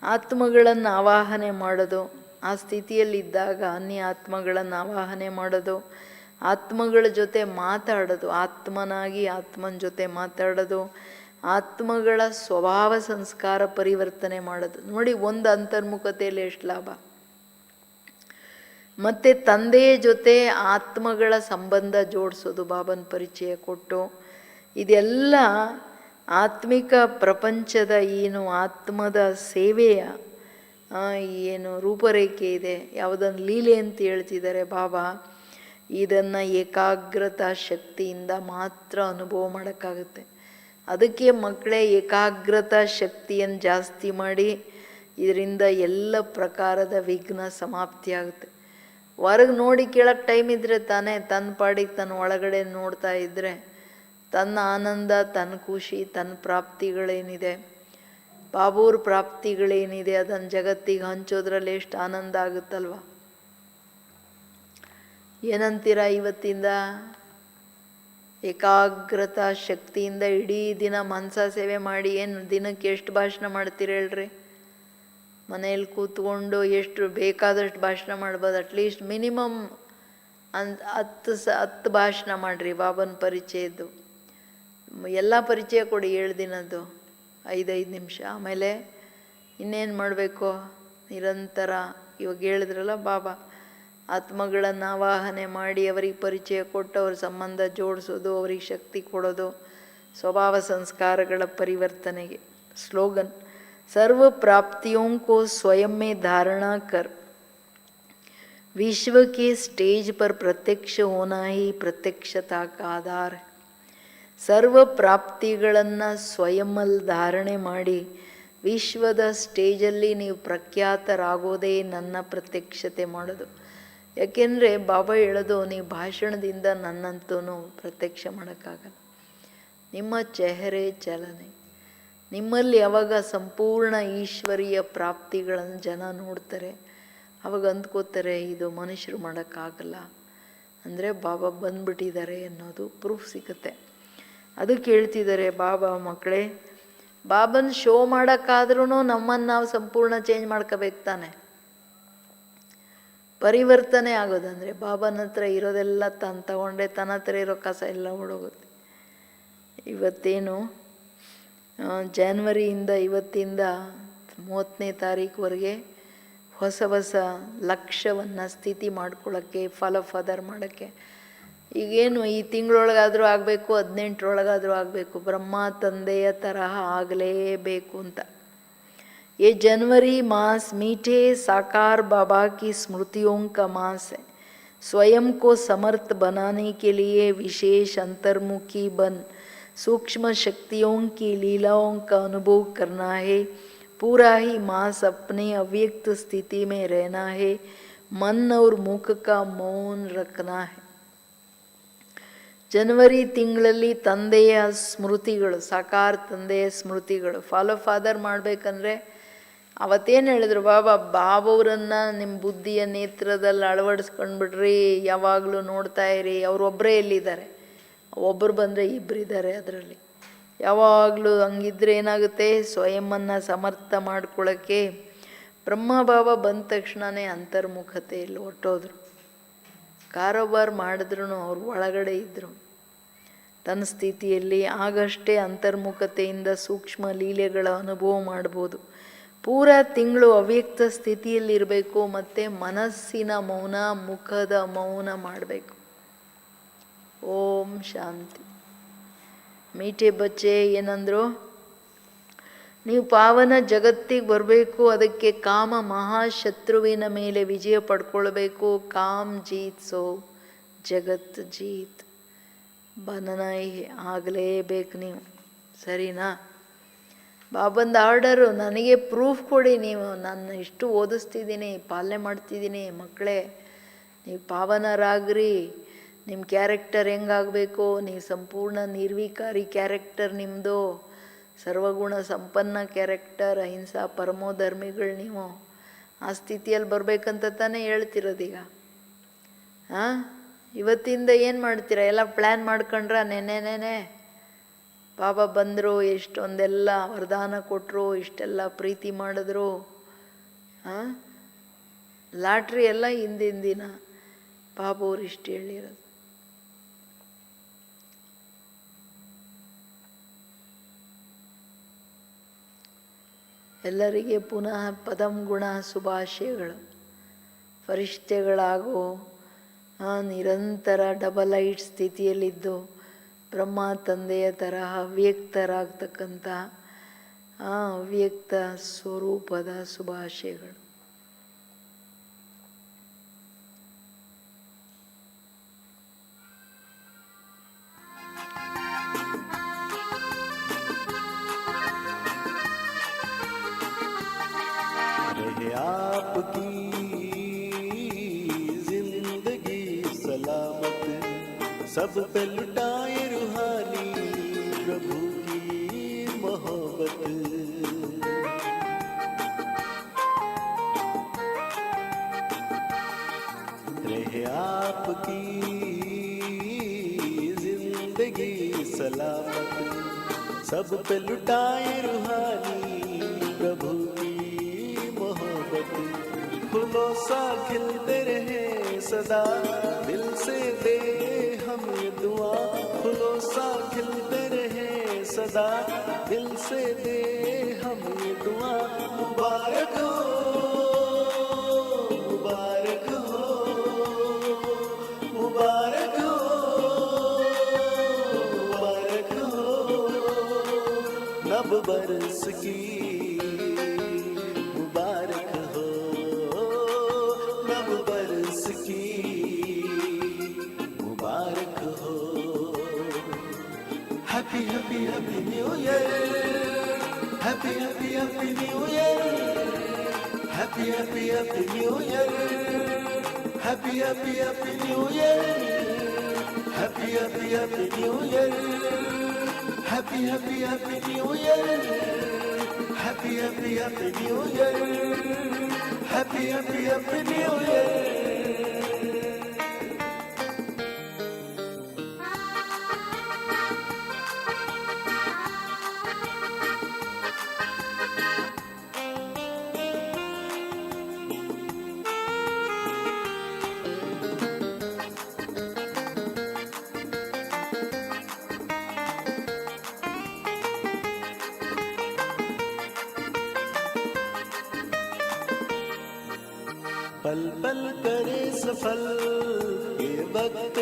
ಆತ್ಮಗಳನ್ನು ಆವಾಹನೆ ಮಾಡೋದು, ಆ ಸ್ಥಿತಿಯಲ್ಲಿದ್ದಾಗ ಅನ್ಯ ಆತ್ಮಗಳನ್ನು ಆವಾಹನೆ ಮಾಡೋದು, ಆತ್ಮಗಳ ಜೊತೆ ಮಾತಾಡೋದು, ಆತ್ಮನಾಗಿ ಆತ್ಮನ ಜೊತೆ ಮಾತಾಡೋದು, ಆತ್ಮಗಳ ಸ್ವಭಾವ ಸಂಸ್ಕಾರ ಪರಿವರ್ತನೆ ಮಾಡೋದು. ನೋಡಿ, ಒಂದು ಅಂತರ್ಮುಖತೆಯಲ್ಲಿ ಎಷ್ಟು ಲಾಭ. ಮತ್ತು ತಂದೆಯ ಜೊತೆ ಆತ್ಮಗಳ ಸಂಬಂಧ ಜೋಡಿಸೋದು, ಬಾಬನ ಪರಿಚಯ ಕೊಟ್ಟು, ಇದೆಲ್ಲ ಆತ್ಮಿಕ ಪ್ರಪಂಚದ ಏನು ಆತ್ಮದ ಸೇವೆಯ ಏನು ರೂಪರೇಖೆ ಇದೆ, ಯಾವುದನ್ನು ಲೀಲೆ ಅಂತ ಹೇಳ್ತಿದ್ದಾರೆ ಬಾಬಾ, ಇದನ್ನು ಏಕಾಗ್ರತಾ ಶಕ್ತಿಯಿಂದ ಮಾತ್ರ ಅನುಭವ ಮಾಡೋಕ್ಕಾಗುತ್ತೆ. ಅದಕ್ಕೆ ಮಕ್ಕಳೇ ಏಕಾಗ್ರತಾ ಶಕ್ತಿಯನ್ನು ಜಾಸ್ತಿ ಮಾಡಿ, ಇದರಿಂದ ಎಲ್ಲ ಪ್ರಕಾರದ ವಿಘ್ನ ಸಮಾಪ್ತಿ ಆಗುತ್ತೆ. ಹೊರಗೆ ನೋಡಿ ಕೇಳೋಕ್ಕೆ ಟೈಮ್ ಇದ್ದರೆ ತಾನೇ, ತನ್ನ ಪಾಡಿಗೆ ತನ್ನ ಒಳಗಡೆ ನೋಡ್ತಾ ಇದ್ದರೆ ತನ್ನ ಆನಂದ, ತನ್ನ ಖುಷಿ, ತನ್ನ ಪ್ರಾಪ್ತಿಗಳೇನಿದೆ, ಬಾಬೂರ ಪ್ರಾಪ್ತಿಗಳೇನಿದೆ ಅದನ್ನು ಜಗತ್ತಿಗೆ ಹಂಚೋದ್ರಲ್ಲಿ ಎಷ್ಟು ಆನಂದ ಆಗುತ್ತಲ್ವ. ಏನಂತೀರ? ಇವತ್ತಿಂದ ಏಕಾಗ್ರತಾ ಶಕ್ತಿಯಿಂದ ಇಡೀ ದಿನ ಮನಸ ಸೇವೆ ಮಾಡಿ ಏನು ದಿನಕ್ಕೆ ಎಷ್ಟು ಭಾಷಣ ಮಾಡ್ತೀರ ಹೇಳ್ರಿ? ಮನೇಲಿ ಕೂತ್ಕೊಂಡು ಎಷ್ಟು ಬೇಕಾದಷ್ಟು ಭಾಷಣ ಮಾಡ್ಬೋದು. ಅಟ್ಲೀಸ್ಟ್ ಮಿನಿಮಮ್ 10 ಭಾಷಣ ಮಾಡಿರಿ ಬಾಬನ ಪರಿಚಯದ್ದು. ಎಲ್ಲ ಪರಿಚಯ ಕೊಡಿ 7 ದಿನದ್ದು 5-5 ನಿಮಿಷ. ಆಮೇಲೆ ಇನ್ನೇನು ಮಾಡಬೇಕು? ನಿರಂತರ ಇವಾಗ ಹೇಳಿದ್ರಲ್ಲ ಬಾಬಾ, ಆತ್ಮಗಳನ್ನು ಆವಾಹನೆ ಮಾಡಿ ಅವರಿಗೆ ಪರಿಚಯ ಕೊಟ್ಟು ಅವ್ರ ಸಂಬಂಧ ಜೋಡಿಸೋದು, ಅವ್ರಿಗೆ ಶಕ್ತಿ ಕೊಡೋದು, ಸ್ವಭಾವ ಸಂಸ್ಕಾರಗಳ ಪರಿವರ್ತನೆಗೆ. ಸ್ಲೋಗನ್: सर्व प्राप्तियों को स्वयं में धारणा कर विश्व के स्टेज पर प्रत्यक्ष होना ही प्रत्यक्षता का आधार है. ಸರ್ವ ಪ್ರಾಪ್ತಿಗಳನ್ನು ಸ್ವಯಂನಲ್ಲಿ ಧಾರಣೆ ಮಾಡಿ ವಿಶ್ವದ ಸ್ಟೇಜಲ್ಲಿ ನೀವು ಪ್ರಖ್ಯಾತರಾಗೋದೇ ನನ್ನ ಪ್ರತ್ಯಕ್ಷತೆ ಮಾಡೋದು. ಯಾಕೆಂದರೆ ಬಾಬಾ ಹೇಳೋದು, ನೀವು ಭಾಷಣದಿಂದ ನನ್ನಂತೂ ಪ್ರತ್ಯಕ್ಷ ಮಾಡೋಕ್ಕಾಗಲ್ಲ. ನಿಮ್ಮ ಚೆಹರೆ ಚಲನೆ, ನಿಮ್ಮಲ್ಲಿ ಯಾವಾಗ ಸಂಪೂರ್ಣ ಈಶ್ವರೀಯ ಪ್ರಾಪ್ತಿಗಳನ್ನು ಜನ ನೋಡ್ತಾರೆ, ಅವಾಗ ಅಂದ್ಕೋತಾರೆ ಇದು ಮನುಷ್ಯರು ಮಾಡೋಕ್ಕಾಗಲ್ಲ, ಅಂದರೆ ಬಾಬಾ ಬಂದ್ಬಿಟ್ಟಿದ್ದಾರೆ ಅನ್ನೋದು ಪ್ರೂಫ್ ಸಿಗುತ್ತೆ. ಅದಕ್ಕೆ ಹೇಳ್ತಿದ್ದಾರೆ ಬಾಬಾ, ಮಕ್ಕಳೇ ಬಾಬನ ಶೋ ಮಾಡೋಕ್ಕಾದ್ರೂ ನಮ್ಮನ್ನು ನಾವು ಸಂಪೂರ್ಣ ಚೇಂಜ್ ಮಾಡ್ಕೋಬೇಕು ತಾನೆ. ಪರಿವರ್ತನೆ ಆಗೋದಂದರೆ ಬಾಬನ ಹತ್ರ ಇರೋದೆಲ್ಲ ತಾನು ತಗೊಂಡ್ರೆ ತನ್ನ ಹತ್ರ ಇರೋ ಕಸ ಎಲ್ಲ ಓಡೋಗುತ್ತೆ. ಇವತ್ತೇನು ಜಾನ್ವರಿಯಿಂದ ಇವತ್ತಿಂದ 30ನೇ ತಾರೀಕುವರೆಗೆ ಹೊಸ ಹೊಸ ಲಕ್ಷ್ಯವನ್ನು ಸ್ಥಿತಿ ಮಾಡ್ಕೊಳ್ಳೋಕ್ಕೆ, ಫಾದರ್ ಮಾಡೋಕ್ಕೆ. ಈಗೇನು ಈ ತಿಂಗಳೊಳಗಾದರೂ ಆಗಬೇಕು, 18ರೊಳಗಾದರೂ ಆಗಬೇಕು, ಬ್ರಹ್ಮ ತಂದೆಯ ತರಹ ಆಗಲೇಬೇಕು ಅಂತ. ये जनवरी मास मीठे साकार बाबा की स्मृतियों का मास है. स्वयं को समर्थ बनाने के लिए विशेष अंतर्मुखी बन सूक्ष्म शक्तियों की लीलाओं का अनुभव करना है. पूरा ही मास अपने अव्यक्त स्थिति में रहना है. मन और मुख का मौन रखना है. ಜನವರಿ ತಿಂಗಳಲ್ಲಿ ತಂದೆಯ ಸ್ಮೃತಿಗಳು, ಸಾಕಾರ ತಂದೆಯ ಸ್ಮೃತಿಗಳು ಫಾದರ್ ಮಾಡಬೇಕಂದ್ರೆ ಅವತ್ತೇನು ಹೇಳಿದ್ರು ಬಾಬವ್ರನ್ನು ನಿಮ್ಮ ಬುದ್ಧಿಯ ನೇತ್ರದಲ್ಲಿ ಅಳವಡಿಸ್ಕೊಂಡ್ಬಿಡ್ರಿ, ಯಾವಾಗಲೂ ನೋಡ್ತಾ ಇರಿ. ಅವರೊಬ್ಬರೇ ಎಲ್ಲಿದ್ದಾರೆ? ಒಬ್ಬರು ಬಂದರೆ ಇಬ್ಬರಿದ್ದಾರೆ ಅದರಲ್ಲಿ. ಯಾವಾಗಲೂ ಹಂಗಿದ್ರೆ ಏನಾಗುತ್ತೆ? ಸ್ವಯಂವನ್ನು ಸಮರ್ಥ ಮಾಡ್ಕೊಳ್ಳೋಕ್ಕೆ ಬ್ರಹ್ಮ ಬಾಬಾ ಬಂದ ತಕ್ಷಣವೇ ಅಂತರ್ಮುಖತೆಯಲ್ಲಿ ಹೊರಟೋದ್ರು. ಕಾರೋಬಾರ್ ಮಾಡಿದ್ರು ಅವ್ರು ಒಳಗಡೆ ಇದ್ದರು ತನ್ನ ಸ್ಥಿತಿಯಲ್ಲಿ. ಆಗಷ್ಟೇ ಅಂತರ್ಮುಖತೆಯಿಂದ ಸೂಕ್ಷ್ಮ ಲೀಲೆಗಳ ಅನುಭವ ಮಾಡ್ಬೋದು. ಪೂರ ತಿಂಗಳು ಅವ್ಯಕ್ತ ಸ್ಥಿತಿಯಲ್ಲಿರಬೇಕು, ಮತ್ತು ಮನಸ್ಸಿನ ಮೌನ, ಮುಖದ ಮೌನ ಮಾಡಬೇಕು. ಓಂ ಶಾಂತಿ. ಮೀಠೆ ಬಚ್ಚೆ ಏನಂದ್ರು, ನೀವು ಪಾವನ ಜಗತ್ತಿಗೆ ಬರಬೇಕು, ಅದಕ್ಕೆ ಕಾಮ ಮಹಾಶತ್ರುವಿನ ಮೇಲೆ ವಿಜಯ ಪಡ್ಕೊಳ್ಬೇಕು. ಕಾಮ್ ಜೀತ್ ಸೋ ಜಗತ್ ಜೀತ್ ಬನನಾಯಿ ಆಗಲೇಬೇಕು ನೀವು, ಸರಿನಾ? ಬಾಬಂದ ಆರ್ಡರು, ನನಗೆ ಪ್ರೂಫ್ ಕೊಡಿ, ನೀವು ನಾನು ಇಷ್ಟು ಓದಿಸ್ತಿದ್ದೀನಿ, ಪಾಲನೆ ಮಾಡ್ತಿದ್ದೀನಿ, ಮಕ್ಕಳೇ ನೀವು ಪಾವನರಾಗ್ರಿ. ನಿಮ್ಮ ಕ್ಯಾರೆಕ್ಟರ್ ಹೆಂಗಾಗಬೇಕು, ನೀವು ಸಂಪೂರ್ಣ ನಿರ್ವಿಕಾರಿ ಕ್ಯಾರೆಕ್ಟರ್ ನಿಮ್ಮದು, ಸರ್ವಗುಣ ಸಂಪನ್ನ ಕ್ಯಾರೆಕ್ಟರ್, ಅಹಿಂಸಾ ಪರಮೋಧರ್ಮಿಗಳು ನೀವು. ಆ ಸ್ಥಿತಿಯಲ್ಲಿ ಬರಬೇಕಂತ ತಾನೇ ಹೇಳ್ತಿರೋದೀಗ. ಹಾಂ, ಇವತ್ತಿಂದ ಏನು ಮಾಡ್ತೀರಾ? ಎಲ್ಲ ಪ್ಲ್ಯಾನ್ ಮಾಡ್ಕೊಂಡ್ರ? ನೆನೆ ಬಾಬಾ ಬಂದರು, ಎಷ್ಟೊಂದೆಲ್ಲ ವರದಾನ ಕೊಟ್ಟರು, ಇಷ್ಟೆಲ್ಲ ಪ್ರೀತಿ ಮಾಡಿದ್ರು. ಹಾಂ, ಲಾಟ್ರಿ ಎಲ್ಲ ಹಿಂದಿನ ದಿನ ಬಾಬು ಅವ್ರು ಇಷ್ಟು ಹೇಳಿರೋದು. ಎಲ್ಲರಿಗೆ ಪುನಃ ಪದಂ ಗುಣ ಶುಭಾಶಯಗಳು. ಫರಿಷ್ಠೆಗಳಾಗೋ ನಿರಂತರ ಡಬಲ್ ಐಟ್ ಸ್ಥಿತಿಯಲ್ಲಿದ್ದು ಬ್ರಹ್ಮ ತಂದೆಯ ತರಹ ಅವ್ಯಕ್ತರಾಗ್ತಕ್ಕಂಥ ಅವ್ಯಕ್ತ ಸ್ವರೂಪದ ಶುಭಾಶಯಗಳು. आपकी जिंदगी सलामत, सब पे लुटाए रूहानी प्रभु की मोहब्बत। रहे आपकी जिंदगी सलामत, सब पे लुटाए रूहानी प्रभु की मोहब्बत। फूलों सा खिलते रहे सदा, दिल से दे हम ये दुआ। फूलों सा खिलते रहे सदा, दिल से दे हम ये दुआ। मुबारक हो, मुबारक हो, मुबारक हो, मुबारक हो। नव बरस की मुबारक हो, नव बरस की मुबारक हो। Happy happy happy new year, happy happy happy new year, happy happy happy new year, happy happy happy new year, happy happy happy new year, happy happy happy new year, happy happy happy new year, happy happy happy new year. पल पल करे सफल ये वक्त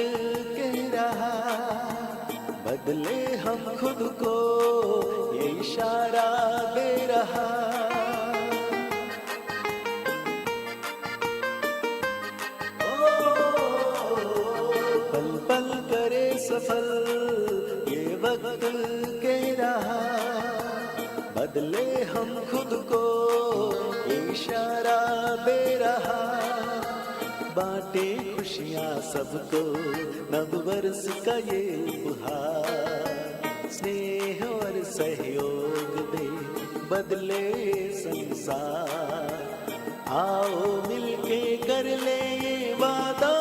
कह रहा, बदले हम खुद को ये इशारा दे रहा। पल पल करे सफल ये वक्त कह रहा, बदले हम खुद को ये इशारा दे रहा। बांटे खुशियां सबको नव वर्ष का ये उपहार, स्नेह और सहयोग दे बदले संसार। आओ मिलके कर ले ये वादा,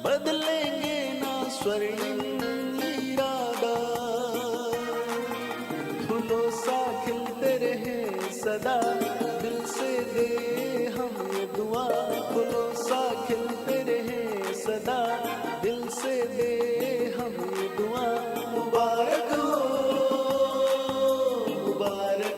बदलेंगे ना स्वर्णिम इरादा। फूलों सा खिलते रहे सदा, दिल से दे हम ये दुआ। फूलों सा खिलते रहे सदा, दिल से दे हम ये दुआ। मुबारक हो, मुबारक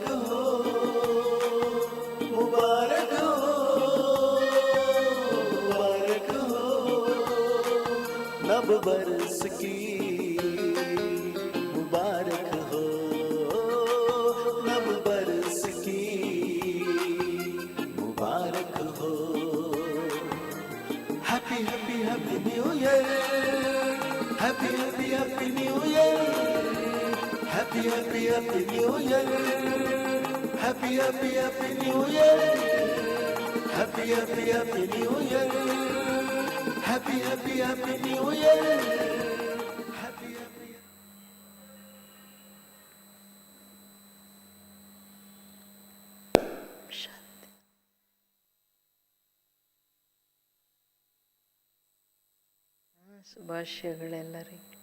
Happy, happy, happy New Year. Happy, happy, happy New Year. Happy, happy, happy New Year. Happy, happy, happy New Year. Happy, happy. ಶಾಂತಿ. ಶುಭಾಶಯಗಳೆಲ್ಲರಿಗೆ.